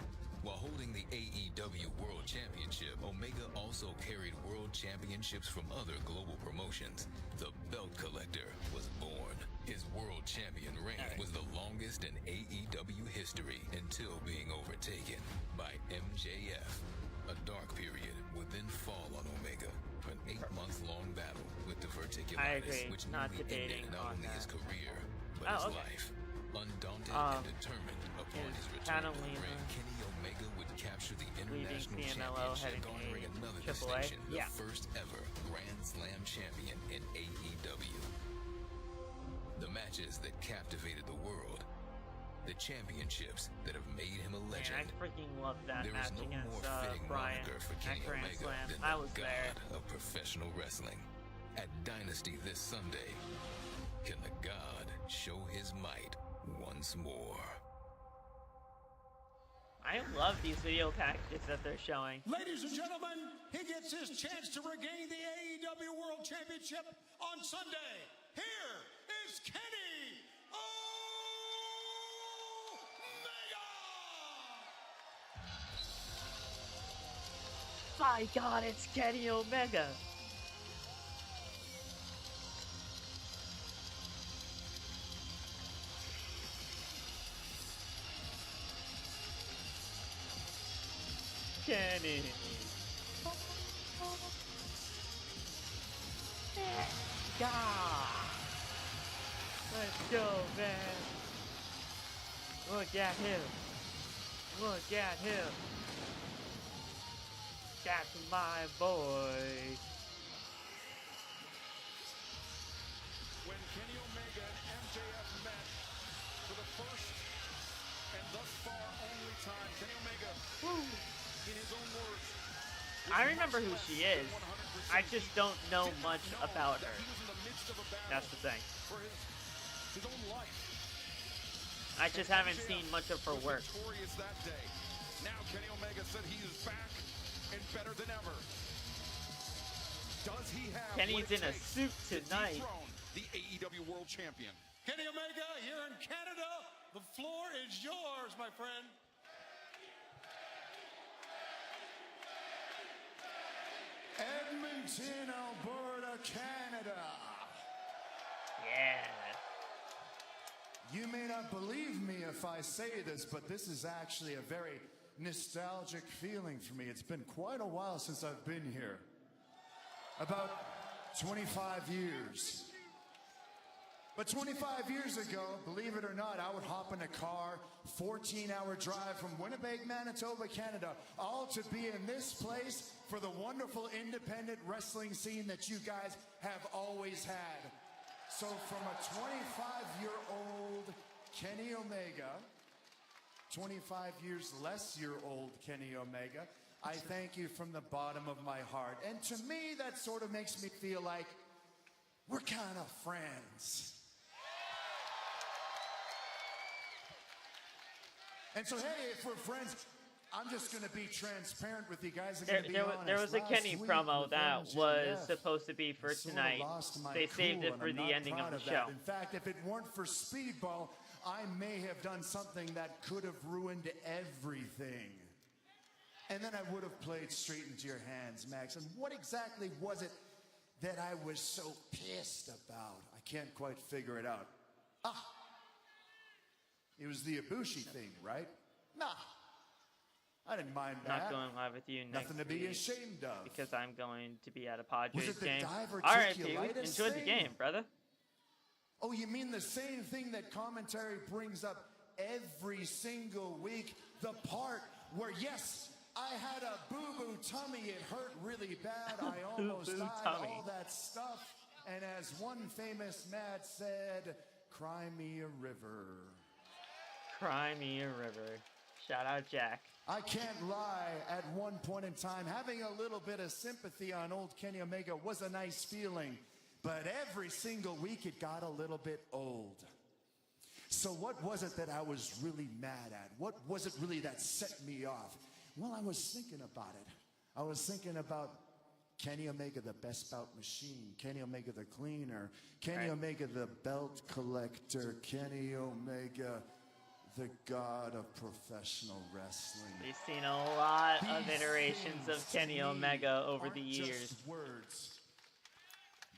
J: While holding the AEW World Championship, Omega also carried World Championships from other global promotions. The Belt Collector was born. His World Champion reign was the longest in AEW history until being overtaken by MJF. A dark period would then fall on Omega for an 8-month-long battle with diverticulitis, which nearly ended not only his career, but his life. Undaunted and determined upon his return to the ring, Kenny Omega would capture the International Championship, garnering another distinction, the first ever Grand Slam champion in AEW. The matches that captivated the world, the championships that have made him a legend.
A: Man, I freaking love that
J: there
A: match
J: is no
A: against
J: more fitting
A: Brian
J: moniker for Kenny
A: at Grand
J: Omega
A: Slam.
J: than
A: I
J: the
A: was
J: god
A: there.
J: of professional wrestling. At Dynasty this Sunday, can the god show his might once more?
A: I love these video packages that they're showing.
C: Ladies and gentlemen, he gets his chance to regain the AEW World Championship on Sunday. Here is Kenny Omega!
A: My God, it's Kenny Omega. Kenny. God. Let's go, man. Look at him. Look at him. That's my boy.
B: When Kenny Omega and MJF met for the first and thus far only time, Kenny Omega, in his own words,
A: I remember who she is. I just don't know much about her. That's the thing.
B: for his own life.
A: I just haven't seen much of her work.
B: Victorious that day. Now Kenny Omega said he is back and better than ever. Does he have
A: Kenny's
B: what it
A: in a
B: takes
A: suit
B: to
A: tonight.
B: dethrone the AEW World Champion?
C: Kenny Omega here in Canada. The floor is yours, my friend.
D: Edmonton, Alberta, Canada.
A: Yeah.
D: You may not believe me if I say this, but this is actually a very nostalgic feeling for me. It's been quite a while since I've been here. About 25 years. But 25 years ago, believe it or not, I would hop in a car, 14-hour drive from Winnipeg, Manitoba, Canada, all to be in this place for the wonderful independent wrestling scene that you guys have always had. So from a 25-year-old Kenny Omega, 25 years less year old Kenny Omega, I thank you from the bottom of my heart. And to me, that sort of makes me feel like we're kind of friends. And so, hey, if we're friends, I'm just going to be transparent with you guys.
A: There was a Kenny promo that was supposed to be for tonight. They saved it for the ending of the show.
D: In fact, if it weren't for Speedball, I may have done something that could have ruined everything.
H: And then I would have played straight into your hands, Max. And what exactly was it that I was so pissed about? I can't quite figure it out. It was the Ibushi thing, right? Nah. I didn't mind that.
A: Not going live with you next
H: Nothing to be
A: week
H: ashamed of.
A: because I'm going to be at a Padres
H: Was it the
A: game.
H: diverticulitis
A: All right, dude. Enjoy the
H: thing?
A: game, brother.
H: Oh, you mean the same thing that commentary brings up every single week? The part where, yes, I had a boo-boo tummy. It hurt really bad. I almost died.
A: Tummy.
H: All that stuff. And as one famous Matt said, cry me a river.
A: Cry me a river. Shout out, Jack.
H: I can't lie, at one point in time, having a little bit of sympathy on old Kenny Omega was a nice feeling. But every single week it got a little bit old. So what was it that I was really mad at? What was it really that set me off? Well, I was thinking about it. I was thinking about Kenny Omega, the best bout machine. Kenny Omega, the cleaner. Kenny Omega, the belt collector. Kenny Omega, the god of professional wrestling.
A: We've seen a lot of iterations of Kenny Omega over the years.
H: Just words.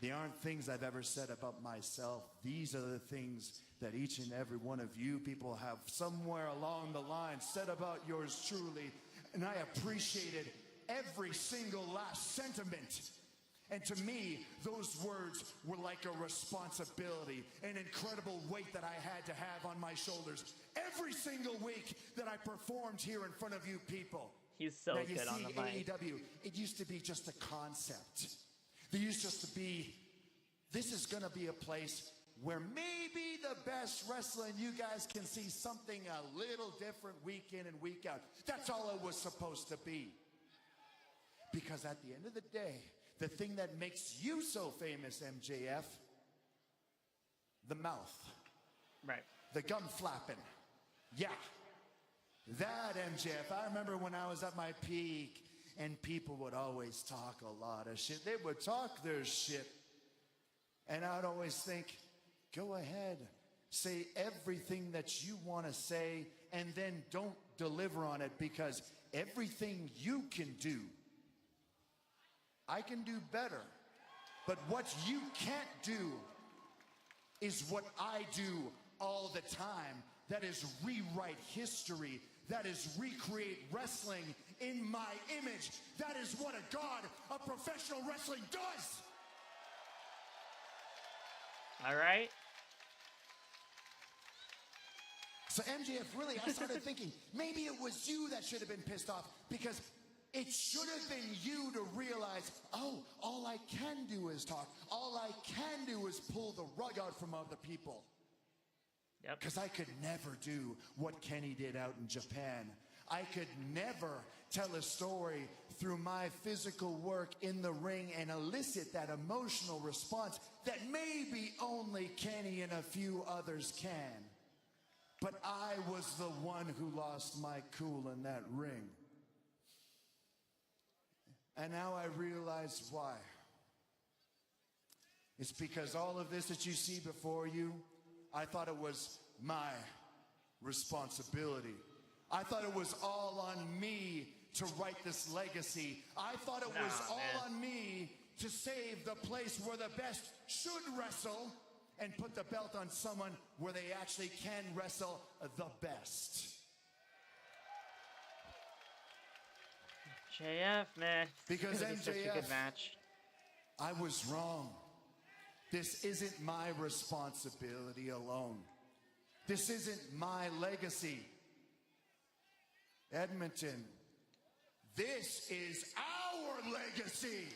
H: They aren't things I've ever said about myself. These are the things that each and every one of you people have somewhere along the line said about yours truly. And I appreciated every single last sentiment. And to me, those words were like a responsibility, an incredible weight that I had to have on my shoulders every single week that I performed here in front of you people.
A: He's so
H: now, you
A: good
H: see,
A: on the mic.
H: AEW, it used to be just a concept. There used just to be, this is going to be a place where maybe the best wrestling you guys can see something a little different week in and week out. That's all it was supposed to be. Because at the end of the day, the thing that makes you so famous, MJF, the mouth.
A: Right.
H: The gum flapping. Yeah. That MJF. I remember when I was at my peak and people would always talk a lot of shit. They would talk their shit. And I'd always think, go ahead, say everything that you want to say and then don't deliver on it, because everything you can do, I can do better. But what you can't do is what I do all the time. That is rewrite history. That is recreate wrestling in my image. That is what a god of professional wrestling does.
A: All right.
H: So MJF, really, I started thinking, maybe it was you that should have been pissed off, because it should have been you to realize, oh, all I can do is talk. All I can do is pull the rug out from other people.
A: Yep.
H: Because I could never do what Kenny did out in Japan. I could never tell a story through my physical work in the ring and elicit that emotional response that maybe only Kenny and a few others can. But I was the one who lost my cool in that ring. And now I realize why. It's because all of this that you see before you, I thought it was my responsibility. I thought it was all on me to write this legacy. I thought it was all on me to save the place where the best should wrestle and put the belt on someone where they actually can wrestle the best.
A: JF, man.
H: Because
A: MJF, such a good match.
H: I was wrong. This isn't my responsibility alone. This isn't my legacy. Edmonton, this is our legacy.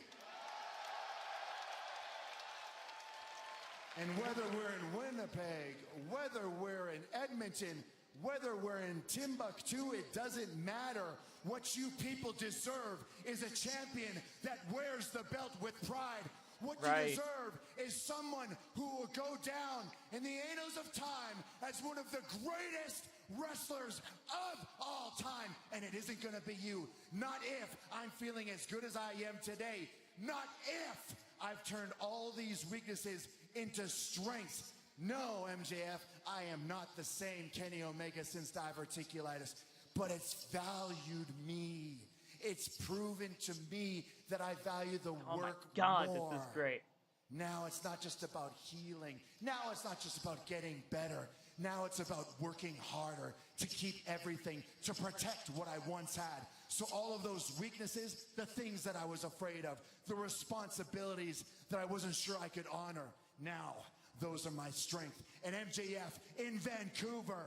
H: And whether we're in Winnipeg, whether we're in Edmonton, whether we're in Timbuktu, it doesn't matter. What you people deserve is a champion that wears the belt with pride. What you deserve is someone who will go down in the annals of time as one of the greatest wrestlers of all time. And it isn't going to be you. Not if I'm feeling as good as I am today. Not if I've turned all these weaknesses into strengths. No, MJF, I am not the same Kenny Omega since diverticulitis. But it's valued me. It's proven to me that I value the
A: Oh my
H: work
A: God,
H: more.
A: this is great.
H: Now it's not just about healing. Now it's not just about getting better. Now it's about working harder to keep everything, to protect what I once had. So all of those weaknesses, the things that I was afraid of, the responsibilities that I wasn't sure I could honor, now those are my strength. And MJF in Vancouver,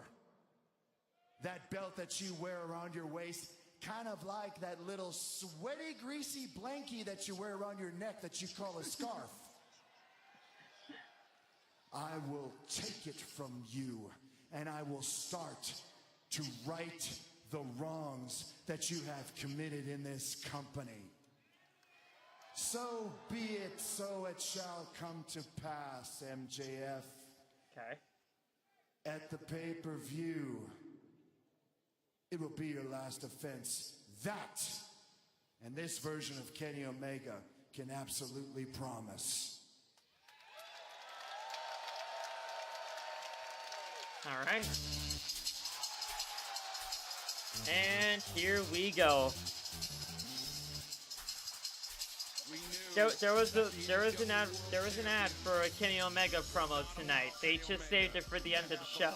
H: that belt that you wear around your waist, kind of like that little sweaty, greasy blankie that you wear around your neck that you call a scarf. I will take it from you, and I will start to right the wrongs that you have committed in this company. So be it, so it shall come to pass, MJF.
A: Okay.
H: At the pay-per-view, it will be your last offense. That, and this version of Kenny Omega can absolutely promise.
A: All right. And here we go. There was an ad for a Kenny Omega promo tonight. They just saved it for the end of the show.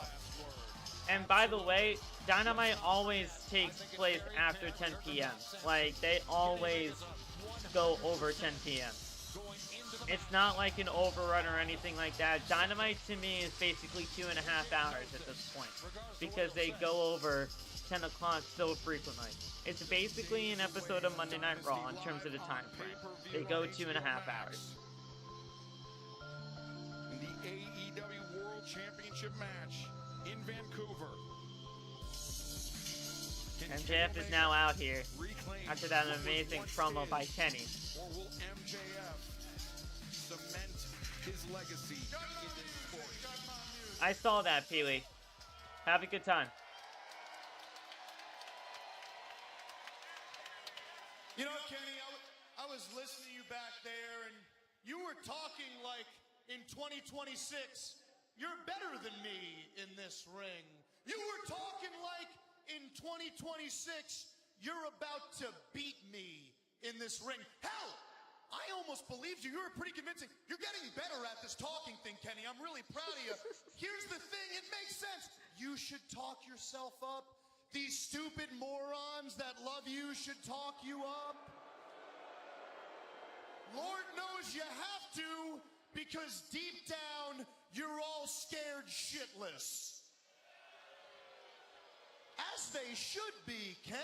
A: And by the way, Dynamite always takes place after 10 p.m. Like, they always go over 10 p.m. It's not like an overrun or anything like that. Dynamite to me is basically 2.5 hours at this point, because they go over 10 o'clock so frequently. It's basically an episode of Monday Night Raw in terms of the time frame. They go 2.5 hours.
B: In the AEW World Championship match in Vancouver.
A: MJF is now out here after that amazing promo by Kenny.
B: Or will MJF cement his legacy in this sport?
A: I saw that, Pee-wee. Have a good time.
D: You know, Kenny, I was listening to you back there, and you were talking like in 2026, you're better than me in this ring. You were talking like in 2026, you're about to beat me in this ring. Hell, I almost believed you. You were pretty convincing. You're getting better at this talking thing, Kenny. I'm really proud of you. Here's the thing. It makes sense. You should talk yourself up. These stupid morons that love you should talk you up. Lord knows you have to, because deep down, you're all scared shitless. As they should be, Ken.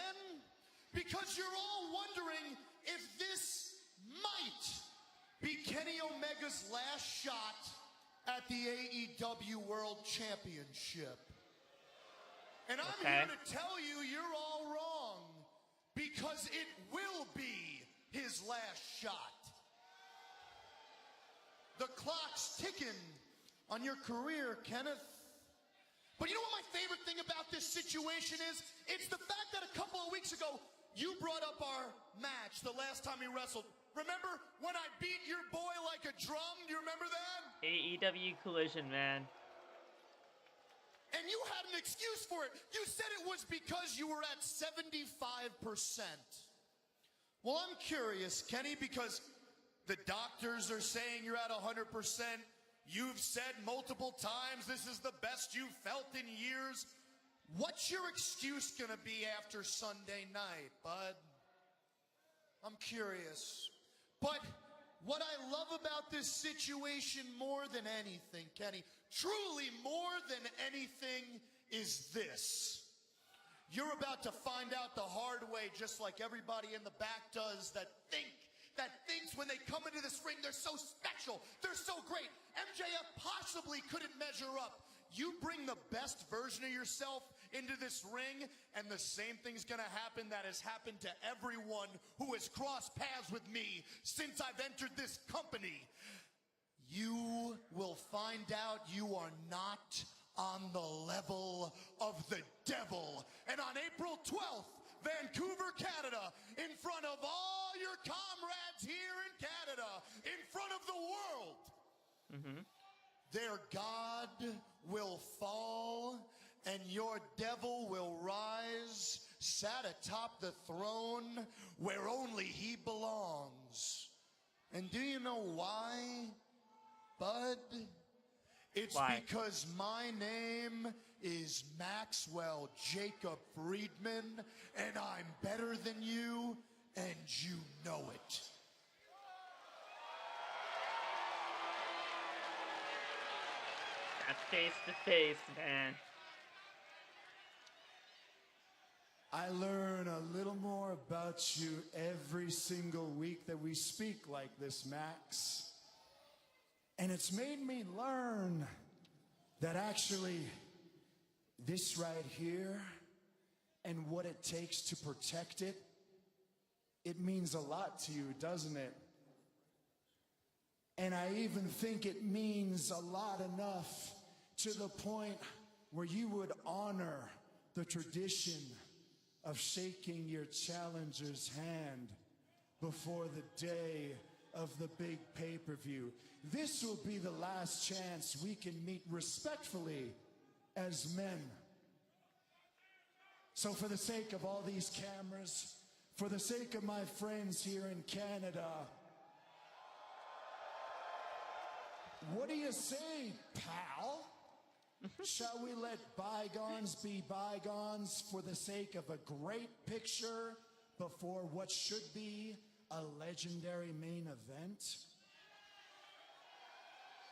D: Because you're all wondering if this might be Kenny Omega's last shot at the AEW World Championship. And I'm here to tell you, you're all wrong, because it will be his last shot. The clock's ticking on your career, Kenneth. But you know what my favorite thing about this situation is? It's the fact that a couple of weeks ago, you brought up our match the last time we wrestled. Remember when I beat your boy like a drum? Do you remember that?
A: AEW Collision, man.
D: And you had an excuse for it. You said it was because you were at 75%. Well, I'm curious, Kenny, because the doctors are saying you're at 100%. You've said multiple times this is the best you've felt in years. What's your excuse going to be after Sunday night, bud? I'm curious. But what I love about this situation more than anything, Kenny, truly more than anything, is this. You're about to find out the hard way, just like everybody in the back does, that thinks when they come into this ring, they're so special, they're so great. MJF possibly couldn't measure up. You bring the best version of yourself into this ring, and the same thing's gonna happen that has happened to everyone who has crossed paths with me since I've entered this company. You will find out you are not on the level of the devil. And on April 12th, Vancouver, Canada, in front of all your comrades here in Canada, in front of the world, their God will fall and your devil will rise
H: sat atop the throne where only he belongs. And do you know why, bud? It's because my name is Maxwell Jacob Friedman, and I'm better than you, and you know it.
A: That's face to face, man.
H: I learn a little more about you every single week that we speak like this, Max. And it's made me learn that actually this right here and what it takes to protect it, it means a lot to you, doesn't it? And I even think it means a lot enough to the point where you would honor the tradition of shaking your challenger's hand before the day of the big pay-per-view. This will be the last chance we can meet respectfully as men. So for the sake of all these cameras, for the sake of my friends here in Canada, what do you say, pal? Shall we let bygones be bygones for the sake of a great picture before what should be a legendary main event?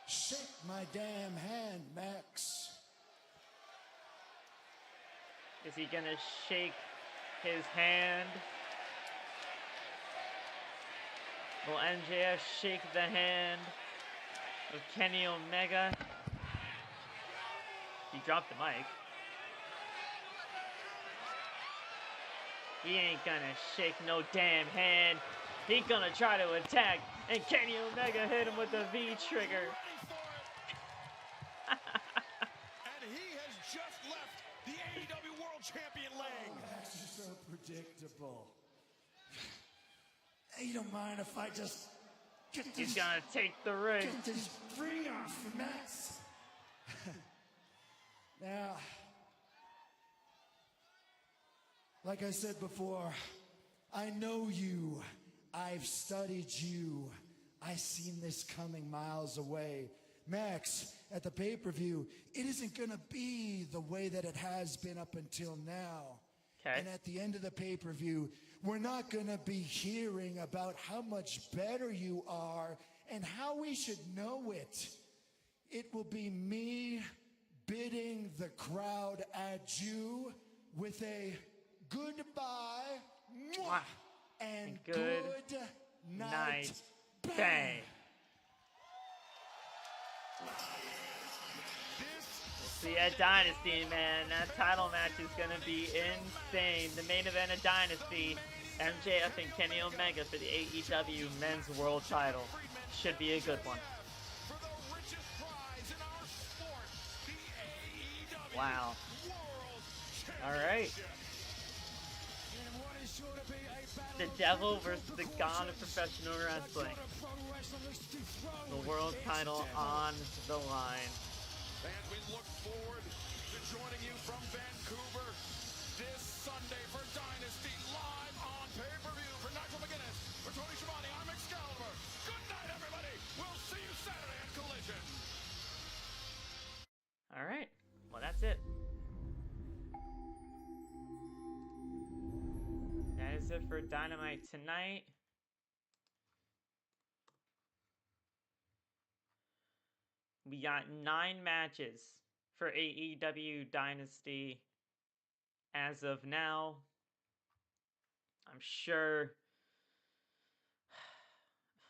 H: Shake my damn hand, Max.
A: Is he gonna shake his hand? Will MJF shake the hand of Kenny Omega? He dropped the mic. He ain't gonna shake no damn hand. He gonna try to attack, and Kenny Omega hit him with the V-trigger.
B: And he has just left the AEW World Champion leg.
H: Oh, Max, you're so predictable. Hey, you don't mind if I just get this...
A: He's gonna take the ring.
H: Get this ring off, Max. Now, like I said before, I know you. I've studied you. I've seen this coming miles away. Max, at the pay-per-view, it isn't going to be the way that it has been up until now.
A: Okay.
H: And at the end of the pay-per-view, we're not going to be hearing about how much better you are and how we should know it. It will be me bidding the crowd adieu with a goodbye mwah, and good night bang.
A: See, at Dynasty, man, that title match is going to be insane. The main event of Dynasty, MJF and Kenny Omega for the AEW Men's World title. Should be a good one. Wow. All right. The Devil versus the God of Professional Wrestling. The world title on the line.
B: Fans, we look forward to joining you from Vancouver this Sunday for Dynasty live on pay-per-view. For Nigel McGuinness, for Tony Schiavone, I'm Excalibur. Good night, everybody. We'll see you Saturday at Collision.
A: All right. Well, that's it. That is it for Dynamite tonight. We got 9 matches for AEW Dynasty as of now. I'm sure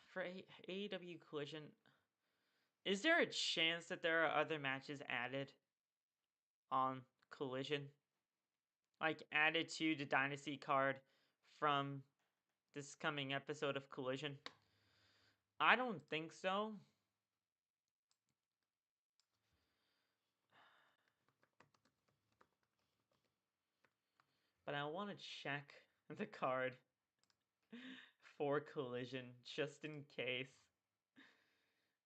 A: for AEW Collision, is there a chance that there are other matches added on Collision? Like added to the Dynasty card from this coming episode of Collision? I don't think so. But I want to check the card for Collision just in case.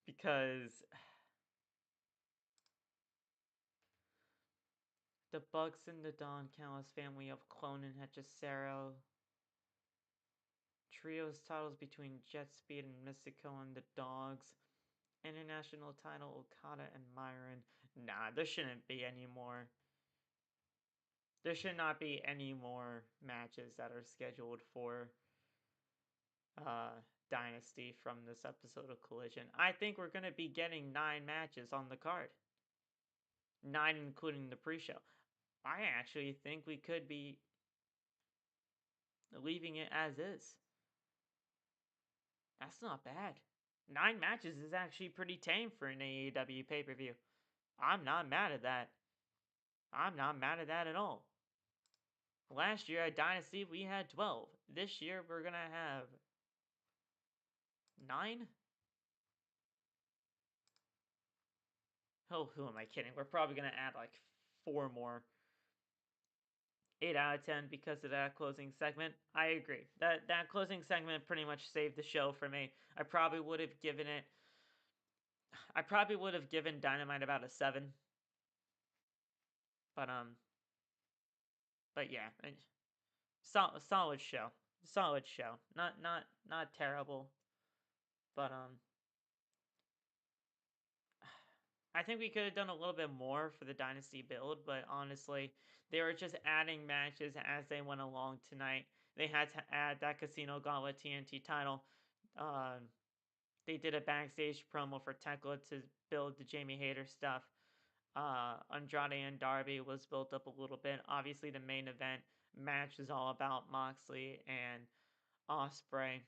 A: Because The Bucks and the Don Callis family of Clone and Hechicero. Trios titles between Jet Speed and Mystico and the Dogs. International title Okada and Myron. Nah, there shouldn't be any more. There should not be any more matches that are scheduled for Dynasty from this episode of Collision. I think we're going to be getting 9 matches on the card. 9 including the pre-show. I actually think we could be leaving it as is. That's not bad. 9 matches is actually pretty tame for an AEW pay-per-view. I'm not mad at that. I'm not mad at that at all. Last year at Dynasty, we had 12. This year, we're going to have 9? Oh, who am I kidding? We're probably going to add like 4 more. 8 out of 10 because of that closing segment. I agree. That closing segment pretty much saved the show for me. I probably would have given Dynamite about a 7. But yeah, solid show. Solid show. Not terrible. But I think we could have done a little bit more for the Dynasty build, but honestly, they were just adding matches as they went along tonight. They had to add that Casino Gauntlet TNT title. They did a backstage promo for Tekla to build the Jamie Hayter stuff. Andrade and Darby was built up a little bit. Obviously, the main event match is all about Moxley and Ospreay.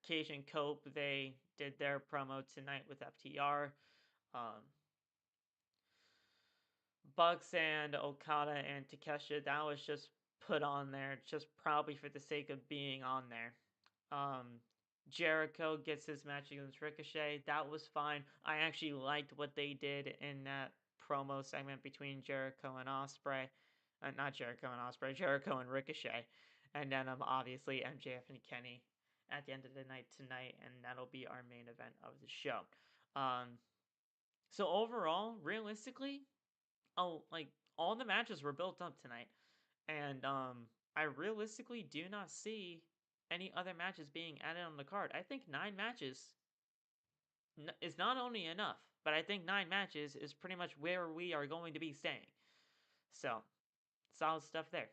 A: Cage and Cope, they did their promo tonight with FTR. Bucks and Okada and Takeshita, that was just put on there, just probably for the sake of being on there. Jericho gets his match against Ricochet. That was fine. I actually liked what they did in that promo segment between Jericho and Ospreay. Not Jericho and Ospreay, Jericho and Ricochet. And then obviously MJF and Kenny at the end of the night tonight, and that'll be our main event of the show. So overall, realistically, all the matches were built up tonight, and I realistically do not see any other matches being added on the card. I think 9 matches is not only enough, but I think 9 matches is pretty much where we are going to be staying. So, solid stuff there.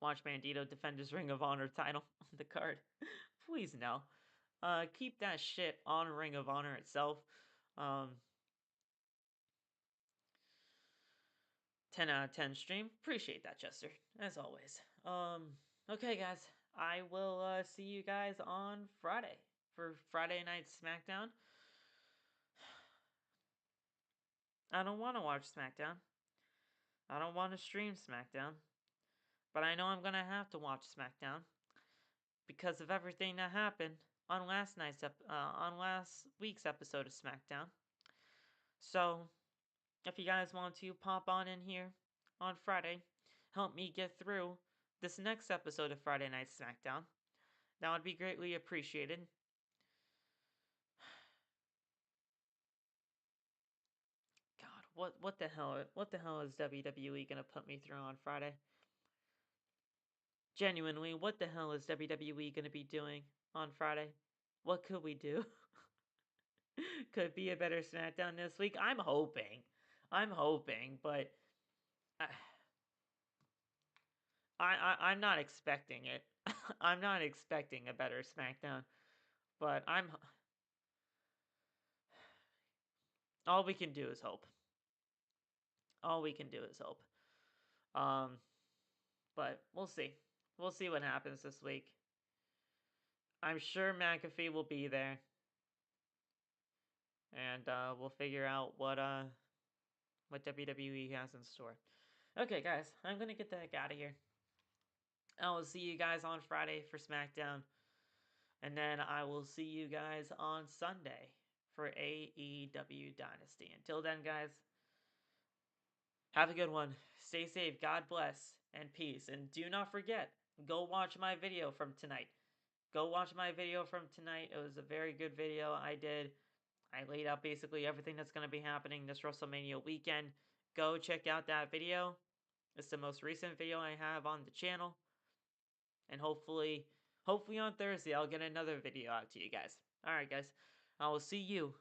A: Watch Bandido defend his Ring of Honor title on the card. Please no. Keep that shit on Ring of Honor itself. 10 out of 10 stream. Appreciate that, Chester, as always. Okay, guys. I will see you guys on Friday for Friday Night SmackDown. I don't want to watch SmackDown. I don't want to stream SmackDown. But I know I'm going to have to watch SmackDown because of everything that happened on last week's episode of SmackDown. So, if you guys want to pop on in here on Friday, help me get through this next episode of Friday Night SmackDown, that would be greatly appreciated. God, what the hell is WWE gonna put me through on Friday? Genuinely, what the hell is WWE gonna be doing on Friday? What could we do? Could be a better SmackDown this week. I'm hoping, but I'm not expecting it. I'm not expecting a better SmackDown, but all we can do is hope. All we can do is hope. But we'll see. We'll see what happens this week. I'm sure McAfee will be there. And we'll figure out what WWE has in store. Okay, guys, I'm going to get the heck out of here. I will see you guys on Friday for SmackDown. And then I will see you guys on Sunday for AEW Dynasty. Until then, guys, have a good one. Stay safe. God bless. And peace. And do not forget, go watch my video from tonight. Go watch my video from tonight. It was a very good video I did. I laid out basically everything that's going to be happening this WrestleMania weekend. go check out that video. It's the most recent video I have on the channel. And hopefully on Thursday, I'll get another video out to you guys. Alright, guys. I will see you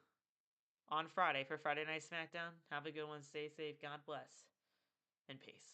A: on Friday for Friday Night SmackDown. Have a good one. Stay safe. God bless. And peace.